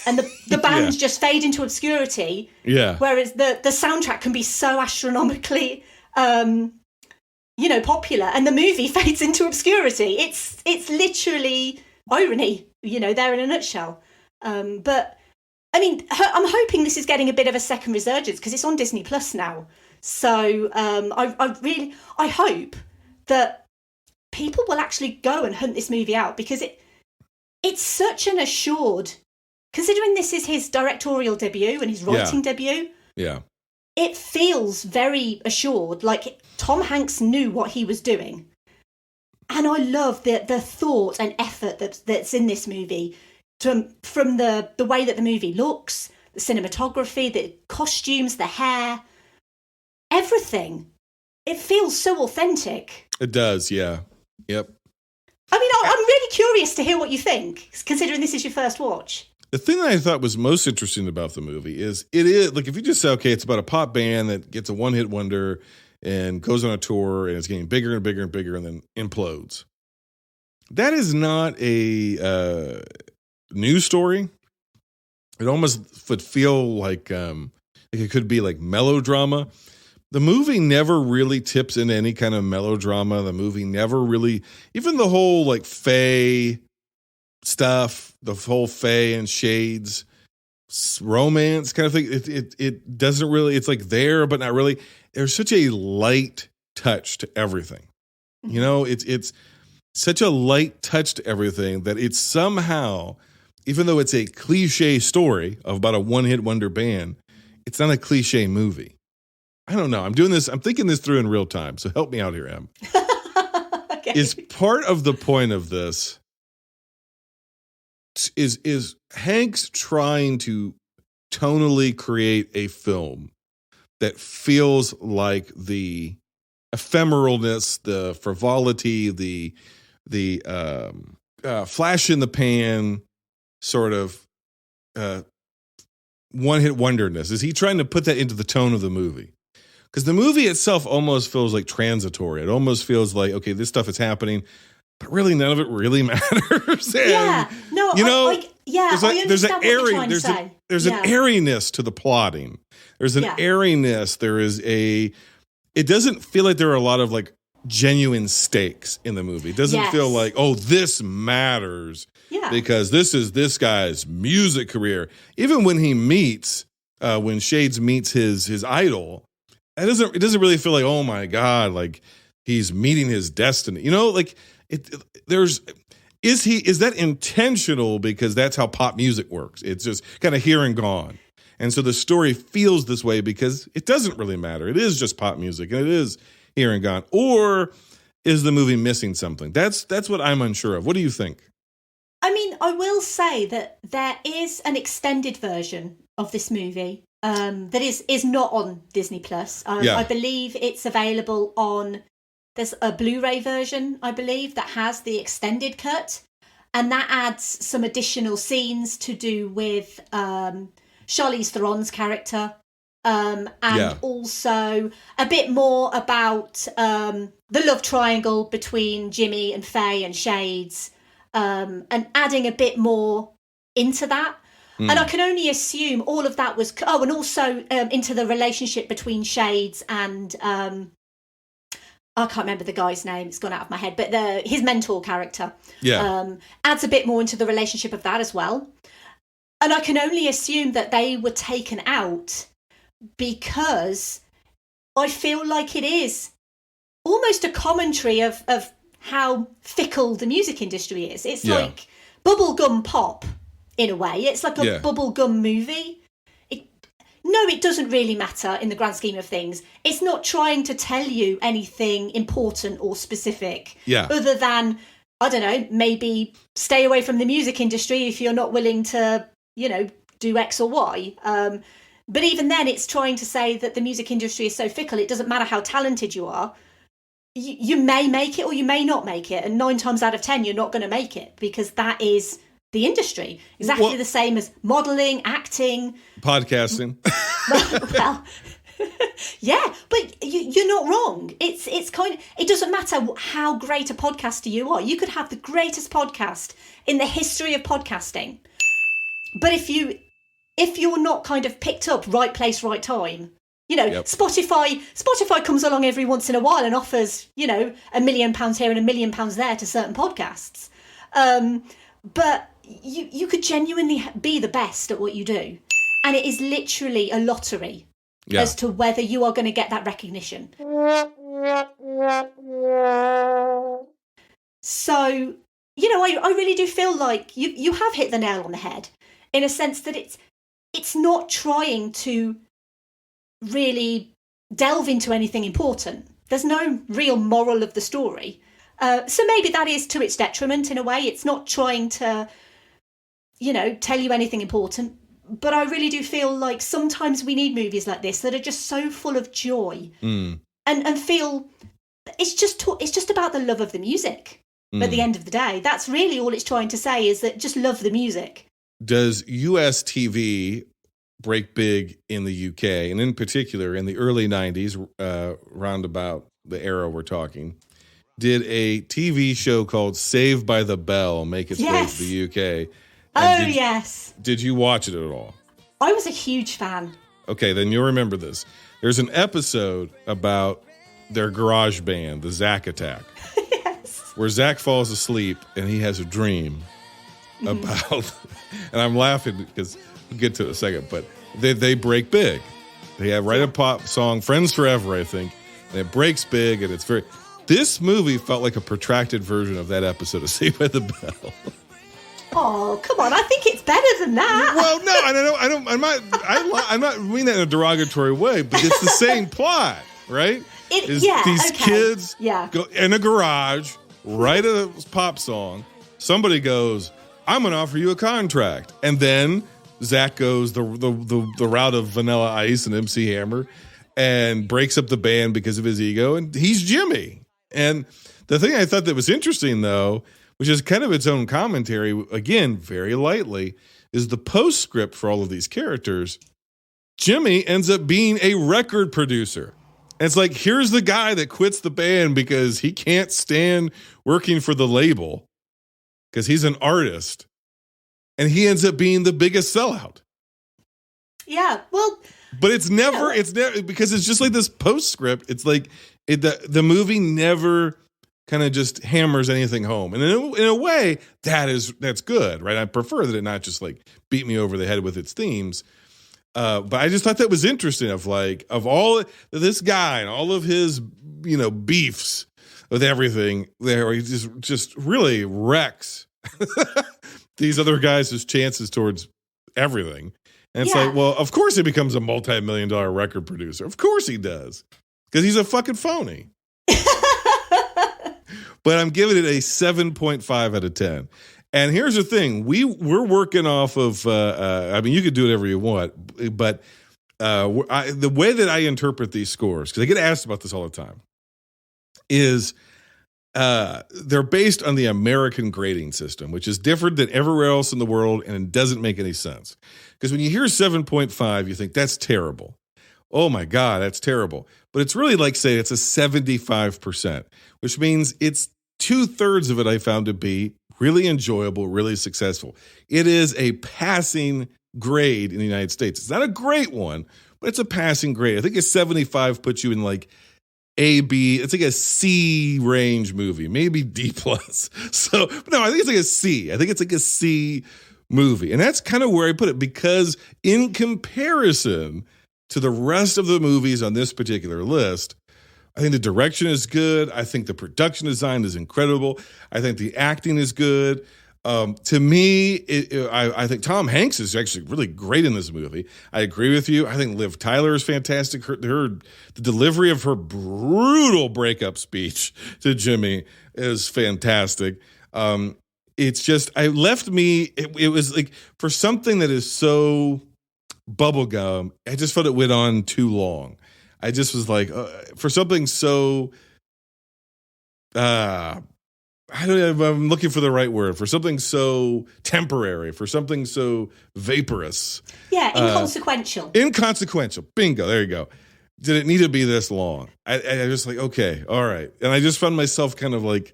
and the bands just fade into obscurity. Yeah. Whereas the soundtrack can be so astronomically, popular, and the movie fades into obscurity. It's literally irony, there in a nutshell. But I mean, I'm hoping this is getting a bit of a second resurgence because it's on Disney Plus now. So I hope that people will actually go and hunt this movie out because it's such an assured. Considering this is his directorial debut and his writing debut, it feels very assured, like Tom Hanks knew what he was doing. And I love the thought and effort that's in this movie, from the way that the movie looks, the cinematography, the costumes, the hair. everything. It feels so authentic. It does, yeah. Yep. I mean, I'm really curious to hear what you think, considering this is your first watch. The thing that I thought was most interesting about the movie is it is, like, if you just say, okay, it's about a pop band that gets a one-hit wonder and goes on a tour and it's getting bigger and bigger and bigger and then implodes. That is not a news story. It almost would feel like it could be like melodrama. The movie never really tips into any kind of melodrama. The movie never really, even the whole like Faye stuff, the whole Faye and Shades romance kind of thing. It doesn't really, it's like there, but not really. There's such a light touch to everything. You know, it's such a light touch to everything that it's somehow, even though it's a cliche story of about a one-hit wonder band, it's not a cliche movie. I don't know. I'm thinking this through in real time. So help me out here, Em. Okay. Is part of the point of this is Hank's trying to tonally create a film that feels like the ephemeralness, the frivolity, the flash in the pan sort of one-hit wonderness. Is he trying to put that into the tone of the movie? Because the movie itself almost feels like transitory. It almost feels like, okay, this stuff is happening, but really none of it really matters. And, there's an airiness to the plotting. There's an airiness. There is it doesn't feel like there are a lot of like genuine stakes in the movie. It doesn't feel like, oh, this matters because this is this guy's music career. Even when he meets, when Shades meets his idol, it doesn't really feel like, oh my God, like he's meeting his destiny. You know, like is that intentional because that's how pop music works? It's just kind of here and gone. And so the story feels this way because it doesn't really matter. It is just pop music and it is here and gone. Or is the movie missing something? That's what I'm unsure of. What do you think? I mean, I will say that there is an extended version of this movie that is not on Disney Plus. I believe it's available on. There's a Blu-ray version, I believe, that has the extended cut, and that adds some additional scenes to do with Charlize Theron's character, and also a bit more about the love triangle between Jimmy and Faye and Shades, and adding a bit more into that. And I can only assume all of that was... Oh, and also into the relationship between Shades and... I can't remember the guy's name. It's gone out of my head. But his mentor character adds a bit more into the relationship of that as well. And I can only assume that they were taken out because I feel like it is almost a commentary of how fickle the music industry is. It's like bubblegum pop. In a way, it's like a bubblegum movie. It doesn't really matter in the grand scheme of things. It's not trying to tell you anything important or specific. Other than, I don't know, maybe stay away from the music industry if you're not willing to, do X or Y. But even then, it's trying to say that the music industry is so fickle, it doesn't matter how talented you are. You may make it or you may not make it. And 9 times out of 10, you're not going to make it because that is... the industry, exactly the same as modeling, acting, podcasting. well, but you're not wrong. It's kind of, it doesn't matter how great a podcaster you are. You could have the greatest podcast in the history of podcasting, but if you're not kind of picked up, right place, right time. Spotify comes along every once in a while and offers £1 million here and £1 million there to certain podcasts, but. You could genuinely be the best at what you do. And it is literally a lottery as to whether you are going to get that recognition. So, I really do feel like you have hit the nail on the head in a sense that it's not trying to really delve into anything important. There's no real moral of the story. So maybe that is to its detriment in a way. It's not trying to... tell you anything important. But I really do feel like sometimes we need movies like this that are just so full of joy and feel it's just about the love of the music. At the end of the day, that's really all it's trying to say, is that just love the music. Does US TV break big in the UK, and in particular in the early 90s, round about the era we're talking, did a TV show called Saved by the Bell make its way to the UK? And yes. Did you watch it at all? I was a huge fan. Okay, then you'll remember this. There's an episode about their garage band, the Zack Attack, where Zack falls asleep and he has a dream about, and I'm laughing because we'll get to it in a second, but they break big. They write a pop song, Friends Forever, I think, and it breaks big, and it's this movie felt like a protracted version of that episode of Saved by the Bell. Oh, come on! I think it's better than that. Well, no, I'm not meaning that in a derogatory way, but it's the same plot, right? These kids go in a garage, write a pop song. Somebody goes, "I'm going to offer you a contract," and then Zack goes the route of Vanilla Ice and MC Hammer, and breaks up the band because of his ego, and he's Jimmy. And the thing I thought that was interesting, though, which is kind of its own commentary, again, very lightly, is the postscript for all of these characters. Jimmy ends up being a record producer. And it's like, here's the guy that quits the band because he can't stand working for the label because he's an artist. And he ends up being the biggest sellout. Yeah, well... But it's never, because it's just like this postscript. It's like the movie never kind of just hammers anything home. And in a way, that's good, right? I prefer that it not just like beat me over the head with its themes. But I just thought that was interesting of all this guy and all of his, beefs with everything there, he just really wrecks these other guys' chances towards everything. And it's like, well, of course he becomes a multi-million-dollar record producer. Of course he does. Because he's a fucking phony. But I'm giving it a 7.5 out of 10. And here's the thing. We're working off of, you could do whatever you want, but the way that I interpret these scores, because I get asked about this all the time, is they're based on the American grading system, which is different than everywhere else in the world, and it doesn't make any sense. Because when you hear 7.5, you think, that's terrible. Oh my God, that's terrible. But it's really like, say, it's a 75%, which means it's 2/3 of it I found to be really enjoyable, really successful. It is a passing grade in the United States. It's not a great one, but it's a passing grade. I think a 75 puts you in like A, B. It's like a C range movie, maybe D+. So, no, I think it's like a C. I think it's like a C movie. And that's kind of where I put it, because in comparison to the rest of the movies on this particular list, I think the direction is good. I think the production design is incredible. I think the acting is good. To me, I think Tom Hanks is actually really great in this movie. I agree with you. I think Liv Tyler is fantastic. The delivery of her brutal breakup speech to Jimmy is fantastic. It's just, it was like, for something that is so bubblegum, I just felt it went on too long. I just was like, for something so, I'm looking for the right word, for something so temporary, for something so vaporous. Yeah, inconsequential. Inconsequential. Bingo. There you go. Did it need to be this long? I just like, okay, all right. And I just found myself kind of like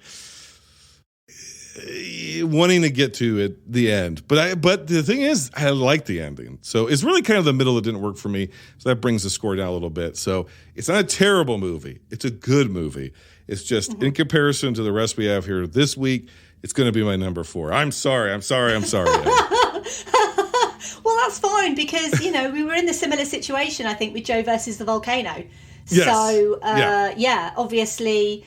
wanting to get to the end. But the thing is, I like the ending. So it's really kind of the middle that didn't work for me. So that brings the score down a little bit. So it's not a terrible movie. It's a good movie. It's just in comparison to the rest we have here this week, it's going to be my number 4. I'm sorry. Well, that's fine, because, we were in the similar situation, I think, with Joe versus the Volcano. Yes. So, obviously,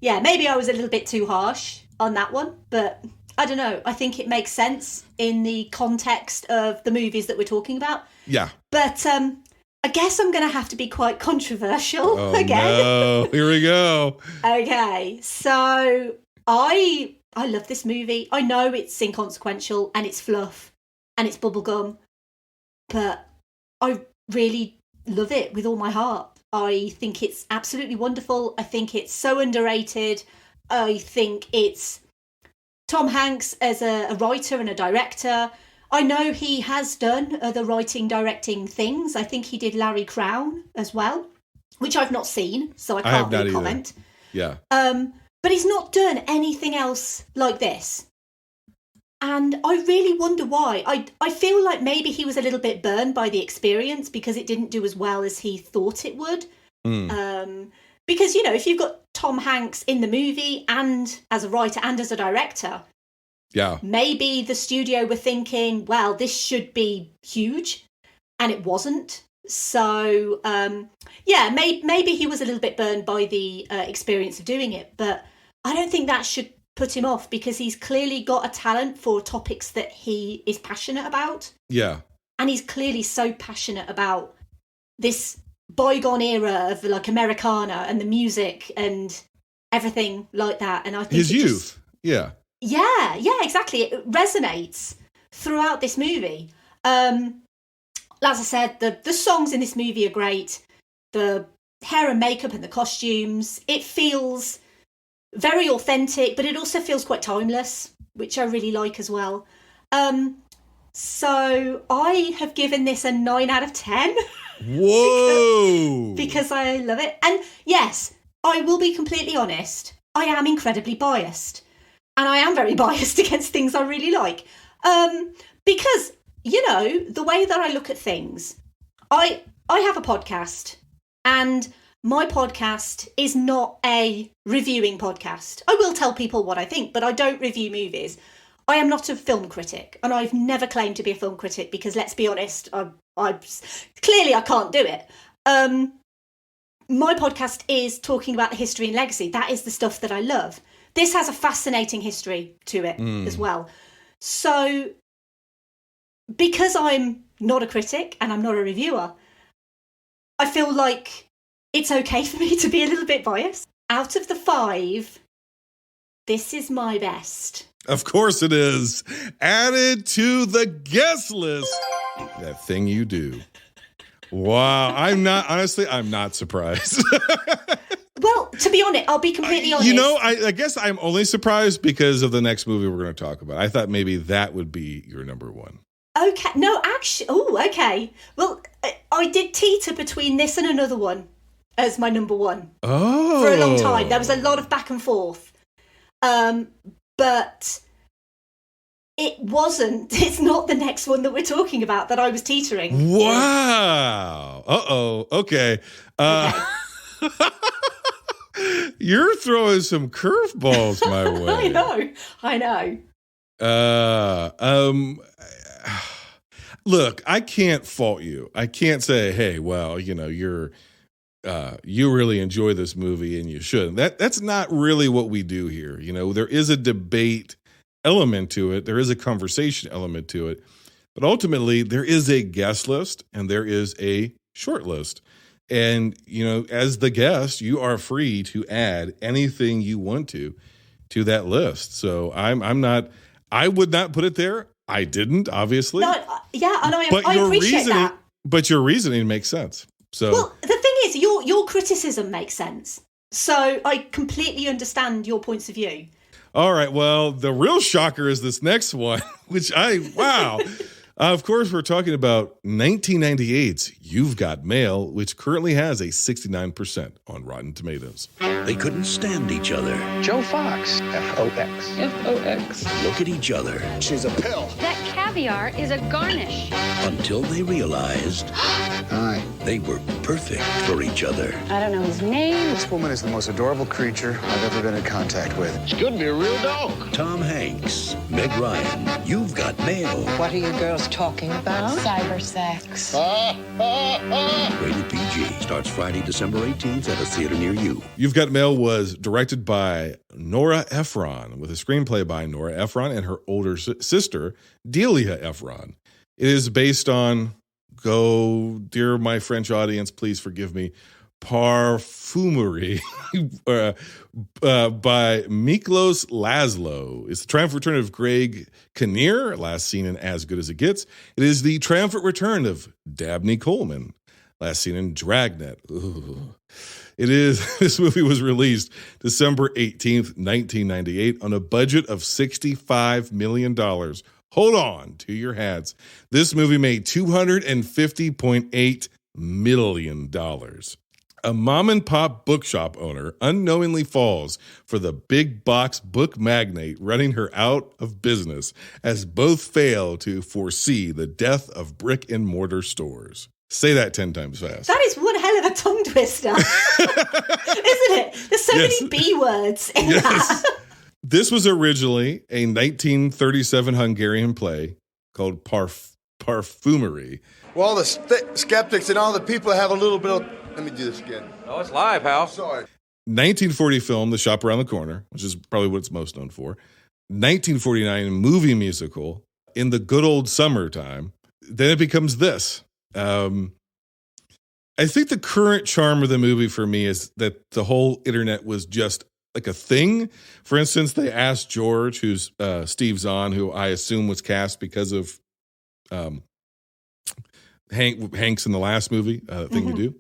maybe I was a little bit too harsh on that one, but I don't know. I think it makes sense in the context of the movies that we're talking about. Yeah. But I guess I'm going to have to be quite controversial again. No. Here we go. Okay. So I love this movie. I know it's inconsequential and it's fluff and it's bubblegum, but I really love it with all my heart. I think it's absolutely wonderful. I think it's so underrated. I think it's Tom Hanks as a writer and a director. I know he has done other writing, directing things. I think he did Larry Crown as well, which I've not seen, so I can't really comment. Yeah. But he's not done anything else like this. And I really wonder why. I feel like maybe he was a little bit burned by the experience because it didn't do as well as he thought it would. Because, you know, if you've got Tom Hanks in the movie and as a writer and as a director, maybe the studio were thinking, well, this should be huge. And it wasn't. So, maybe he was a little bit burned by the experience of doing it. But I don't think that should put him off because he's clearly got a talent for topics that he is passionate about. Yeah. And he's clearly so passionate about this bygone era of like Americana and the music and everything like that. And I think his youth. Yeah, exactly. It resonates throughout this movie. As I said, the songs in this movie are great. The hair and makeup and the costumes, it feels very authentic, but it also feels quite timeless, which I really like as well. So I have given this a 9 out of 10. Whoa! because I love it. And yes, I will be completely honest, I am incredibly biased. And I am very biased against things I really like. Because, you know, the way that I look at things, I have a podcast, and my podcast is not a reviewing podcast. I will tell people what I think, but I don't review movies. I am not a film critic, and I've never claimed to be a film critic because, let's be honest, I clearly I can't do it. My podcast is talking about the history and legacy. That is the stuff that I love. This has a fascinating history to it as well. So, because I'm not a critic and I'm not a reviewer, I feel like it's okay for me to be a little bit biased. Out of the 5, this is my best. Of course it is. Added to the guest list. That thing you do. Wow. I'm not surprised. Well, to be honest, I'll be completely honest. You know, I guess I'm only surprised because of the next movie we're going to talk about. I thought maybe that would be your number 1. Okay. No, actually. Oh, okay. Well, I did teeter between this and another one as my number 1. Oh. For a long time. There was a lot of back and forth. But it's not the next one that we're talking about that I was teetering. Wow. Okay. You're throwing some curveballs my way. I know. Look, I can't fault you. I can't say, hey, well, you know, you really enjoy this movie and you shouldn't. That's not really what we do here. You know, there is a debate element to it. There is a conversation element to it. But ultimately, there is a guest list and there is a short list. And, you know, as the guest, you are free to add anything you want to that list. So I would not put it there. I didn't, obviously. No, yeah, and I appreciate that. But your reasoning makes sense. So, well, the thing is, your criticism makes sense. So I completely understand your points of view. All right. Well, the real shocker is this next one, which wow. Of course, we're talking about 1998's You've Got Mail, which currently has a 69% on Rotten Tomatoes. They couldn't stand each other. Joe Fox. F-O-X. F-O-X. Look at each other. She's a pill. That caviar is a garnish. Until they realized Hi. They were perfect for each other. I don't know his name. This woman is the most adorable creature I've ever been in contact with. It's good to be a real dog. Tom Hanks, Meg Ryan, You've Got Mail. What are you girls talking about? Cyber sex. Rated PG. Starts Friday, December 18th at a theater near you. You've Got Mail was directed by Nora Ephron, with a screenplay by Nora Ephron and her older sister, Delia Ephron. It is based on, dear my French audience, please forgive me, Parfumerie by Miklos Laszlo. It's the triumphant return of Greg Kinnear, last seen in As Good as It Gets. It is the triumphant return of Dabney Coleman, last seen in Dragnet. Ooh. This movie was released December 18th, 1998 on a budget of $65 million. Hold on to your hats. This movie made $250.8 million. A mom and pop bookshop owner unknowingly falls for the big box book magnate running her out of business as both fail to foresee the death of brick and mortar stores. Say that 10 times fast. That is one hell of a tongue twister, isn't it? There's so many B words in that. This was originally a 1937 Hungarian play called Parfumerie. Well, the skeptics and all the people have a little bit of... Let me do this again. Oh, it's live, pal. Sorry. 1940 film, The Shop Around the Corner, which is probably what it's most known for. 1949 movie musical, In the Good Old Summertime. Then it becomes this. I think the current charm of the movie for me is that the whole internet was just like a thing. For instance, they asked George, who's Steve Zahn, who I assume was cast because of Hanks in the last movie, Thing You Do.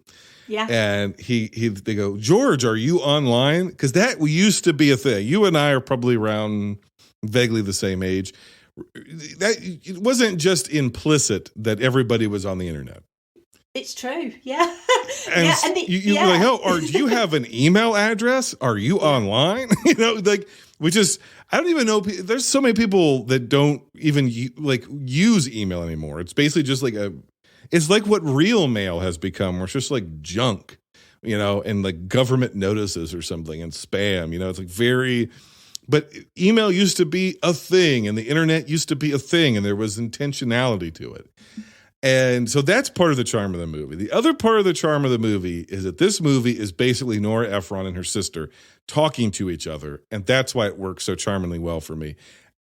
Yeah. And they go, George, are you online? Because that used to be a thing. You and I are probably around vaguely the same age. That it wasn't just implicit that everybody was on the internet. It's true, yeah. And you're like, do you have an email address? Are you online? I don't even know. There's so many people that don't even use email anymore. It's basically just it's like what real mail has become, where it's just like junk, and like government notices or something and spam. It's like very. But email used to be a thing, and the internet used to be a thing, and there was intentionality to it. And so that's part of the charm of the movie. The other part of the charm of the movie is that this movie is basically Nora Ephron and her sister talking to each other, and that's why it works so charmingly well for me.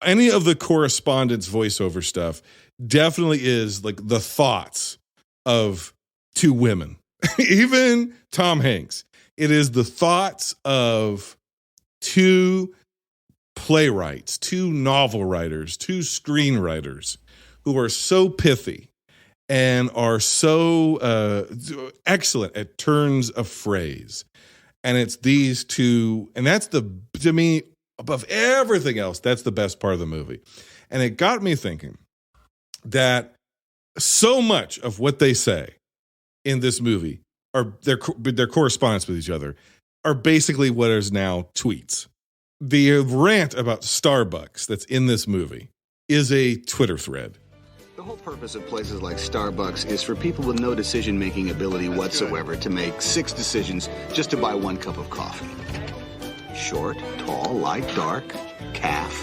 Any of the correspondence voiceover stuff definitely is like the thoughts of two women. Even Tom Hanks. It is the thoughts of two playwrights, two novel writers, two screenwriters who are so pithy and are so excellent at turns of phrase. And it's these two, and that's to me, above everything else, that's the best part of the movie. And it got me thinking that so much of what they say in this movie, are their correspondence with each other, are basically what is now tweets. The rant about Starbucks that's in this movie is a Twitter thread. The whole purpose of places like Starbucks is for people with no decision-making ability whatsoever to make 6 decisions just to buy 1 cup of coffee. Short, tall, light, dark, calf,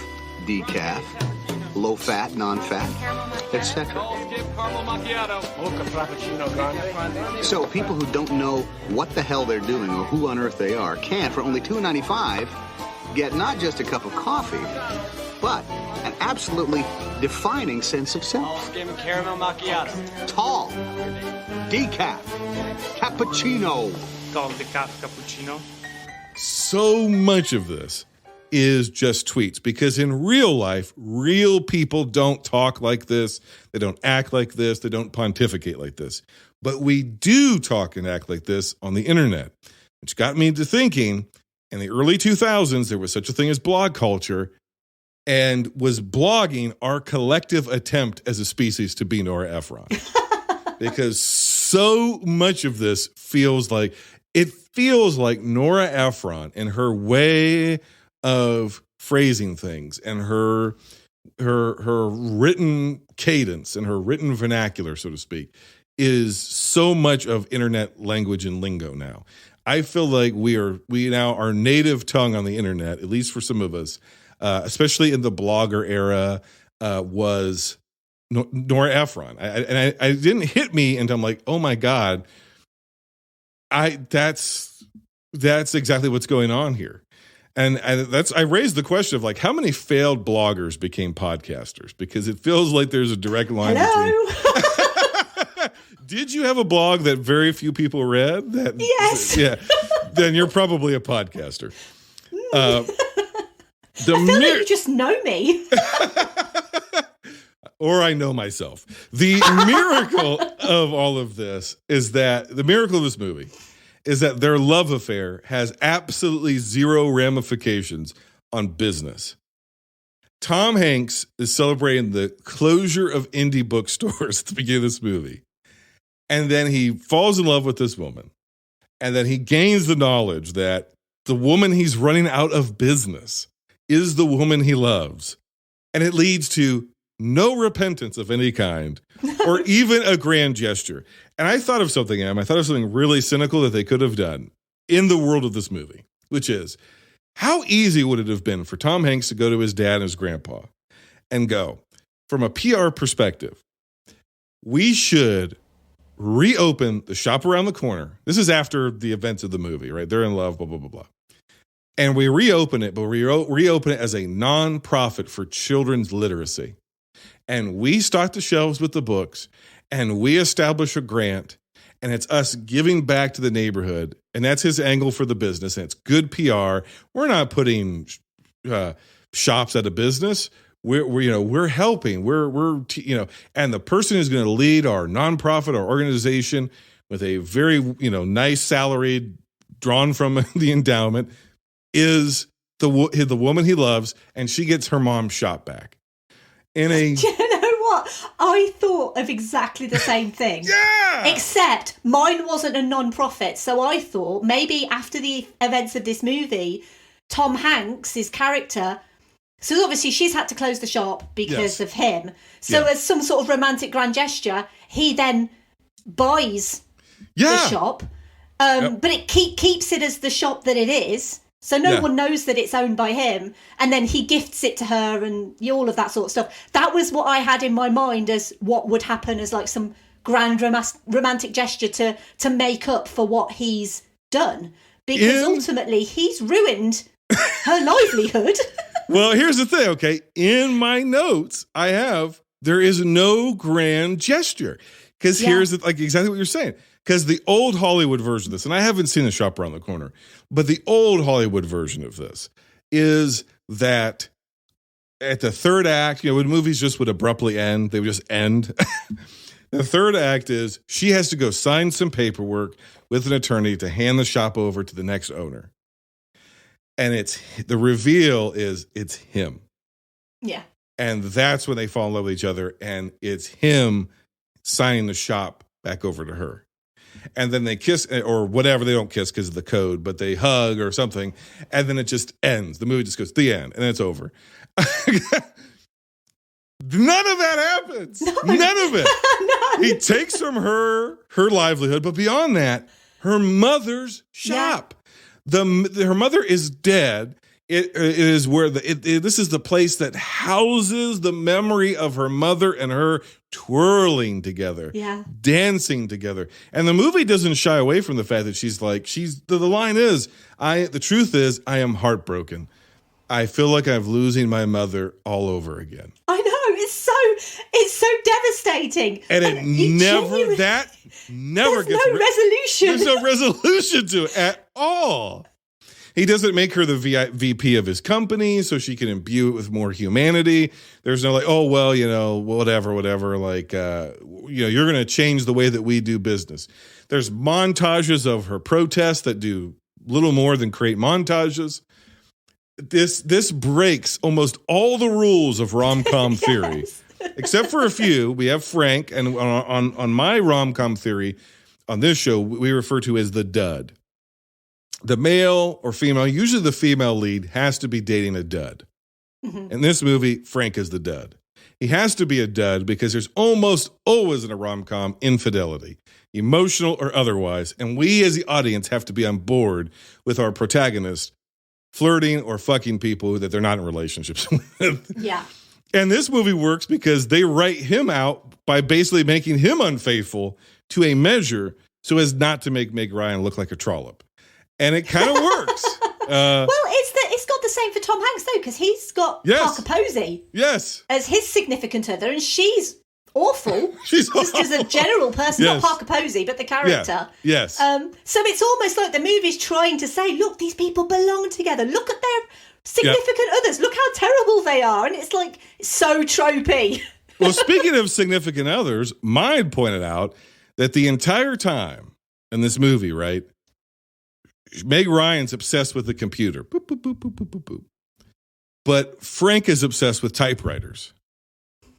decaf, low-fat, non-fat, etc. So people who don't know what the hell they're doing or who on earth they are can, for only $2.95, get not just a cup of coffee, but an absolutely defining sense of self. Caramel macchiato. Tall, decaf, cappuccino. Tall, decaf, cappuccino. So much of this is just tweets, because in real life, real people don't talk like this. They don't act like this. They don't pontificate like this. But we do talk and act like this on the internet, which got me to thinking, in the early 2000s, there was such a thing as blog culture, and was blogging our collective attempt as a species to be Nora Ephron. Because so much of this feels like Nora Ephron and her way of phrasing things and her written cadence and her written vernacular, so to speak, is so much of internet language and lingo now. I feel like we now, our native tongue on the internet, at least for some of us, especially in the blogger era, was Nora Ephron. I didn't hit me until I'm like, oh my God, that's exactly what's going on here. And I raised the question of like, how many failed bloggers became podcasters? Because it feels like there's a direct line between Did you have a blog that very few people read? Yes. Yeah. Then you're probably a podcaster. I feel like you just know me. Or I know myself. The miracle of all of this is that the miracle of this movie is that their love affair has absolutely zero ramifications on business. Tom Hanks is celebrating the closure of indie bookstores at the beginning of this movie. And then he falls in love with this woman. And then he gains the knowledge that the woman he's running out of business is the woman he loves. And it leads to no repentance of any kind or even a grand gesture. And I thought of something, Em. I thought of something really cynical that they could have done in the world of this movie, which is, how easy would it have been for Tom Hanks to go to his dad and his grandpa and go, from a PR perspective, we should reopen the shop around the corner. This is after the events of the movie, right? They're in love, blah, blah, blah, blah. And we reopen it, but we reopen it as a nonprofit for children's literacy. And we stock the shelves with the books, and we establish a grant, and it's us giving back to the neighborhood. And that's his angle for the business, and it's good PR. We're not putting shops out of business. We're helping. And the person who's going to lead our nonprofit, our organization, with a very nice salary drawn from the endowment, is the woman he loves, and she gets her mom's shop back. Do you know what? I thought of exactly the same thing. Yeah! Except mine wasn't a non-profit, so I thought maybe after the events of this movie, Tom Hanks, his character, so obviously she's had to close the shop because of him. So as some sort of romantic grand gesture, he then buys the shop, but it keeps it as the shop that it is. So no one knows that it's owned by him. And then he gifts it to her and all of that sort of stuff. That was what I had in my mind as what would happen as like some grand romantic gesture to make up for what he's done. Because ultimately he's ruined her livelihood. Well, here's the thing, okay? In my notes, I have, there is no grand gesture. Because here's exactly what you're saying. Because the old Hollywood version of this, and I haven't seen the shop around the corner, but the old Hollywood version of this is that at the third act, when movies just would abruptly end, they would just end. The third act is she has to go sign some paperwork with an attorney to hand the shop over to the next owner. And the reveal is it's him. Yeah. And that's when they fall in love with each other. And it's him signing the shop back over to her. And then they kiss or whatever. They don't kiss because of the code, but they hug or something. And then it just ends. The movie just goes to the end and it's over. None of that happens. No. None of it. None. He takes from her livelihood, but beyond that, her mother's shop. Her mother is dead. It is where this is the place that houses the memory of her mother and her twirling together, dancing together. And the movie doesn't shy away from the fact that the line is, the truth is, I am heartbroken. I feel like I'm losing my mother all over again. I know, it's so devastating. And it never gets no resolution. There's no resolution to it at all. He doesn't make her the VP of his company so she can imbue it with more humanity. There's no whatever, you're going to change the way that we do business. There's montages of her protests that do little more than create montages. This breaks almost all the rules of rom-com theory, except for a few. We have Frank, and on my rom-com theory on this show, we refer to as the dud. The male or female, usually the female lead, has to be dating a dud. Mm-hmm. In this movie, Frank is the dud. He has to be a dud because there's almost always in a rom-com infidelity, emotional or otherwise, and we as the audience have to be on board with our protagonist flirting or fucking people that they're not in relationships with. Yeah. And this movie works because they write him out by basically making him unfaithful to a measure so as not to make Meg Ryan look like a trollop. And it kind of works. Well, it's got the same for Tom Hanks, though, because he's got Parker Posey as his significant other, and she's awful. She's just as a general person, not Parker Posey, but the character. Yes. So it's almost like the movie's trying to say, look, these people belong together. Look at their significant others. Look how terrible they are. And it's like, it's so tropey. Well, speaking of significant others, mine pointed out that the entire time in this movie, right, Meg Ryan's obsessed with the computer. Boop, boop, boop, boop, boop, boop, boop. But Frank is obsessed with typewriters.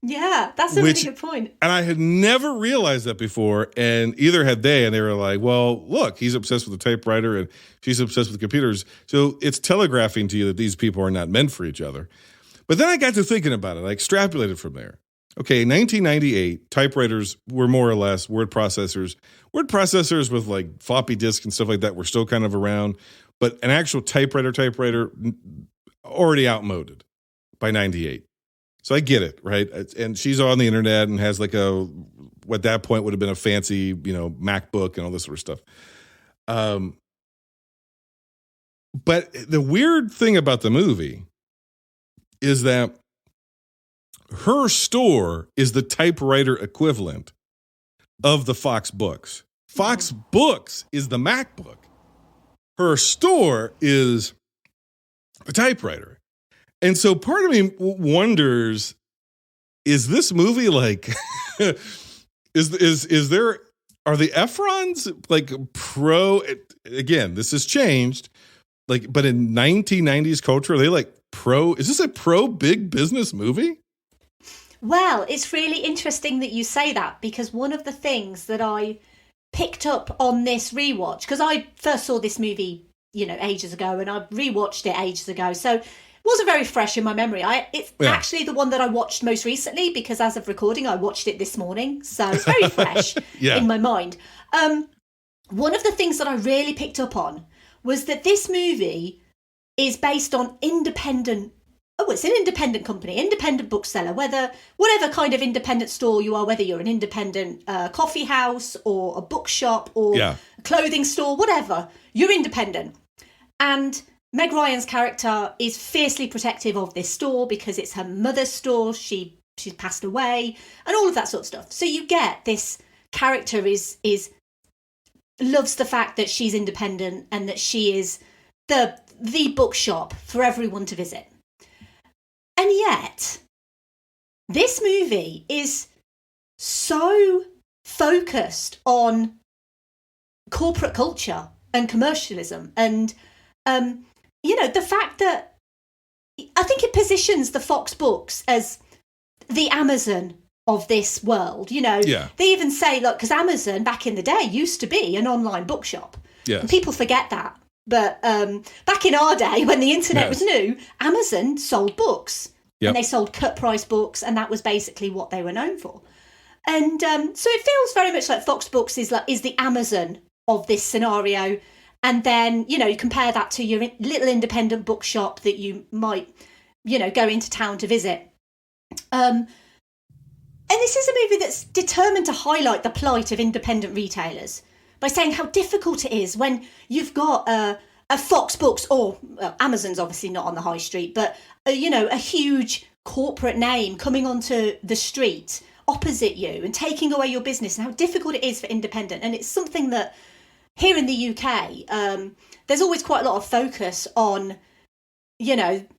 Yeah, that's a really good point. And I had never realized that before, and either had they, and they were like, well, look, he's obsessed with the typewriter, and she's obsessed with computers. So it's telegraphing to you that these people are not meant for each other. But then I got to thinking about it. I extrapolated from there. Okay, in 1998, typewriters were more or less word processors. Word processors with like floppy disk and stuff like that were still kind of around, but an actual typewriter already outmoded by 98. So I get it, right? And she's on the internet and has like what at that point would have been a fancy, MacBook and all this sort of stuff. But the weird thing about the movie is that her store is the typewriter equivalent of the Fox Books. Fox Books is the MacBook. Her store is a typewriter. And so part of me wonders, is this movie like, are the Efrons like pro, again, this has changed, like, but in 1990s culture, are they like is this a pro big business movie? Well, it's really interesting that you say that, because one of the things that I picked up on this rewatch, because I first saw this movie, ages ago, and I rewatched it ages ago. So it wasn't very fresh in my memory. It's actually the one that I watched most recently, because as of recording, I watched it this morning. So it's very fresh in my mind. One of the things that I really picked up on was that this movie is based on it's an independent company, independent bookseller, whatever kind of independent store you are, whether you're an independent coffee house or a bookshop or a clothing store, whatever, you're independent. And Meg Ryan's character is fiercely protective of this store because it's her mother's store. She's passed away and all of that sort of stuff. So you get this character loves the fact that she's independent and that she is the bookshop for everyone to visit. And yet, this movie is so focused on corporate culture and commercialism. And, the fact that I think it positions the Fox Books as the Amazon of this world. They even say, look, because Amazon back in the day used to be an online bookshop. Yes. And people forget that. But back in our day, when the internet was new, Amazon sold books. Yep. And they sold cut price books, and that was basically what they were known for. And so it feels very much like Fox Books is the Amazon of this scenario. And then, you compare that to your little independent bookshop that you might, go into town to visit. And this is a movie that's determined to highlight the plight of independent retailers by saying how difficult it is when you've got a Fox Books, or Amazon's obviously not on the high street, but, a huge corporate name coming onto the street opposite you and taking away your business, and how difficult it is for independent. And it's something that here in the UK, there's always quite a lot of focus on,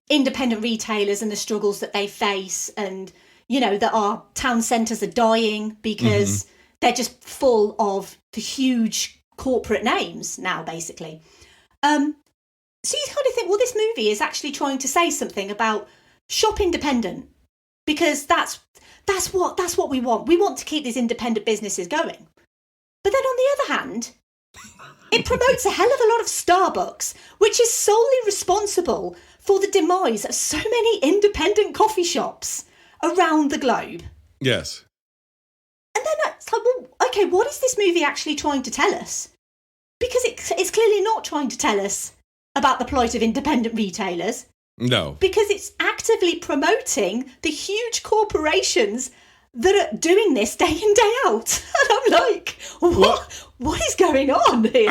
independent retailers and the struggles that they face, and, that our town centres are dying because they're just full of the huge corporate names now, basically. So you kind of think, well, this movie is actually trying to say something about shop independent, because that's what we want. We want to keep these independent businesses going. But then on the other hand, it promotes a hell of a lot of Starbucks, which is solely responsible for the demise of so many independent coffee shops around the globe. Yes. And then it's like, well, okay, what is this movie actually trying to tell us? Because it's clearly not trying to tell us about the plight of independent retailers. No. Because it's actively promoting the huge corporations that are doing this day in, day out. And I'm like, what is going on here?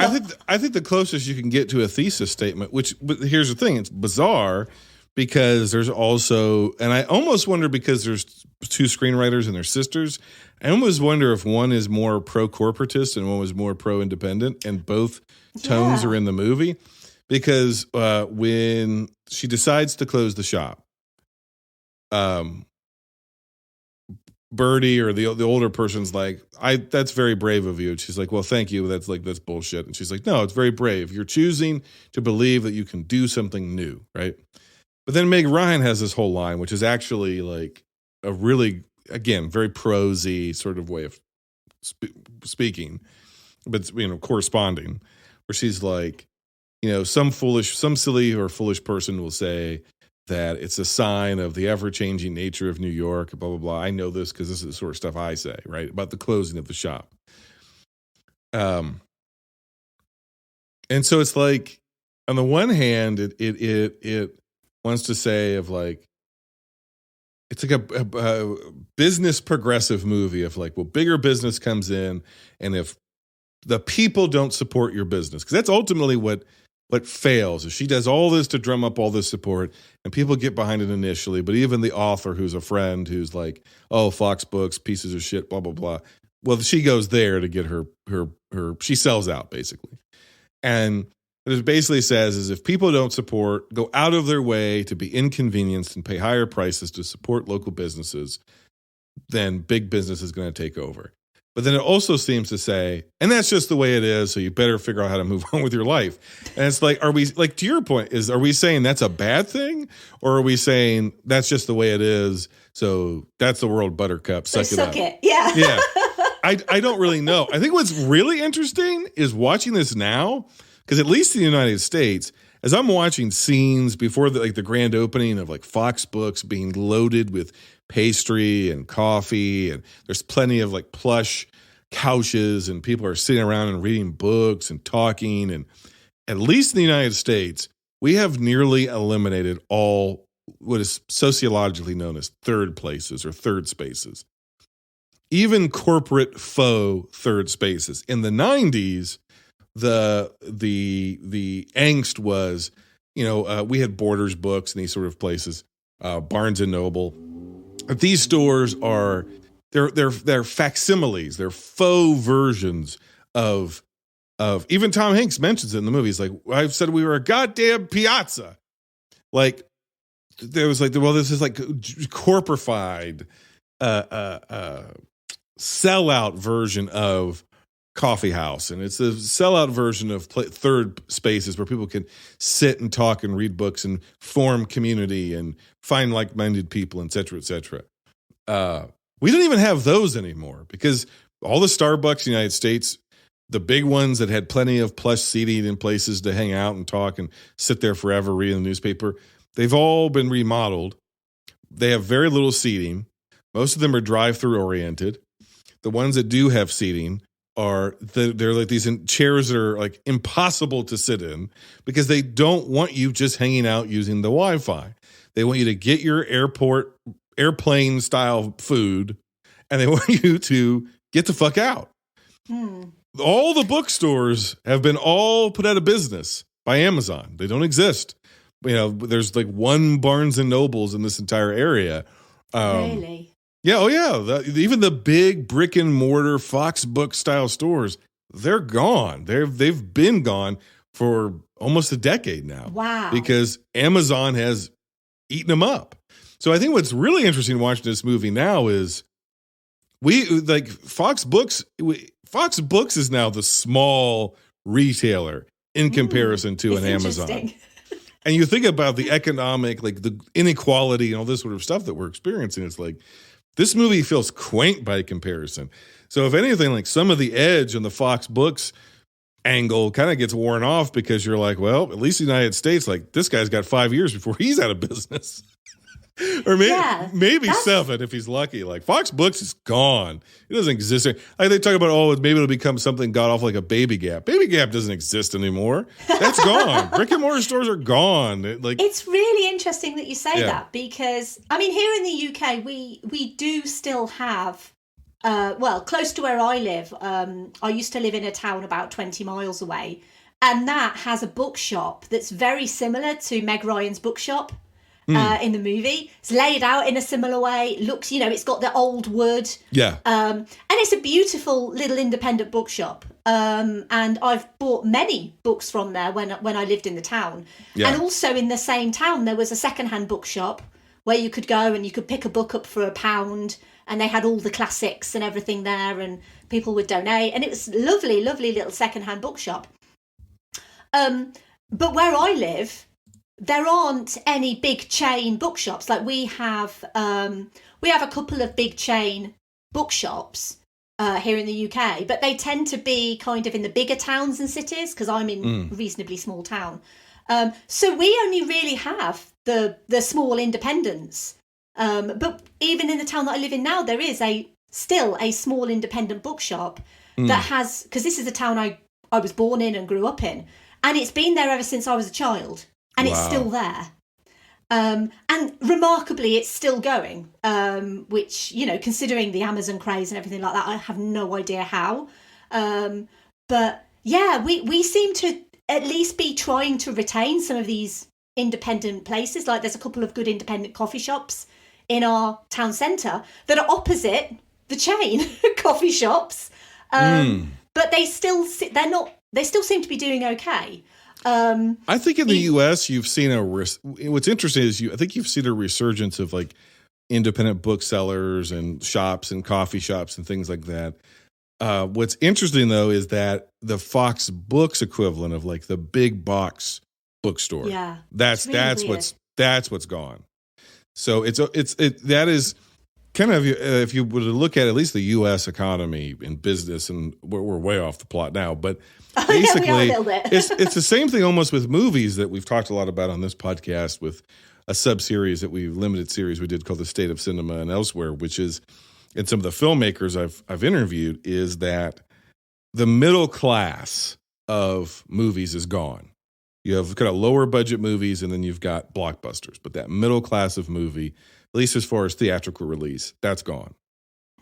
I think the closest you can get to a thesis statement, but here's the thing, it's bizarre because there's also, and I almost wonder because there's two screenwriters and their sisters, I almost wonder if one is more pro-corporatist and one was more pro-independent, and both tones are in the movie. Because when she decides to close the shop, Birdie or the older person's like, that's very brave of you. And she's like, well, thank you. That's bullshit. And she's like, no, it's very brave. You're choosing to believe that you can do something new, right? But then Meg Ryan has this whole line, which is actually like a really, again, very prosy sort of way of speaking, but corresponding, where she's like, some silly or foolish person will say that it's a sign of the ever-changing nature of New York, blah, blah, blah. I know this because this is the sort of stuff I say, right, about the closing of the shop. And so it's like, on the one hand, it wants to say of like, it's like a business progressive movie of like, well, bigger business comes in, and if the people don't support your business, because that's ultimately what fails is she does all this to drum up all this support, and people get behind it initially, but even the author who's a friend who's like, oh, Fox Books, pieces of shit, blah, blah, blah. Well, she goes there to get her she sells out basically. And what it basically says is if people don't go out of their way to be inconvenienced and pay higher prices to support local businesses, then big business is going to take over. But then it also seems to say, and that's just the way it is, so you better figure out how to move on with your life. And it's like, are we, like, to your point, are we saying that's a bad thing? Or are we saying that's just the way it is, so that's the world, buttercup, suck it. Yeah. Yeah. I don't really know. I think what's really interesting is watching this now, because at least in the United States, as I'm watching scenes before the grand opening of like Fox Books being loaded with pastry and coffee, and there's plenty of like plush couches, and people are sitting around and reading books and talking. And at least in the United States, we have nearly eliminated all what is sociologically known as third places or third spaces, even corporate faux third spaces. In the 90s, the angst was, we had Borders books and these sort of places, Barnes and Noble. These stores are they're facsimiles, they're faux versions of even Tom Hanks mentions it in the movie. He's like, I've said we were a goddamn piazza. Like there was like, well, this is like corporified sellout version of coffee house, and it's a sellout version of third spaces where people can sit and talk and read books and form community and find like-minded people, et cetera, et cetera. We don't even have those anymore, because all the Starbucks in the United States, the big ones that had plenty of plush seating and places to hang out and talk and sit there forever reading the newspaper, they've all been remodeled. They have very little seating. Most of them are drive-through oriented. The ones that do have seating they're like these chairs that are like impossible to sit in, because they don't want you just hanging out using the Wi-Fi. They want you to get your airplane style food, and they want you to get the fuck out. All the bookstores have been all put out of business by Amazon. They don't exist. There's like one Barnes and Nobles in this entire area. Really? Yeah, oh yeah. Even the big brick and mortar Fox Book style stores, they're gone. They've been gone for almost a decade now. Wow. Because Amazon has eaten them up. So I think what's really interesting watching this movie now is Fox Books is now the small retailer in comparison to an Amazon. And you think about the economic, like the inequality and all this sort of stuff that we're experiencing. It's like, this movie feels quaint by comparison. So if anything, like some of the edge on the Fox Books angle kind of gets worn off, because you're like, well, at least in the United States, like this guy's got 5 years before he's out of business. Or maybe 7 if he's lucky. Like Fox Books is gone. It doesn't exist. Like they talk about, maybe it'll become something god awful like a Baby Gap. Baby Gap doesn't exist anymore. That's gone. Brick and mortar stores are gone. It's really interesting that you say that, because here in the UK we do still have close to where I live. I used to live in a town about 20 miles away, and that has a bookshop that's very similar to Meg Ryan's bookshop. in the movie. It's laid out in a similar way. Looks, it's got the old wood. Yeah. And it's a beautiful little independent bookshop. And I've bought many books from there when I lived in the town. Yeah. And also in the same town, there was a secondhand bookshop where you could go and you could pick a book up for £1, and they had all the classics and everything there, and people would donate. And it was lovely, lovely little secondhand bookshop. But where I live, there aren't any big chain bookshops. Like we have a couple of big chain bookshops here in the UK, but they tend to be kind of in the bigger towns and cities, because I'm in a reasonably small town. So we only really have the small independents. But even in the town that I live in now, there is still a small independent bookshop that has, because this is the town I was born in and grew up in, and it's been there ever since I was a child, and it's still there. And remarkably, it's still going, which, considering the Amazon craze and everything like that, I have no idea how. But yeah, we seem to at least be trying to retain some of these independent places. Like there's a couple of good independent coffee shops in our town centre that are opposite the chain coffee shops. But they still seem to be doing okay. I think in the U.S. you've seen what's interesting is I think you've seen a resurgence of like independent booksellers and shops and coffee shops and things like that. What's interesting though is that the Fox Books equivalent of like the big box bookstore, that's what's gone. So that is kind of, if you were to look at least the U.S. economy and business, and we're way off the plot now, but basically it's the same thing almost with movies that we've talked a lot about on this podcast with a sub-series limited series we did called The State of Cinema and Elsewhere, which is, and some of the filmmakers I've interviewed, is that the middle class of movies is gone. You have kind of lower budget movies, and then you've got blockbusters. But that middle class of movie, at least as far as theatrical release, that's gone.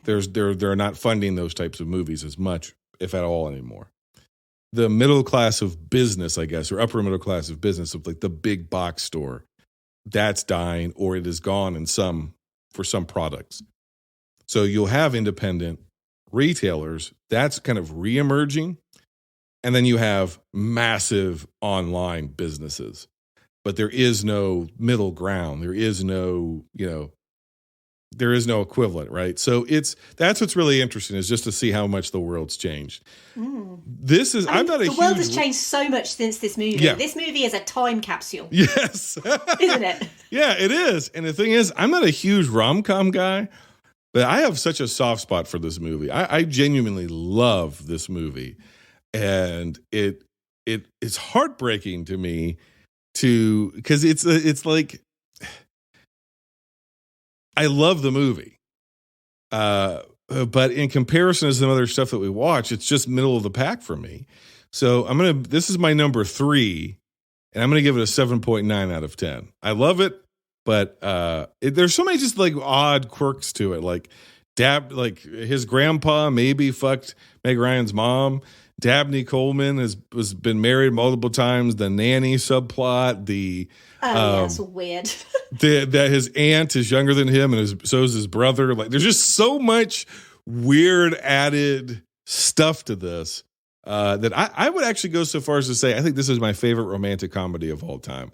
They're not funding those types of movies as much, if at all, anymore. The middle class of business, I guess, or upper middle class of business, of like the big box store, that's dying, or it is gone for some products. So you'll have independent retailers, that's kind of reemerging. And then you have massive online businesses. But there is no middle ground. There is no equivalent, right? So that's what's really interesting, is just to see how much the world's changed. The world has changed so much since this movie. Yeah. This movie is a time capsule. Yes. Isn't it? Yeah, it is. And the thing is, I'm not a huge rom-com guy, but I have such a soft spot for this movie. I genuinely love this movie. And it's heartbreaking to me because it's like, I love the movie, but in comparison to some other stuff that we watch, it's just middle of the pack for me. So this is my number 3, and I'm gonna give it a 7.9 out of 10. I love it, but there's so many just like odd quirks to it, like his grandpa maybe fucked Meg Ryan's mom. Dabney Coleman has been married multiple times. The nanny subplot, that's weird. That his aunt is younger than him, and so is his brother. Like, there's just so much weird added stuff to this that I would actually go so far as to say I think this is my favorite romantic comedy of all time.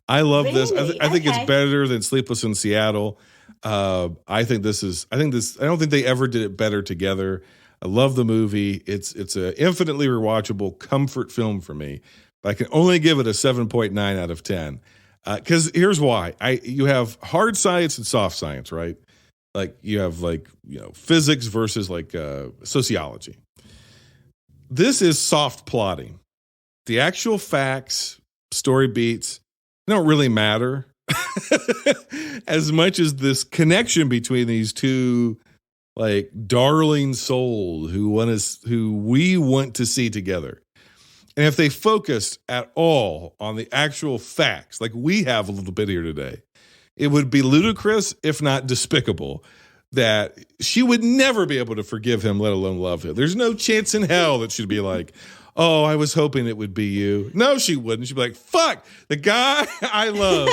I love this. I think it's better than Sleepless in Seattle. I don't think they ever did it better together. I love the movie. It's an infinitely rewatchable comfort film for me. But I can only give it a 7.9 out of 10. Because here's why. You have hard science and soft science, right? Like you have physics versus sociology. This is soft plotting. The actual facts, story beats, don't really matter as much as this connection between these two like darling souls who we want to see together. And if they focused at all on the actual facts, like we have a little bit here today, it would be ludicrous, if not despicable, that she would never be able to forgive him, let alone love him. There's no chance in hell that she'd be like, oh, I was hoping it would be you. No, she wouldn't. She'd be like, fuck, the guy I love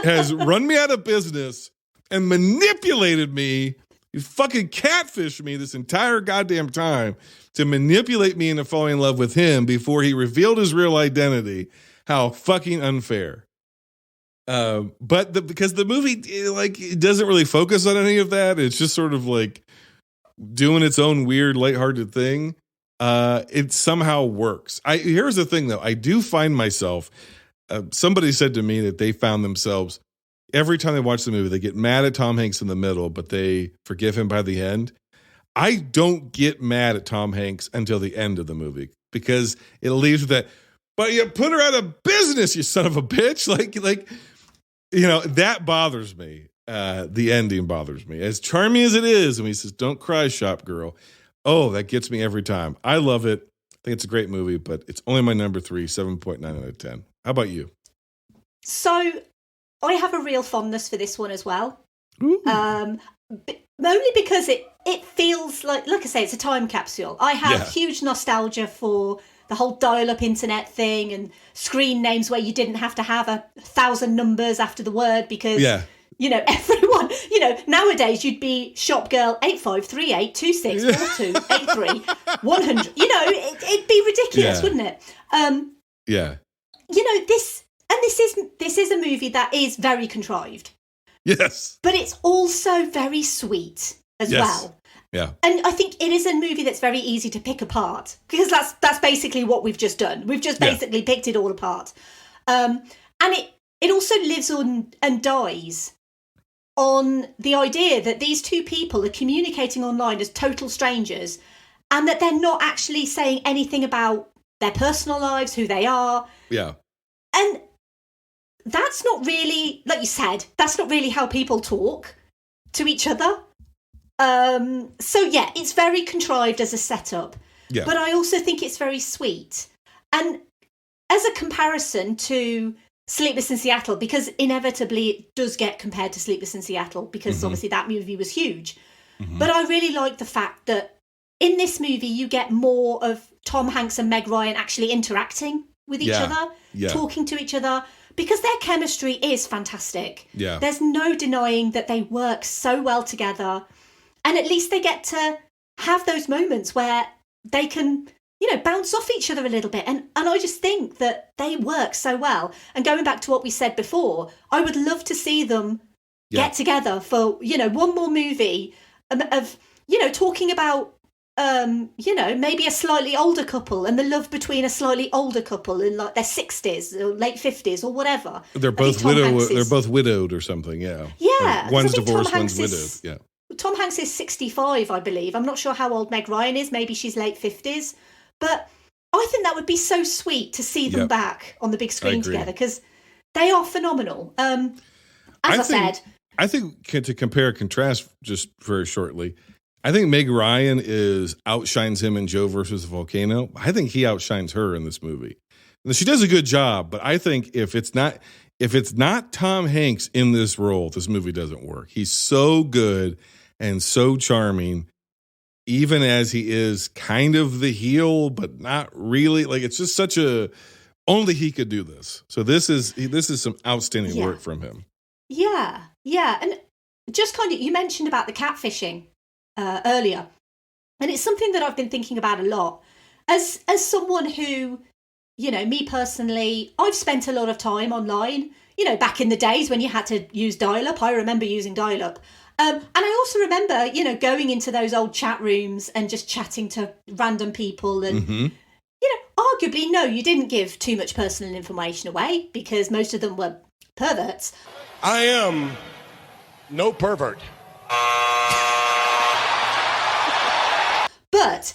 has run me out of business and manipulated me. He fucking catfished me this entire goddamn time to manipulate me into falling in love with him before he revealed his real identity. How fucking unfair. Because the movie, it doesn't really focus on any of that. It's just sort of like doing its own weird, lighthearted thing. It somehow works. Here's the thing, though. I do find myself, somebody said to me that they found themselves, every time they watch the movie, they get mad at Tom Hanks in the middle, but they forgive him by the end. I don't get mad at Tom Hanks until the end of the movie because it leaves with that, but you put her out of business, you son of a bitch. That bothers me. The ending bothers me. As charming as it is, and he says, don't cry, shop girl. Oh, that gets me every time. I love it. I think it's a great movie, but it's only my number 3, 7.9 out of 10. How about you? So I have a real fondness for this one as well. Only because it feels like I say, it's a time capsule. I have huge nostalgia for the whole dial-up internet thing and screen names where you didn't have to have 1,000 numbers after the word because, everyone, nowadays you'd be shop girl 8538264283 100. It'd be ridiculous, wouldn't it? This is a movie that is very contrived. Yes. But it's also very sweet as well. Yeah. And I think it is a movie that's very easy to pick apart because that's basically what we've just done. We've just basically picked it all apart. And it also lives on and dies on the idea that these two people are communicating online as total strangers and that they're not actually saying anything about their personal lives, who they are. Yeah. And that's not really, like you said, that's not really how people talk to each other. It's very contrived as a setup. Yeah. But I also think it's very sweet. And as a comparison to Sleepless in Seattle, because inevitably it does get compared to Sleepless in Seattle, because obviously that movie was huge. But I really like the fact that in this movie you get more of Tom Hanks and Meg Ryan actually interacting with each other, talking to each other, because their chemistry is fantastic. Yeah. There's no denying that they work so well together. And at least they get to have those moments where they can, bounce off each other a little bit. And I just think that they work so well. And going back to what we said before, I would love to see them get together for, one more movie of talking about, maybe a slightly older couple and the love between a slightly older couple in like their 60s or late 50s or whatever. They're both widowed or something. Yeah. Yeah. One's divorced, one's widowed. Yeah. Tom Hanks is 65, I believe. I'm not sure how old Meg Ryan is. Maybe she's late 50s. But I think that would be so sweet to see them back on the big screen together because they are phenomenal. I think to compare and contrast just very shortly, I think Meg Ryan outshines him in Joe versus Volcano. I think he outshines her in this movie. She does a good job, but I think if it's not Tom Hanks in this role, this movie doesn't work. He's so good and so charming, even as he is kind of the heel, but not really. Like it's just only he could do this. So this is some outstanding work from him. Yeah, and just kind of you mentioned about the catfishing earlier, and it's something that I've been thinking about a lot as someone who, me personally, I've spent a lot of time online. Back in the days when you had to use dial-up, I remember using dial-up. And I also remember, going into those old chat rooms and just chatting to random people. And, arguably, no, you didn't give too much personal information away because most of them were perverts. I am no pervert. But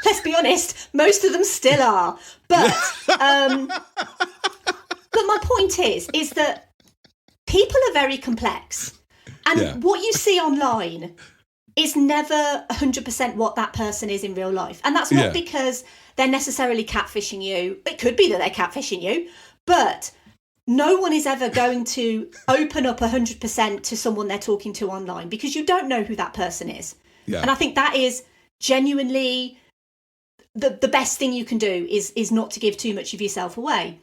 let's be honest, most of them still are. But my point is that people are very complex. And what you see online is never 100% what that person is in real life. And that's not because they're necessarily catfishing you. It could be that they're catfishing you, but no one is ever going to open up 100% to someone they're talking to online because you don't know who that person is. Yeah. And I think that is genuinely the best thing you can do is not to give too much of yourself away.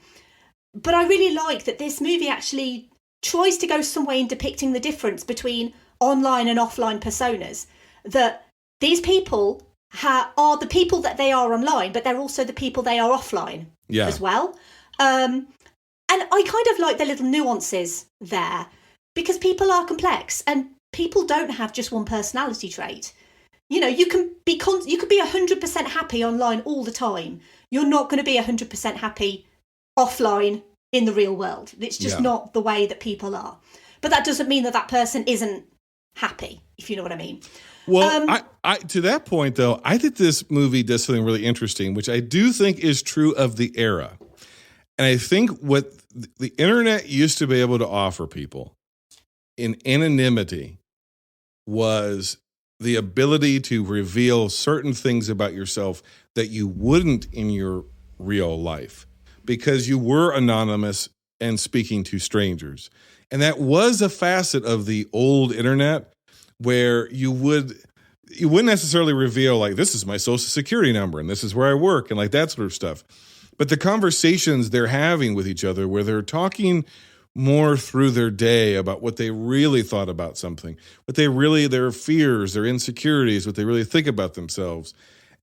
But I really like that this movie actually tries to go some way in depicting the difference between online and offline personas. That these people are the people that they are online, but they're also the people they are offline as well. And I kind of like the little nuances there, because people are complex and people don't have just one personality trait. You know, you could be 100% happy online all the time. You're not going to be 100% happy offline in the real world. It's just not the way that people are. But that doesn't mean that person isn't happy, if you know what I mean. Well, I to that point, though, I think this movie does something really interesting, which I do think is true of the era. And I think what the internet used to be able to offer people in anonymity was the ability to reveal certain things about yourself that you wouldn't in your real life, because you were anonymous and speaking to strangers. And that was a facet of the old internet where you wouldn't necessarily reveal, like, this is my social security number and this is where I work and like that sort of stuff. But the conversations they're having with each other, where they're talking more through their day about what they really thought about something, their fears, their insecurities, what they really think about themselves.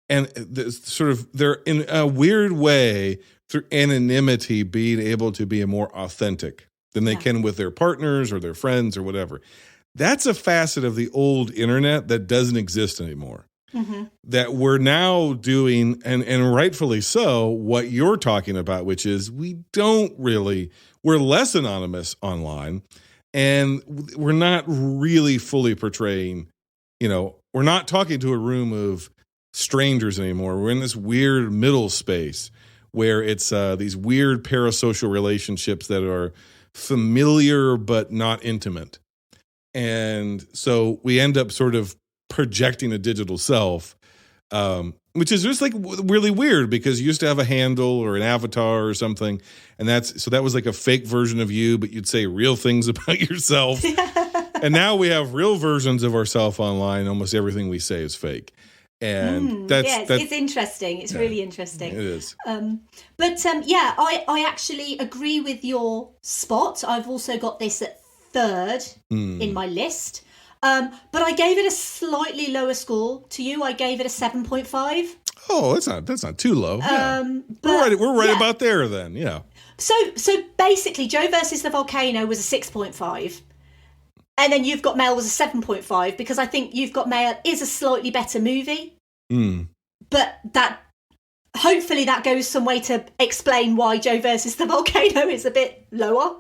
And they're in a weird way, through anonymity, being able to be more authentic than they can with their partners or their friends or whatever. That's a facet of the old internet that doesn't exist anymore. Mm-hmm. That we're now doing, and rightfully so, what you're talking about, which is we're less anonymous online, and we're not really fully portraying, we're not talking to a room of strangers anymore. We're in this weird middle space where it's these weird parasocial relationships that are familiar but not intimate. And so we end up sort of projecting a digital self, which is just like really weird, because you used to have a handle or an avatar or something. And that was like a fake version of you, but you'd say real things about yourself. And now we have real versions of ourselves online. Almost everything we say is fake. And it's interesting. It's really interesting. It is. I actually agree with your spot. I've also got this at third in my list. But I gave it a slightly lower score to you. I gave it a 7.5. Oh, that's not too low. We're right about there then. Yeah. So basically, Joe versus the Volcano was a 6.5. And then You've Got Mail was a 7.5, because I think You've Got Mail is a slightly better movie. But hopefully that goes some way to explain why Joe versus the Volcano is a bit lower.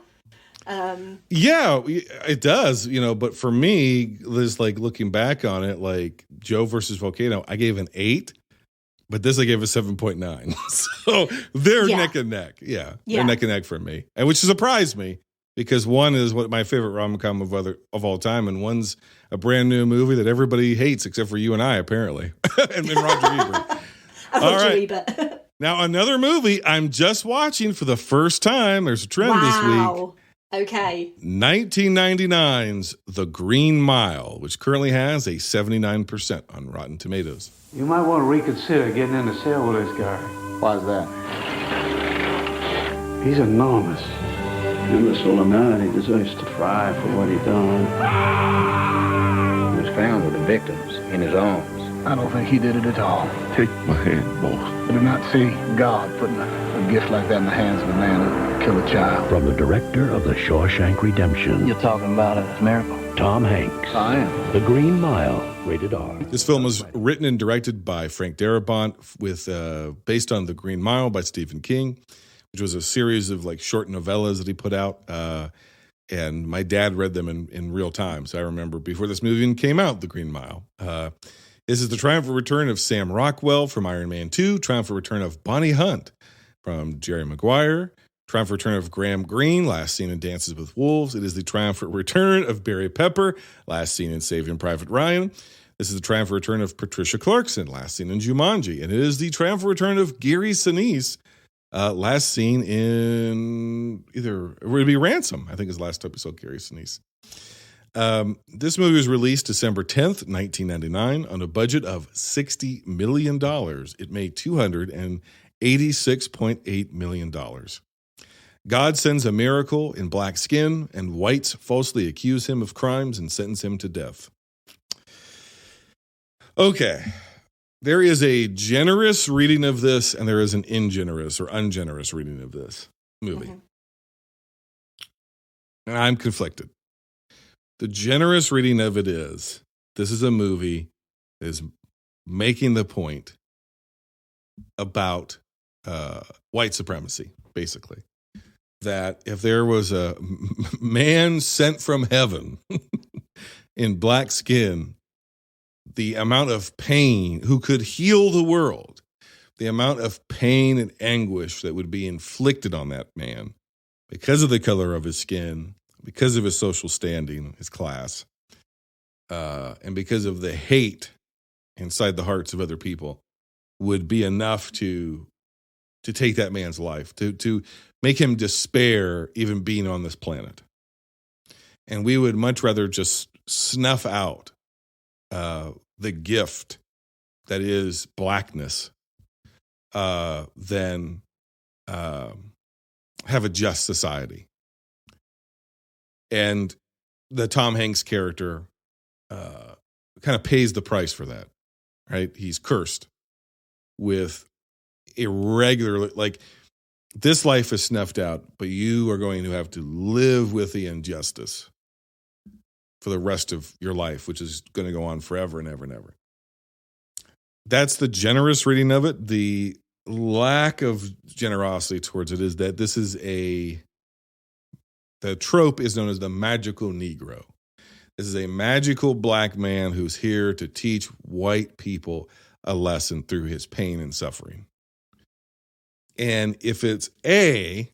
Yeah, it does, but for me, Liz, like looking back on it, like Joe versus Volcano, I gave an 8, but this I gave a 7.9. So they're neck and neck. Yeah, they're neck and neck for me, and which surprised me, because one is what my favorite rom-com of all time, and one's a brand new movie that everybody hates except for you and I, apparently, and Roger Ebert. Roger Ebert. Now, another movie I'm just watching for the first time. There's a trend this week. Okay. 1999's The Green Mile, which currently has a 79% on Rotten Tomatoes. You might want to reconsider getting in the cell with this guy. Why's that? He's enormous. And the Soleimani deserves to fry for what he done. He was found with the victims in his arms. I don't think he did it at all. Take my hand, boss. I do not see God putting a gift like that in the hands of a man who killed a child. From the director of The Shawshank Redemption. You're talking about a miracle. Tom Hanks. I am. The Green Mile, rated R. This film was written and directed by Frank Darabont, based on The Green Mile by Stephen King, which was a series of like short novellas that he put out. And my dad read them in real time. So I remember before this movie came out, The Green Mile. This is the triumphant return of Sam Rockwell from Iron Man 2, triumphant return of Bonnie Hunt from Jerry Maguire, triumphant return of Graham Greene, last seen in Dances with Wolves. It is the triumphant return of Barry Pepper, last seen in Saving Private Ryan. This is the triumphant return of Patricia Clarkson, last seen in Jumanji. And it is the triumphant return of Gary Sinise, last seen in it would be Ransom, I think is the last episode, Gary Sinise. This movie was released December 10th, 1999, on a budget of $60 million. It made $286.8 million. God sends a miracle in black skin, and whites falsely accuse him of crimes and sentence him to death. Okay. There is a generous reading of this, and there is an ungenerous reading of this movie. Mm-hmm. And I'm conflicted. The generous reading of it is, this is a movie that is making the point about white supremacy, basically. That if there was a man sent from heaven in black skin, the amount of pain, who could heal the world, the amount of pain and anguish that would be inflicted on that man because of the color of his skin, because of his social standing, his class, and because of the hate inside the hearts of other people, would be enough to take that man's life, to make him despair even being on this planet. And we would much rather just snuff out the gift that is blackness than have a just society. And the Tom Hanks character kind of pays the price for that, right? He's cursed with irregular, like, this life is snuffed out, but you are going to have to live with the injustice for the rest of your life, which is going to go on forever and ever and ever. That's the generous reading of it. The lack of generosity towards it is that this is the trope is known as the magical Negro. This is a magical black man who's here to teach white people a lesson through his pain and suffering. And if it's a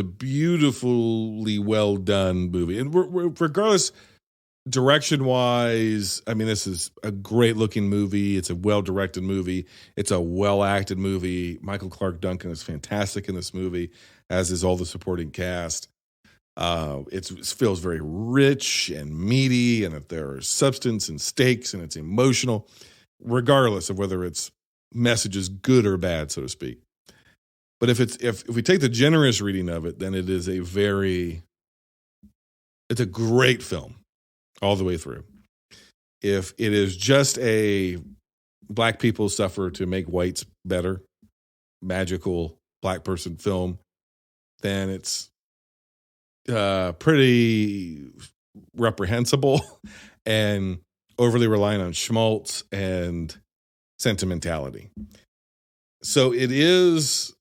beautifully well done movie. And regardless, direction-wise, I mean, this is a great-looking movie. It's a well-directed movie. It's a well-acted movie. Michael Clark Duncan is fantastic in this movie, as is all the supporting cast. It feels very rich and meaty, and that there are substance and stakes, and it's emotional, regardless of whether its message is good or bad, so to speak. But if we take the generous reading of it, then it is it's a great film all the way through. If it is just a black people suffer to make whites better, magical black person film, then it's pretty reprehensible and overly reliant on schmaltz and sentimentality. So it is,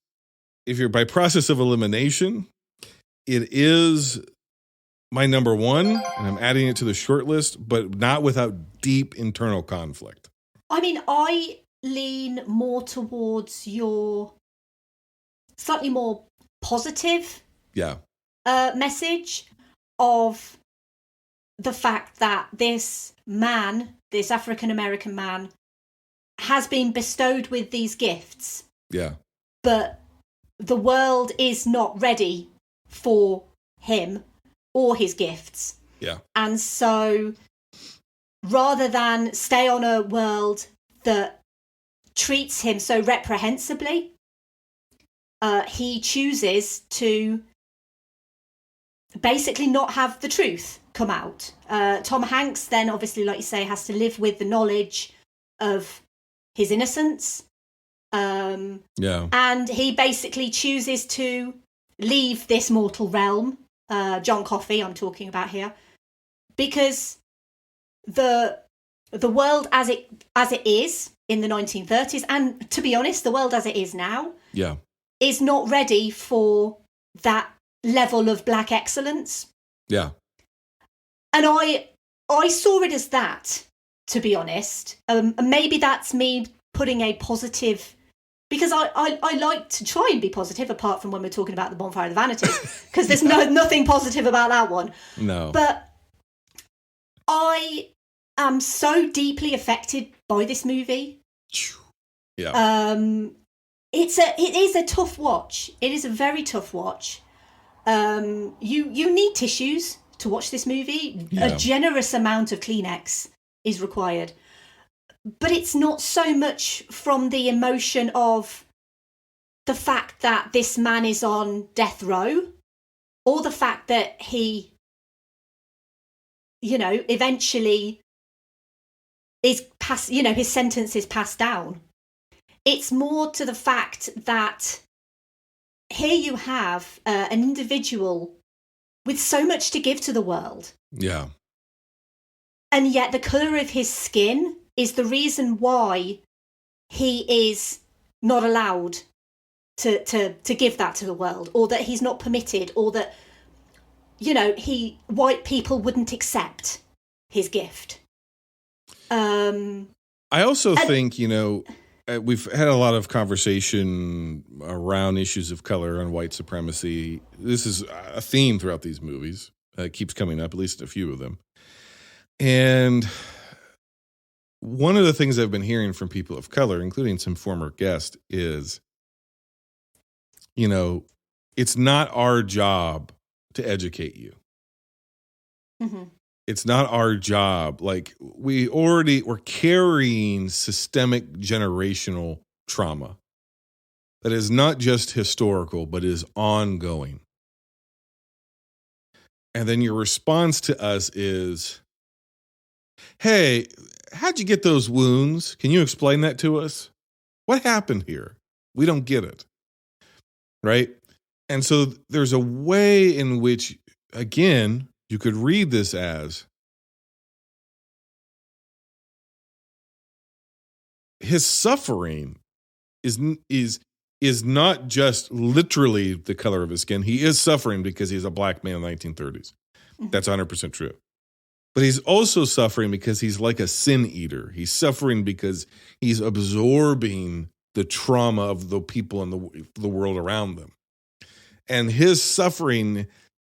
if you're by process of elimination, it is my number one, and I'm adding it to the short list, but not without deep internal conflict. I mean, I lean more towards your slightly more positive message of the fact that this African-American man, has been bestowed with these gifts. Yeah. But the world is not ready for him or his gifts. Yeah. And so rather than stay on a world that treats him so reprehensibly, he chooses to basically not have the truth come out. Tom Hanks then, obviously, like you say, has to live with the knowledge of his innocence. And he basically chooses to leave this mortal realm, John Coffey I'm talking about here, because the world as it is in the 1930s, and to be honest, the world as it is now, is not ready for that level of black excellence. Yeah. And I saw it as that, to be honest. Maybe that's me putting a positive, because I like to try and be positive, apart from when we're talking about the Bonfire of the Vanities, because there's nothing positive about that one. No. But I am so deeply affected by this movie. Yeah. It is a tough watch. It is a very tough watch. You need tissues to watch this movie. Yeah. A generous amount of Kleenex is required. But it's not so much from the emotion of the fact that this man is on death row, or the fact that he, eventually is passed, his sentence is passed down. It's more to the fact that here you have an individual with so much to give to the world. Yeah. And yet the colour of his skin is the reason why he is not allowed to give that to the world, or that he's not permitted, or that, white people wouldn't accept his gift. I also think, we've had a lot of conversation around issues of color and white supremacy. This is a theme throughout these movies. It keeps coming up, at least a few of them. And one of the things I've been hearing from people of color, including some former guests, is, it's not our job to educate you. Mm-hmm. It's not our job. Like, we're carrying systemic generational trauma that is not just historical, but is ongoing. And then your response to us is, hey, how'd you get those wounds? Can you explain that to us? What happened here? We don't get it. Right? And so there's a way in which, again, you could read this as his suffering is not just literally the color of his skin. He is suffering because he's a black man in the 1930s. That's 100% true. But he's also suffering because he's like a sin eater. He's suffering because he's absorbing the trauma of the people in the world around them. And his suffering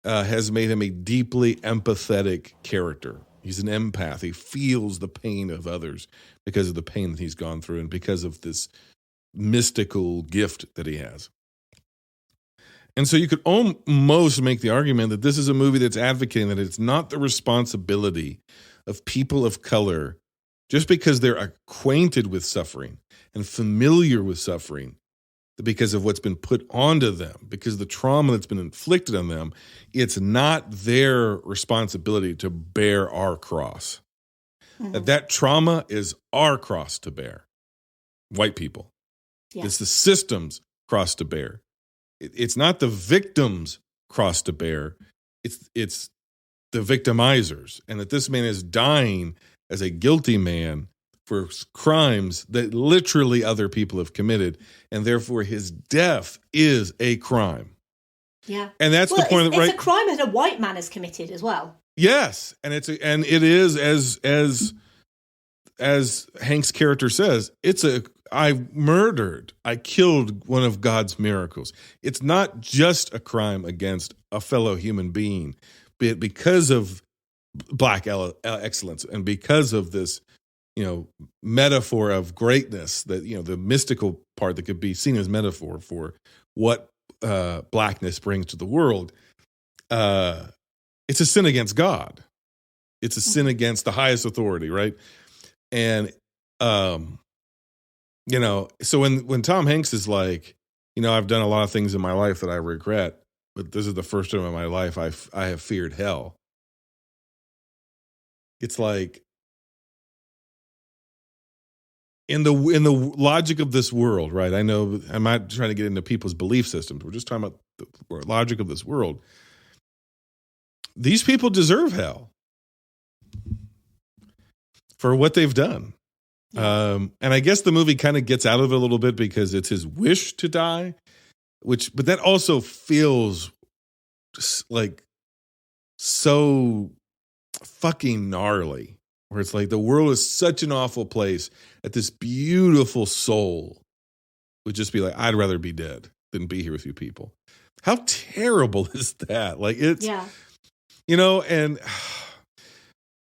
has made him a deeply empathetic character. He's an empath. He feels the pain of others because of the pain that he's gone through and because of this mystical gift that he has. And so you could almost make the argument that this is a movie that's advocating that it's not the responsibility of people of color, just because they're acquainted with suffering and familiar with suffering, because of what's been put onto them, because of the trauma that's been inflicted on them, it's not their responsibility to bear our cross. Mm-hmm. That trauma is our cross to bear. White people. Yeah. It's the system's cross to bear. It's not the victim's cross to bear. It's the victimizers. And that this man is dying as a guilty man for crimes that literally other people have committed, and therefore his death is a crime. Yeah, and that's the point. It's a crime that a white man has committed as well. Yes, and it is as Hank's character says, I killed one of God's miracles. It's not just a crime against a fellow human being, but because of black excellence and because of this, metaphor of greatness, that, the mystical part that could be seen as metaphor for what blackness brings to the world. It's a sin against God. It's a sin against the highest authority, right? And, so when Tom Hanks is like, I've done a lot of things in my life that I regret, but this is the first time in my life I have feared hell. It's like, in the logic of this world, right? I know I'm not trying to get into people's belief systems. We're just talking about the logic of this world. These people deserve hell for what they've done. And I guess the movie kind of gets out of it a little bit because it's his wish to die, but that also feels like so fucking gnarly. Where it's like the world is such an awful place that this beautiful soul would just be like, I'd rather be dead than be here with you people. How terrible is that? Like, it's, and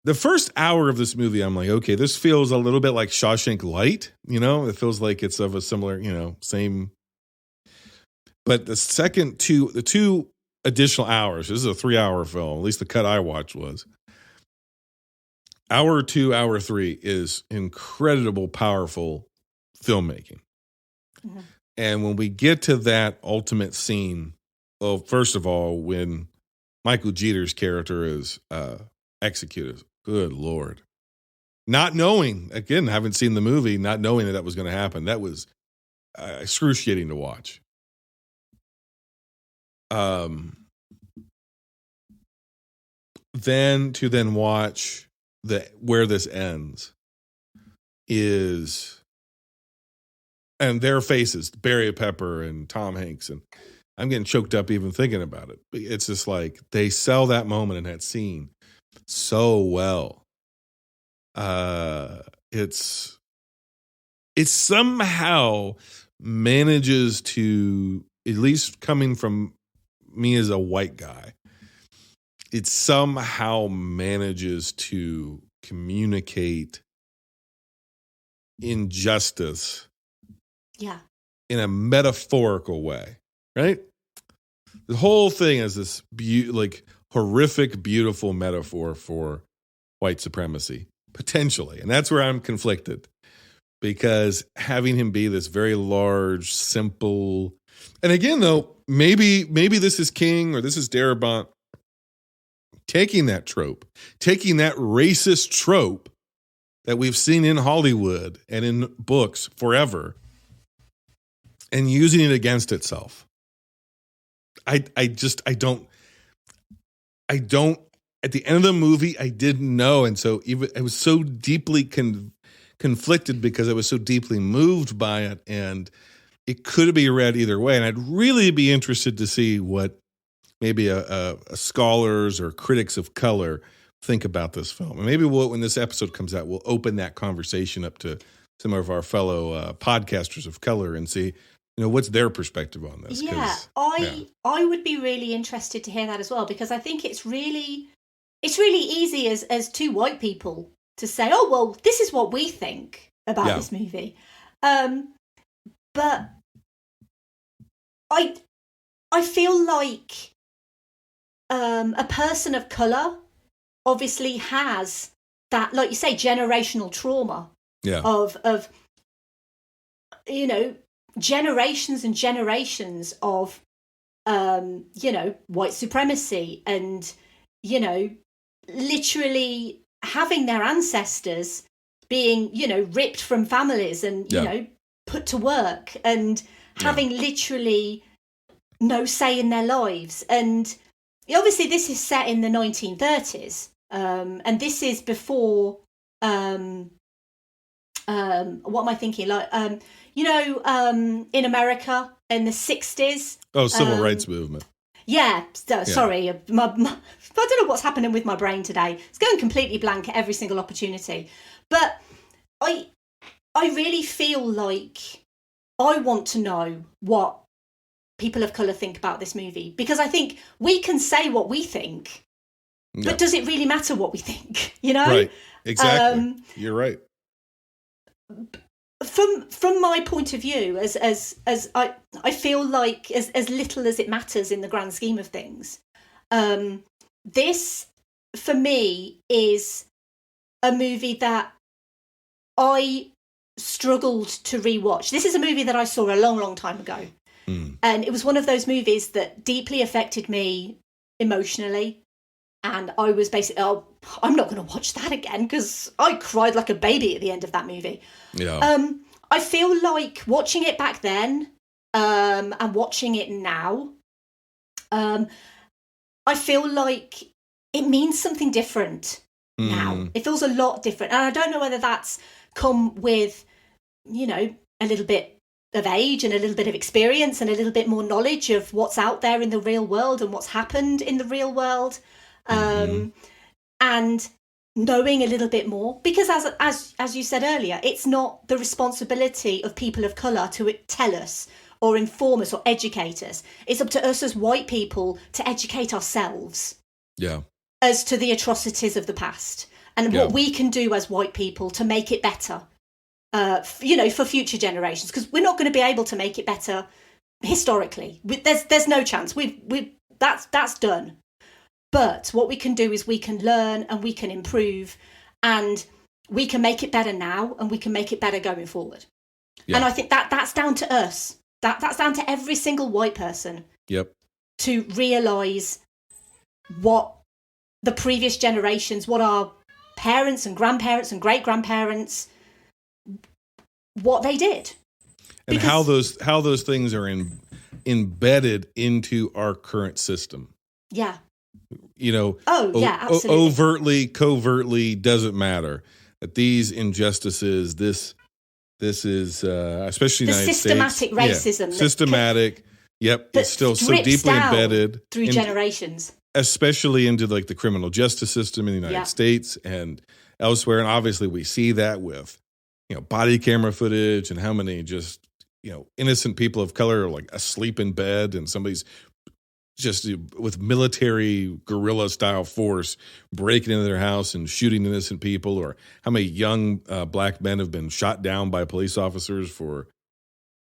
the first hour of this movie, I'm like, okay, this feels a little bit like Shawshank Light. It feels like it's of a similar, same. But the two additional hours. This is a 3-hour film. At least the cut I watched was. Hour 2, hour 3 is incredible, powerful filmmaking. Mm-hmm. And when we get to that ultimate scene, well, first of all, when Michael Jeter's character is executed, good Lord. Not knowing, again, haven't seen the movie, not knowing that was going to happen. That was excruciating to watch. Then watch where this ends is, and their faces, Barry Pepper and Tom Hanks, and I'm getting choked up even thinking about it. It's just like they sell that moment in that scene so well. It somehow manages to, at least coming from me as a white guy, it somehow manages to communicate injustice in a metaphorical way, right? The whole thing is this horrific, beautiful metaphor for white supremacy, potentially. And that's where I'm conflicted, because having him be this very large, simple, and again, though, maybe this is King or this is Darabont taking that trope, taking that racist trope that we've seen in Hollywood and in books forever, and using it against itself. I don't, at the end of the movie, I didn't know. And so I was so deeply conflicted because I was so deeply moved by it. And it could be read either way. And I'd really be interested to see what maybe a scholars or critics of color think about this film. And maybe when this episode comes out, we'll open that conversation up to some of our fellow podcasters of color and see, what's their perspective on this. Yeah, I would be really interested to hear that as well, because I think it's really easy as two white people to say, oh, well, this is what we think about this movie. But I feel like a person of colour obviously has that, like you say, generational trauma of generations and generations of white supremacy, and literally having their ancestors being ripped from families and put to work, and having literally no say in their lives. And obviously this is set in the 1930s, and this is before what am I thinking, in America in the 60s. Oh, civil rights movement. Yeah, sorry. I don't know what's happening with my brain today. It's going completely blank at every single opportunity. But I really feel like I want to know what people of colour think about this movie, because I think we can say what we think, but does it really matter what we think? Right, exactly. You're right. From my point of view, as I feel like as little as it matters in the grand scheme of things, this for me is a movie that I struggled to rewatch. This is a movie that I saw a long, long time ago, and it was one of those movies that deeply affected me emotionally. And I was basically, I'm not going to watch that again, because I cried like a baby at the end of that movie. Yeah. I feel like watching it back then and watching it now, I feel like it means something different now. It feels a lot different. And I don't know whether that's come with, a little bit of age and a little bit of experience and a little bit more knowledge of what's out there in the real world and what's happened in the real world. And knowing a little bit more, because as you said earlier, it's not the responsibility of people of colour to tell us or inform us or educate us. It's up to us as white people to educate ourselves as to the atrocities of the past and what we can do as white people to make it better, for future generations, because we're not going to be able to make it better historically. There's no chance. That's done. But what we can do is we can learn and we can improve, and we can make it better now, and we can make it better going forward. Yeah. And I think that's down to us. That's down to every single white person. Yep. To realise what the previous generations, what our parents and grandparents and great-grandparents, what they did. And how those things are embedded into our current system. Yeah. Absolutely. Overtly, covertly, doesn't matter. That these injustices, this is especially the United systematic States, racism, systematic. Yep, it's still so deeply embedded through generations, especially into like the criminal justice system in the United States and elsewhere. And obviously, we see that with body camera footage and how many just innocent people of color are like asleep in bed, and somebody's just with military guerrilla style force breaking into their house and shooting innocent people, or how many young black men have been shot down by police officers for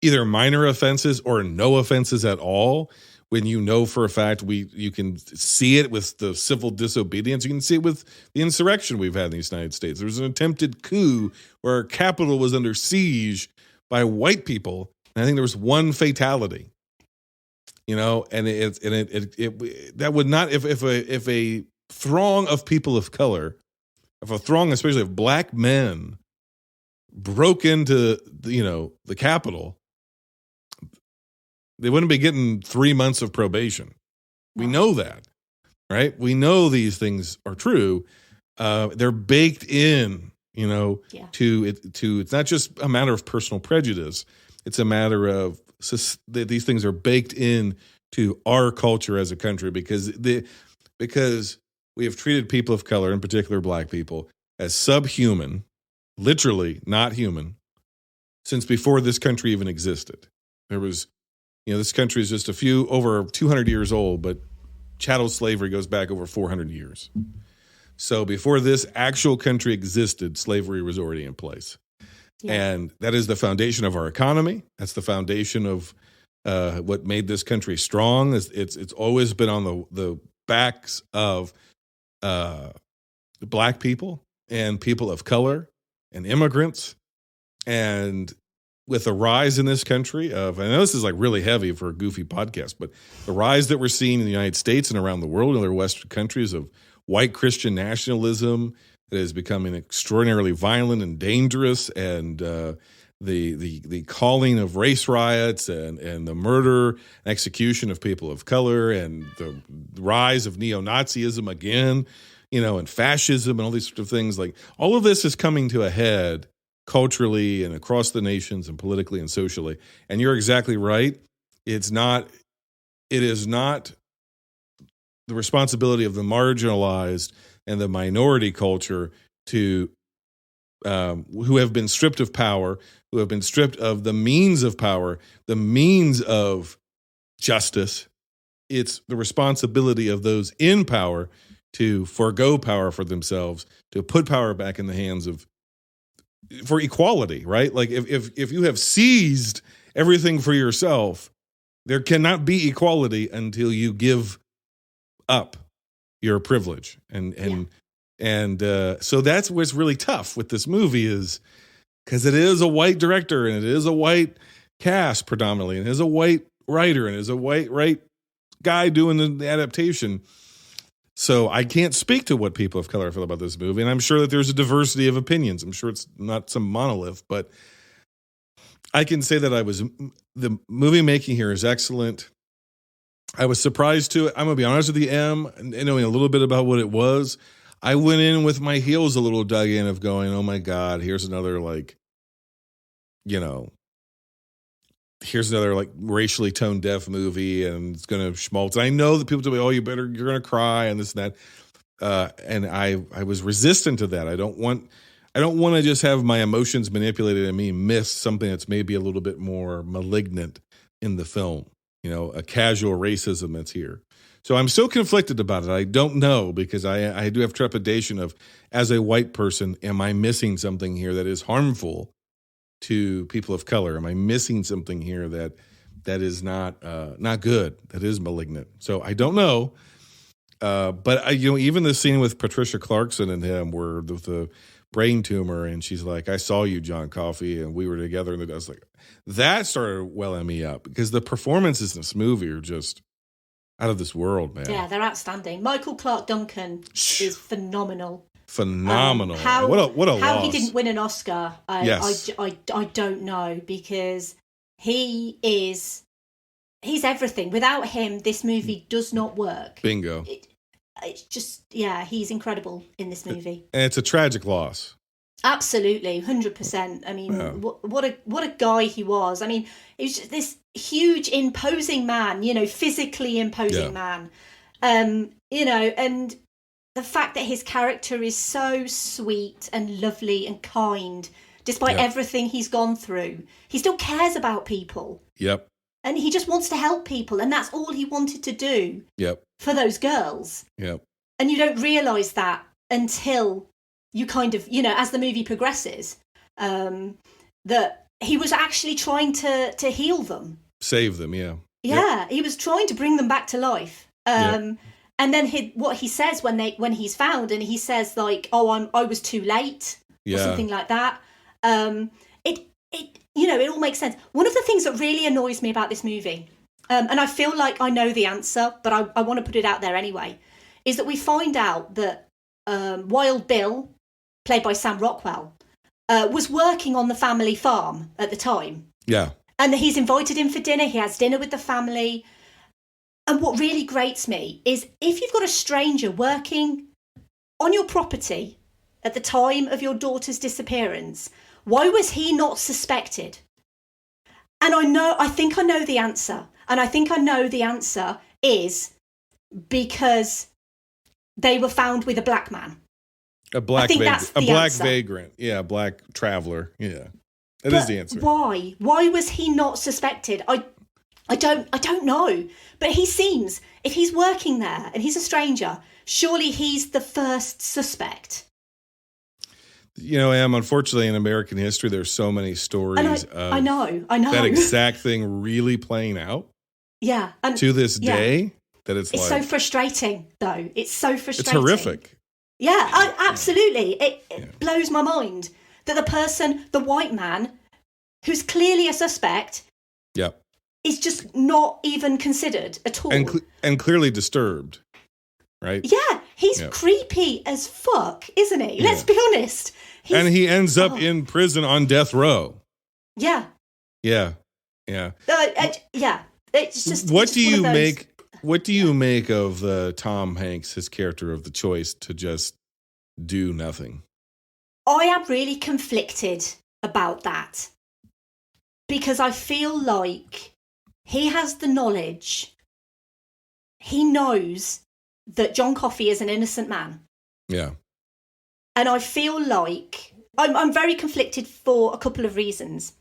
either minor offenses or no offenses at all. When for a fact you can see it with the civil disobedience, you can see it with the insurrection we've had in the United States. There was an attempted coup where our capital was under siege by white people, and I think there was one fatality. And that would not, if a throng of people of color, if a throng, especially of black men, broke into the Capitol, they wouldn't be getting 3 months of probation. We know that, right? We know these things are true. They're baked in, to it's not just a matter of personal prejudice. It's a matter of these things are baked in to our culture as a country because we have treated people of color, in particular black people, as subhuman, literally not human, since before this country even existed. There was, this country is just over 200 years old, but chattel slavery goes back over 400 years. So before this actual country existed, slavery was already in place. And that is the foundation of our economy. That's the foundation of what made this country strong. It's always been on the backs of black people and people of color and immigrants. And with the rise in this country of, I know this is like really heavy for a goofy podcast, but the rise that we're seeing in the United States and around the world and other Western countries of white Christian nationalism that is becoming extraordinarily violent and dangerous, and the calling of race riots and the murder and execution of people of color, and the rise of neo-Nazism again, and fascism and all these sort of things. Like, all of this is coming to a head culturally and across the nations and politically and socially. And you're exactly right. It is not the responsibility of the marginalized and the minority culture to who have been stripped of power, who have been stripped of the means of power, the means of justice. It's the responsibility of those in power to forego power for themselves, to put power back in the hands of, for equality, right? Like if you have seized everything for yourself, there cannot be equality until you give up your privilege. So that's what's really tough with this movie, is because it is a white director and it is a white cast predominantly, and it is a white writer and it is a white guy doing the adaptation. So I can't speak to what people of color feel about this movie, and I'm sure that there's a diversity of opinions. I'm sure it's not some monolith, but I can say that the movie making here is excellent. I was surprised to it. I'm going to be honest with you, Em, knowing a little bit about what it was. I went in with my heels a little dug in of going, oh my God, here's another racially tone deaf movie, and it's going to schmaltz. And I know that people tell me, oh, you're going to cry and this and that. And I was resistant to that. I don't want to just have my emotions manipulated and me miss something that's maybe a little bit more malignant in the film, a casual racism that's here. So I'm still conflicted about it. I don't know, because I do have trepidation of, as a white person, am I missing something here that is harmful to people of color? Am I missing something here that that is not good. That is malignant. So I don't know. But even the scene with Patricia Clarkson and him, where the brain tumor, and she's like, "I saw you, John Coffey, and we were together," and I was like, that started welling me up because the performances in this movie are just out of this world, man. Yeah, they're outstanding. Michael Clarke Duncan is phenomenal. Phenomenal. How loss. He didn't win an Oscar, I don't know, because he's everything. Without him, this movie does not work. Bingo. It's just, he's incredible in this movie. And it's a tragic loss. Absolutely, 100%. I mean, what a guy he was. I mean, he was just this huge, imposing man, physically imposing man. And the fact that his character is so sweet and lovely and kind, despite everything he's gone through, he still cares about people. Yep. And he just wants to help people, and that's all he wanted to do. Yep. For those girls. Yep. And you don't realise that until you kind of, as the movie progresses, that he was actually trying to heal them. Save them, yeah. Yeah, he was trying to bring them back to life. And then what he says when he's found, and he says like, "Oh, I was too late," or something like that. It all makes sense. One of the things that really annoys me about this movie, and I feel like I know the answer, but I want to put it out there anyway, is that we find out that Wild Bill, played by Sam Rockwell, was working on the family farm at the time. Yeah. And he's invited him for dinner. He has dinner with the family. And what really grates me is if you've got a stranger working on your property at the time of your daughter's disappearance, why was he not suspected? And I think I know the answer. And I think I know the answer is because they were found with a black man. A black vagrant. Yeah, a black traveler. Yeah. That is the answer. Why? Why was he not suspected? I don't know. But he seems, if he's working there and he's a stranger, surely he's the first suspect. Unfortunately, in American history, there's so many stories I know. that exact thing really playing out. Yeah. And to this day, that it's so frustrating, though. It's so frustrating. It's horrific. Yeah, absolutely. It blows my mind that the white man, who's clearly a suspect, is just not even considered at all. And clearly disturbed, right? Yeah, he's creepy as fuck, isn't he? Let's be honest. And he ends up in prison on death row. Yeah. Yeah. Yeah. It's just. What do you make? What do you make of Tom Hanks, his character, of the choice to just do nothing? I am really conflicted about that because I feel like he has the knowledge. He knows that John Coffey is an innocent man. Yeah. And I feel like I'm very conflicted for a couple of reasons.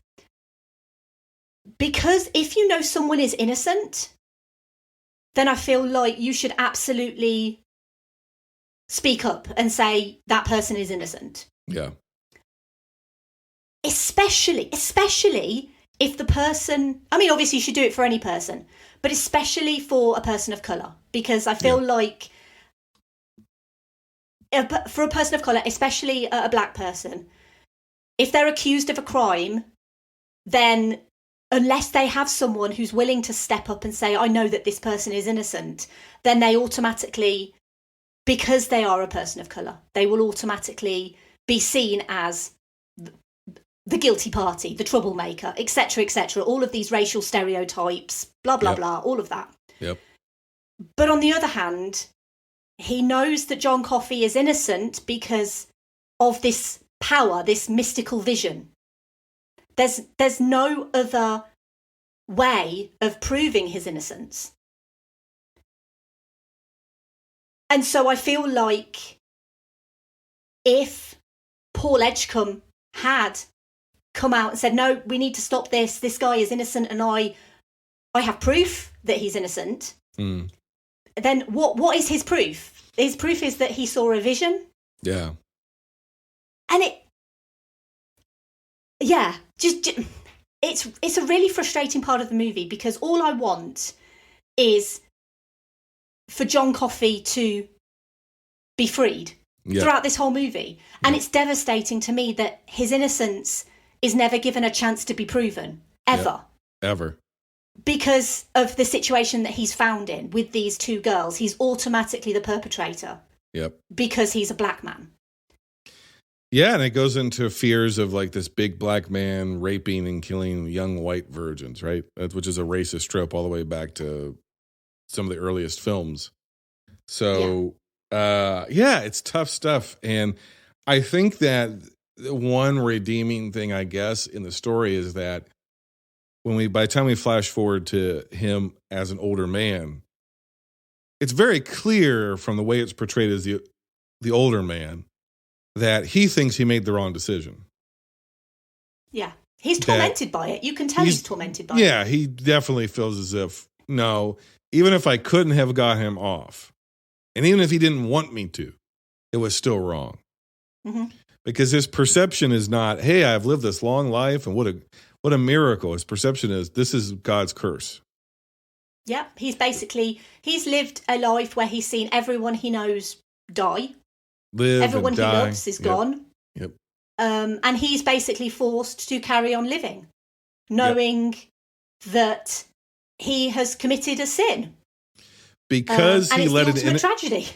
Because if you know someone is innocent, then I feel like you should absolutely speak up and say that person is innocent. Yeah. Especially if the person, I mean, obviously you should do it for any person, but especially for a person of colour, because I feel like for a person of colour, especially a black person, if they're accused of a crime, then unless they have someone who's willing to step up and say, I know that this person is innocent, then they automatically, because they are a person of colour, they will automatically be seen as the guilty party, the troublemaker, etc., all of these racial stereotypes, blah, blah, blah, all of that. Yep. But on the other hand, he knows that John Coffey is innocent because of this power, this mystical vision. There's no other way of proving his innocence. And so I feel like if Paul Edgecombe had come out and said, no, we need to stop this guy is innocent and I have proof that he's innocent, then what is his proof? His proof is that he saw a vision. Yeah. And it's a really frustrating part of the movie because all I want is for John Coffey to be freed throughout this whole movie. And it's devastating to me that his innocence is never given a chance to be proven, ever. Ever. Because of the situation that he's found in with these two girls. He's automatically the perpetrator. Yep. Because he's a black man. Yeah, and it goes into fears of like this big black man raping and killing young white virgins, right? Which is a racist trope all the way back to some of the earliest films. So, it's tough stuff. And I think that one redeeming thing, I guess, in the story is that by the time we flash forward to him as an older man, it's very clear from the way it's portrayed as the older man that he thinks he made the wrong decision. Yeah. He's tormented by it. You can tell he's tormented by it. Yeah, he definitely feels as if, no, even if I couldn't have got him off, and even if he didn't want me to, it was still wrong. Mm-hmm. Because his perception is not, hey, I've lived this long life, and what a miracle. His perception is, this is God's curse. Yeah, he's lived a life where he's seen everyone he knows die. Everyone he loves is gone. Yep. And he's basically forced to carry on living, knowing that he has committed a sin. Because he let it in. It's the ultimate tragedy.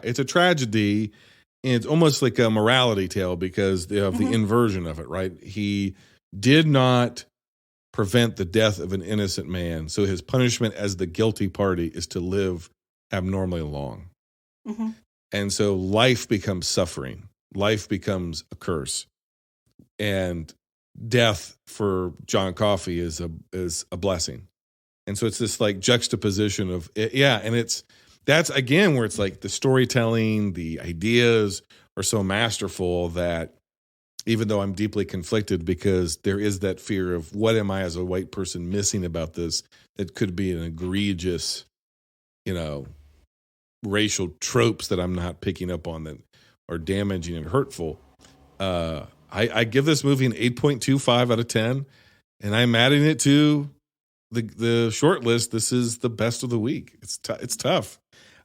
It's a tragedy. And it's almost like a morality tale because of the inversion of it, right? He did not prevent the death of an innocent man. So his punishment as the guilty party is to live abnormally long. Mm-hmm. And so life becomes suffering. Life becomes a curse. And death for John Coffey is a blessing. And so it's this like juxtaposition of, and that's again where it's like the storytelling, the ideas are so masterful that even though I'm deeply conflicted because there is that fear of what am I as a white person missing about this that could be an egregious, racial tropes that I'm not picking up on that are damaging and hurtful. I give this movie an 8.25 out of 10, and I'm adding it to the short list. This is the best of the week. It's tough.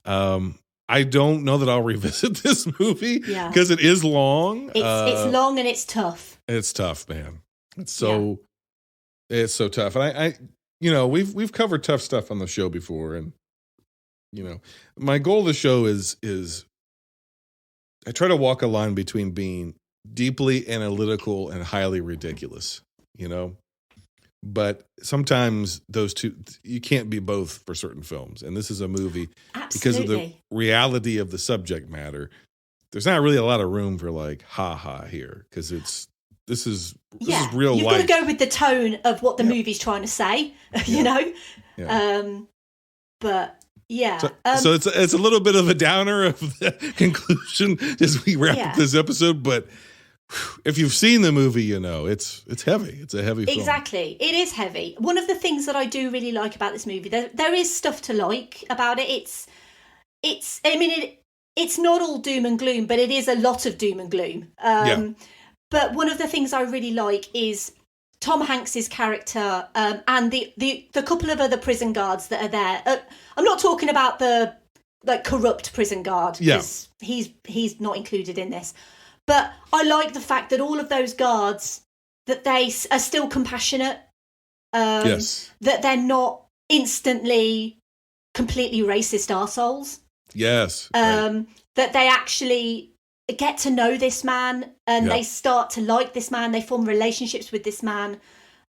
I don't know that I'll revisit this movie because it is long. It's long and it's tough. It's tough, man. It's so tough. And I we've covered tough stuff on the show before, and my goal of the show is I try to walk a line between being deeply analytical and highly ridiculous, But sometimes those two, you can't be both for certain films. And this is a movie, because of the reality of the subject matter, there's not really a lot of room for like, ha here, because this is real life. You've got to go with the tone of what the movie's trying to say, But yeah. So it's a little bit of a downer of the conclusion as we wrap up this episode, but if you've seen the movie, it's heavy. It's a heavy film. Exactly. It is heavy. One of the things that I do really like about this movie, there is stuff to like about it. It's not all doom and gloom, but it is a lot of doom and gloom. But one of the things I really like is Tom Hanks's character and the couple of other prison guards that are there. I'm not talking about the corrupt prison guard, because he's not included in this. But I like the fact that all of those guards, that they are still compassionate. That they're not instantly completely racist arseholes. Yes. That they actually get to know this man and they start to like this man. They form relationships with this man.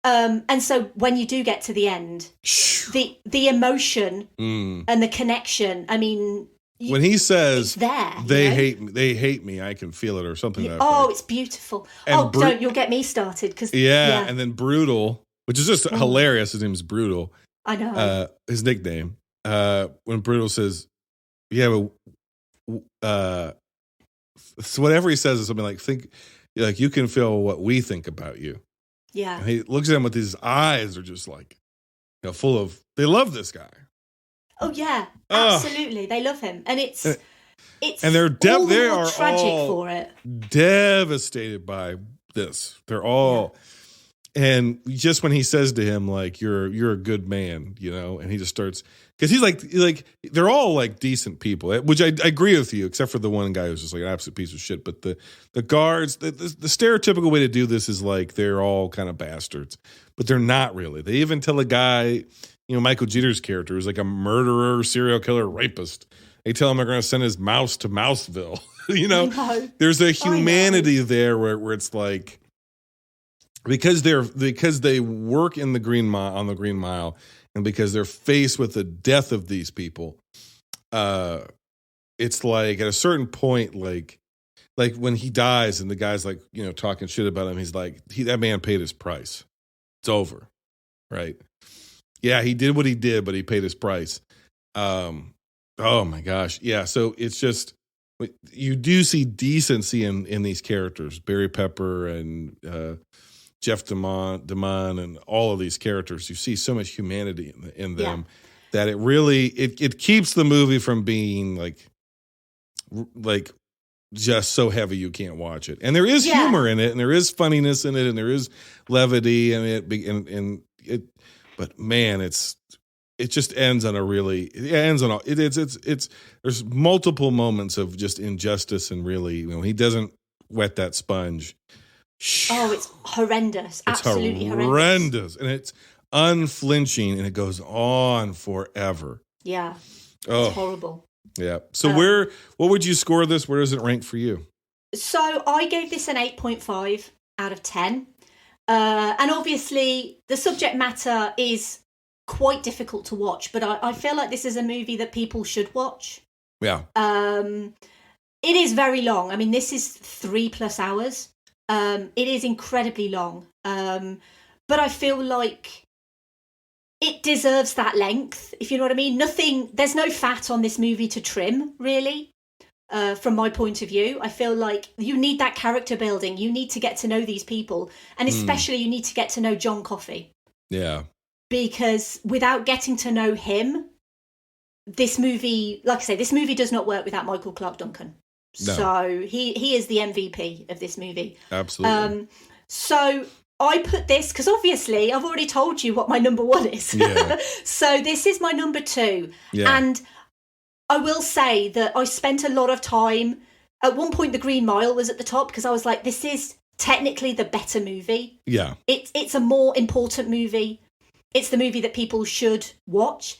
And so when you do get to the end, the emotion and the connection, when he says they hate me, I can feel it, or something like that. Oh, it's beautiful. And you'll get me started, because and then Brutal, which is just hilarious. His name's Brutal. I know. His nickname. When Brutal says, so whatever he says is something like you can feel what we think about you. Yeah. And he looks at him with his eyes are just like, full of, they love this guy. Oh yeah, absolutely. They love him, and it's and they are tragic for it. Devastated by this. They're all, and just when he says to him, like, you're a good man, you know, and he just starts, because he's like, they're all like decent people, which I agree with you, except for the one guy who's just like an absolute piece of shit. But the guards, the stereotypical way to do this is like, they're all kind of bastards, but they're not really. They even tell a guy, you know, Michael Jeter's character is like a murderer, serial killer, rapist. They tell him they're going to send his mouse to Mouseville. You know, there's a humanity there where it's like, because they work in the Green Mile, on the Green Mile, and because they're faced with the death of these people, it's like at a certain point, like when he dies and the guy's like, you know, talking shit about him, he's like, that man paid his price. It's over, right? Yeah, he did what he did, but he paid his price. Oh my gosh, yeah. So it's just, you do see decency in these characters, Barry Pepper and Jeff DeMond and all of these characters. You see so much humanity in them that it really it keeps the movie from being like just so heavy you can't watch it. And there is humor in it, and there is funniness in it, and there is levity in it, and it. But man, it just ends on it's there's multiple moments of just injustice, and really, you know, he doesn't wet that sponge. Oh, it's horrendous. Absolutely horrendous. And it's unflinching, and it goes on forever. Yeah. It's horrible. Yeah. So what would you score this? Where does it rank for you? So I gave this an 8.5 out of 10. And obviously the subject matter is quite difficult to watch, but I feel like this is a movie that people should watch. Yeah. It is very long. I mean, this is 3+ hours. It is incredibly long. But I feel like it deserves that length, if you know what I mean. There's no fat on this movie to trim, really. From my point of view, I feel like you need that character building. You need to get to know these people. And especially you need to get to know John Coffey. Yeah. Because without getting to know him, this movie, like I say, this movie does not work without Michael Clarke Duncan. No. So he is the MVP of this movie. Absolutely. So I put this, because obviously I've already told you what my number 1 is. Yeah. So this is my number 2. Yeah. And I will say that I spent a lot of time, at one point the Green Mile was at the top, because I was like, this is technically the better movie. Yeah. It's a more important movie. It's the movie that people should watch.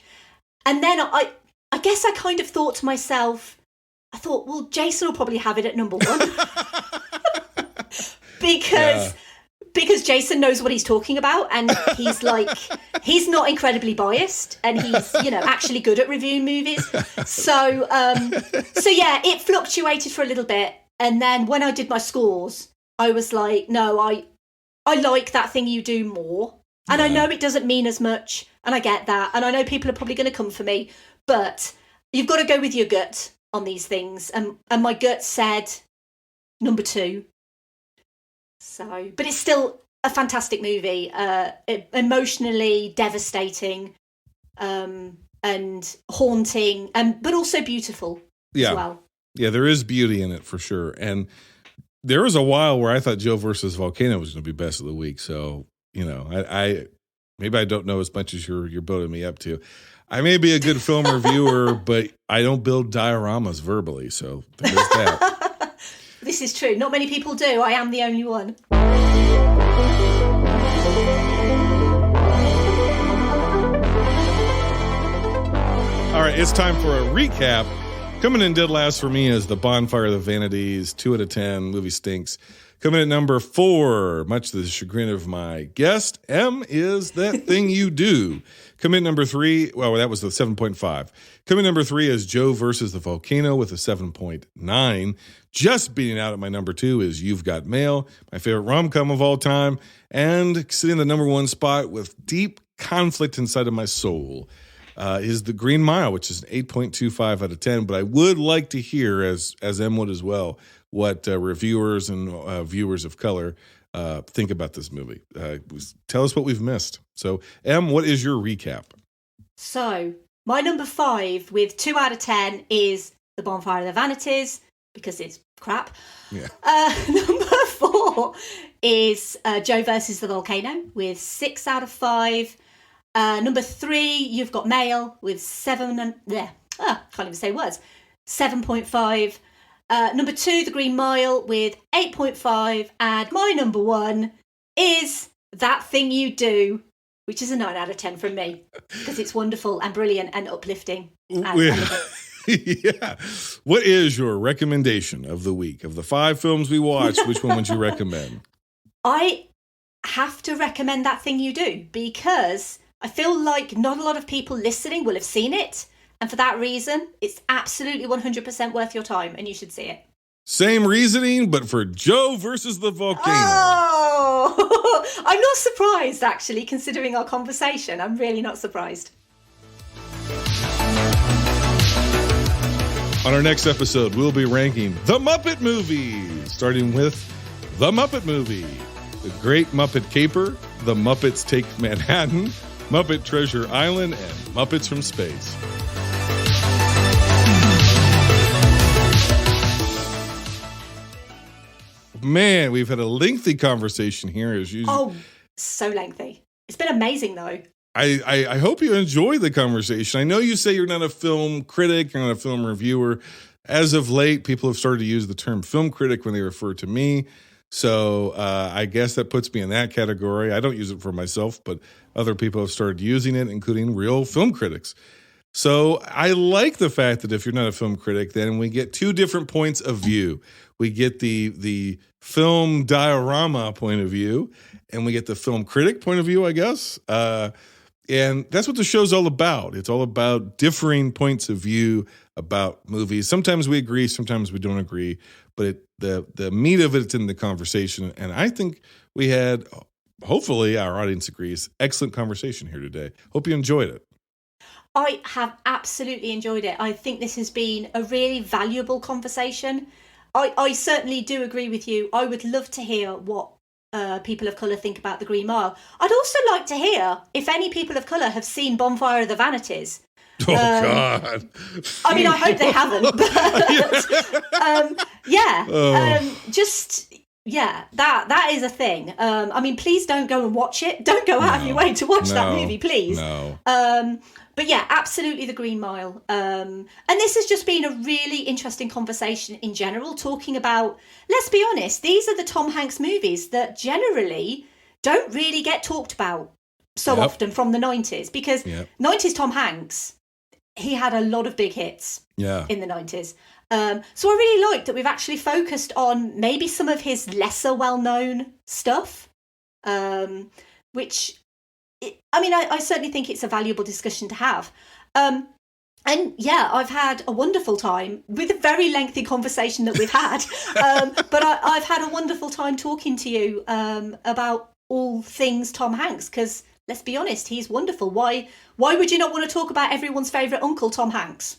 And then I guess I kind of thought to myself, well, Jason will probably have it at number 1. Because Jason knows what he's talking about, and he's not incredibly biased, and he's, you know, actually good at reviewing movies. So yeah, it fluctuated for a little bit. And then when I did my scores, I was like, no, I like That Thing You Do more. And I know it doesn't mean as much, and I get that. And I know people are probably going to come for me, but you've got to go with your gut on these things. And my gut said number 2. So, but it's still a fantastic movie, emotionally devastating, and haunting, but also beautiful as well. Yeah, there is beauty in it for sure. And there was a while where I thought Joe versus Volcano was going to be best of the week. So, you know, I maybe I don't know as much as you're building me up to. I may be a good film reviewer, but I don't build dioramas verbally. So there's that. This is true. Not many people do. I am the only one. All right, it's time for a recap. Coming in dead last for me is The Bonfire, The Vanities, 2 out of 10, movie stinks. Coming at number 4, much to the chagrin of my guest, M, is That Thing You Do. Coming at number 3, well, that was the 7.5. Coming at number 3 is Joe versus the Volcano with a 7.9. Just beating out at my number 2 is You've Got Mail, my favorite rom-com of all time, and sitting in the number 1 spot with deep conflict inside of my soul is The Green Mile, which is an 8.25 out of 10. But I would like to hear, as M would as well, what reviewers and viewers of color think about this movie. Tell us what we've missed. So, M, what is your recap? So, my number 5 with 2 out of 10 is The Bonfire, The Vanities, because it's crap. Yeah. Number 4 4 is Joe versus the Volcano with 6 out of 5. Number 3, you've got Mail with 7 can't even say words. 7.5. Number 2, The Green Mile with 8.5. And my number 1 is That Thing You Do, which is a 9 out of 10 from me because it's wonderful and brilliant and uplifting. Yeah. What is your recommendation of the week? Of the 5 films we watched, which one would you recommend? I have to recommend That Thing You Do because I feel like not a lot of people listening will have seen it. And for that reason, it's absolutely 100% worth your time and you should see it. Same reasoning, but for Joe versus the Volcano. Oh, I'm not surprised, actually, considering our conversation. I'm really not surprised. On our next episode, we'll be ranking The Muppet Movies, starting with The Muppet Movie, The Great Muppet Caper, The Muppets Take Manhattan, Muppet Treasure Island, and Muppets from Space. Man, we've had a lengthy conversation here as usual. Oh, so lengthy. It's been amazing, though. I hope you enjoy the conversation. I know you say you're not a film critic, you're not a film reviewer. As of late, people have started to use the term film critic when they refer to me. So I guess that puts me in that category. I don't use it for myself, but other people have started using it, including real film critics. So I like the fact that if you're not a film critic, then we get 2 different points of view. We get the film diorama point of view, and we get the film critic point of view, I guess. And that's what the show's all about. It's all about differing points of view about movies. Sometimes we agree, sometimes we don't agree, but the meat of it's in the conversation. And I think we had, hopefully our audience agrees, excellent conversation here today. Hope you enjoyed it. I have absolutely enjoyed it. I think this has been a really valuable conversation. I certainly do agree with you. I would love to hear what people of colour think about The Green Mile. I'd also like to hear if any people of colour have seen Bonfire of the Vanities. Oh, God. I mean, I hope they haven't. But, that is a thing. I mean, please don't go and watch it. Don't go out of your way to watch that movie, please. No. But yeah, absolutely The Green Mile. And this has just been a really interesting conversation in general, talking about, let's be honest, these are the Tom Hanks movies that generally don't really get talked about so often from the 90s. Because 90s Tom Hanks, he had a lot of big hits in the 90s. So I really like that we've actually focused on maybe some of his lesser well-known stuff, which... I certainly think it's a valuable discussion to have. And yeah, I've had a wonderful time with a very lengthy conversation that we've had. But I've had a wonderful time talking to you about all things Tom Hanks, because let's be honest, he's wonderful. Why would you not want to talk about everyone's favourite uncle, Tom Hanks?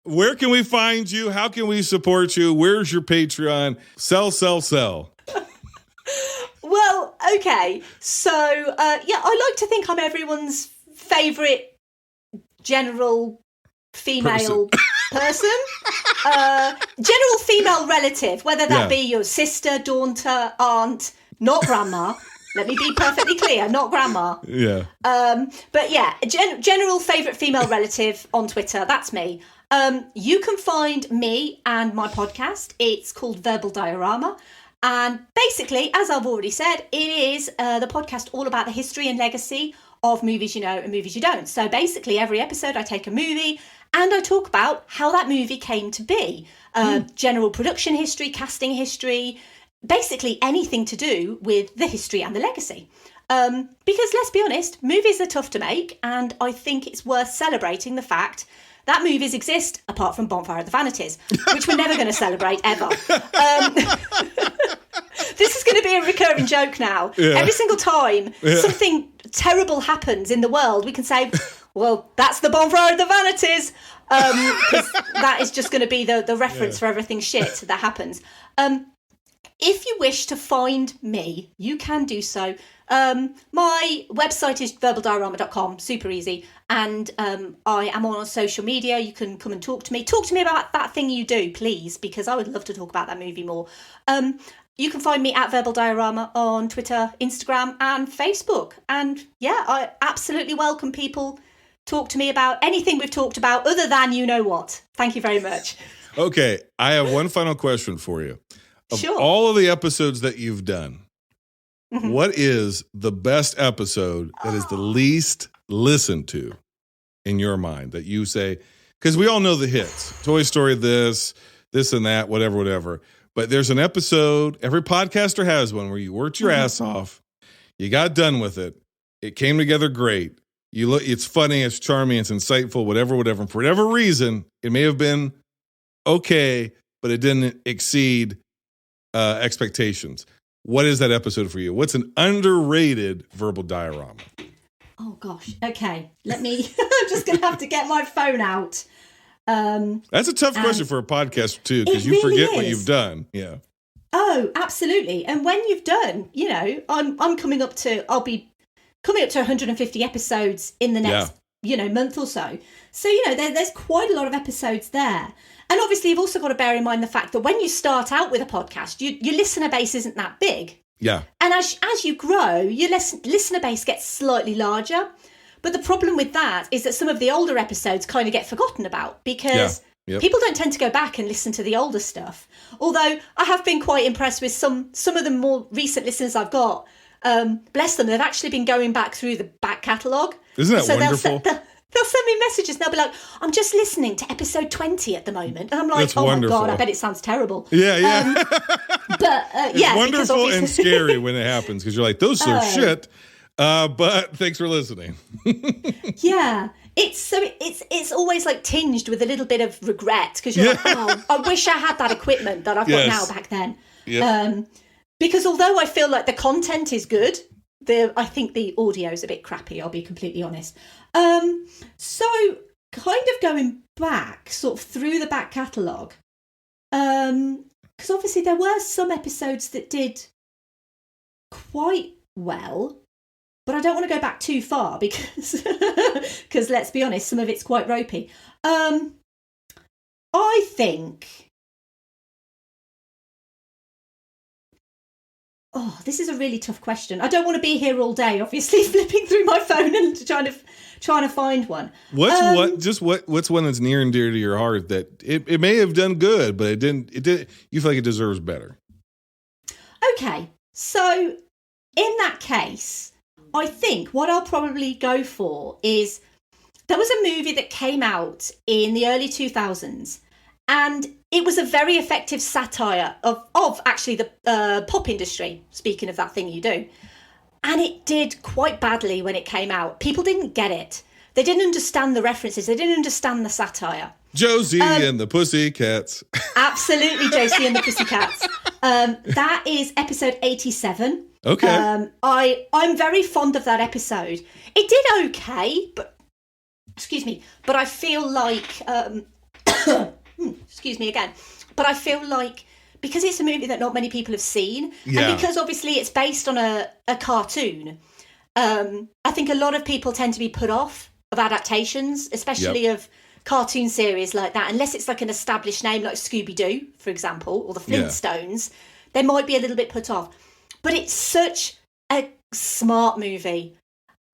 Where can we find you? How can we support you? Where's your Patreon? Sell. Well, okay. So, I like to think I'm everyone's favourite general female person. General female relative, whether that be your sister, daughter, aunt, not grandma. Let me be perfectly clear, not grandma. Yeah. But yeah, general favourite female relative on Twitter. That's me. You can find me and my podcast. It's called Verbal Diorama. And basically, as I've already said, it is the podcast all about the history and legacy of movies you know and movies you don't. So basically, every episode I take a movie and I talk about how that movie came to be. General production history, casting history, basically anything to do with the history and the legacy. Because let's be honest, movies are tough to make, and I think it's worth celebrating the fact that movies exist apart from Bonfire of the Vanities, which we're never going to celebrate ever. This is going to be a recurring joke now. Yeah. Every single time something terrible happens in the world, we can say, well, that's the Bonfire of the Vanities, because that is just going to be the reference for everything shit that happens. If you wish to find me, you can do so. My website is verbaldiorama.com, super easy. And I am on social media. You can come and talk to me. Talk to me about That Thing You Do, please, because I would love to talk about that movie more. you can find me at Verbal Diorama on Twitter, Instagram, and Facebook. And yeah, I absolutely welcome people talk to me about anything we've talked about other than you know what. Thank you very much. Okay, I have one final question for you. Of all of the episodes that you've done, what is the best episode that is the least listened to in your mind that you say, because we all know the hits, Toy Story, this and that, whatever. But there's an episode, every podcaster has one, where you worked your ass off, you got done with it, it came together great, it's funny, it's charming, it's insightful, whatever. And for whatever reason, it may have been okay, but it didn't exceed expectations. What is that episode for you? What's an underrated verbal diorama? Oh, gosh. Okay. I'm just going to have to get my phone out. That's a tough question for a podcast, too, because you really forget what you've done. Yeah. Oh, absolutely. And when you've done, I'll be coming up to 150 episodes in the next, month or so. So, there's quite a lot of episodes there. And obviously, you've also got to bear in mind the fact that when you start out with a podcast, your listener base isn't that big. Yeah. And as you grow, your listener base gets slightly larger. But the problem with that is that some of the older episodes kind of get forgotten about because people don't tend to go back and listen to the older stuff. Although I have been quite impressed with some of the more recent listeners I've got. Bless them, they've actually been going back through the back catalogue. Isn't that wonderful? They'll send me messages and they'll be like, I'm just listening to episode 20 at the moment. And I'm like, That's wonderful. My God, I bet it sounds terrible. Yeah. It's wonderful and scary when it happens because you're like, those are shit. But thanks for listening. Yeah. It's always like tinged with a little bit of regret because you're like, I wish I had that equipment that I've got now back then. Yep. Because although I feel like the content is good, I think the audio is a bit crappy, I'll be completely honest. So kind of going back sort of through the back catalogue, because obviously there were some episodes that did quite well, but I don't want to go back too far because let's be honest, some of it's quite ropey. I think... Oh, this is a really tough question. I don't want to be here all day, obviously, flipping through my phone and trying to find one. What's one that's near and dear to your heart that it may have done good, but it didn't. You feel like it deserves better. Okay, so in that case, I think what I'll probably go for is there was a movie that came out in the early 2000s, and it was a very effective satire of actually the pop industry, speaking of that thing you do. And it did quite badly when it came out. People didn't get it. They didn't understand the references. They didn't understand the satire. Josie and the Pussycats. Absolutely, Josie and the Pussycats. That is episode 87. Okay. I'm very fond of that episode. It did okay, but I feel like... excuse me again. But I feel like because it's a movie that not many people have seen, and because obviously it's based on a cartoon, I think a lot of people tend to be put off of adaptations, especially of cartoon series like that, unless it's like an established name like Scooby-Doo, for example, or the Flintstones. They might be a little bit put off. But it's such a smart movie,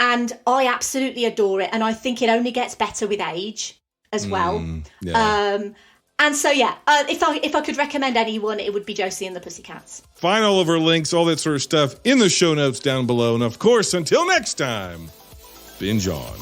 and I absolutely adore it, and I think it only gets better with age as well. And so, if I could recommend anyone, it would be Josie and the Pussycats. Find all of our links, all that sort of stuff in the show notes down below. And of course, until next time, binge on.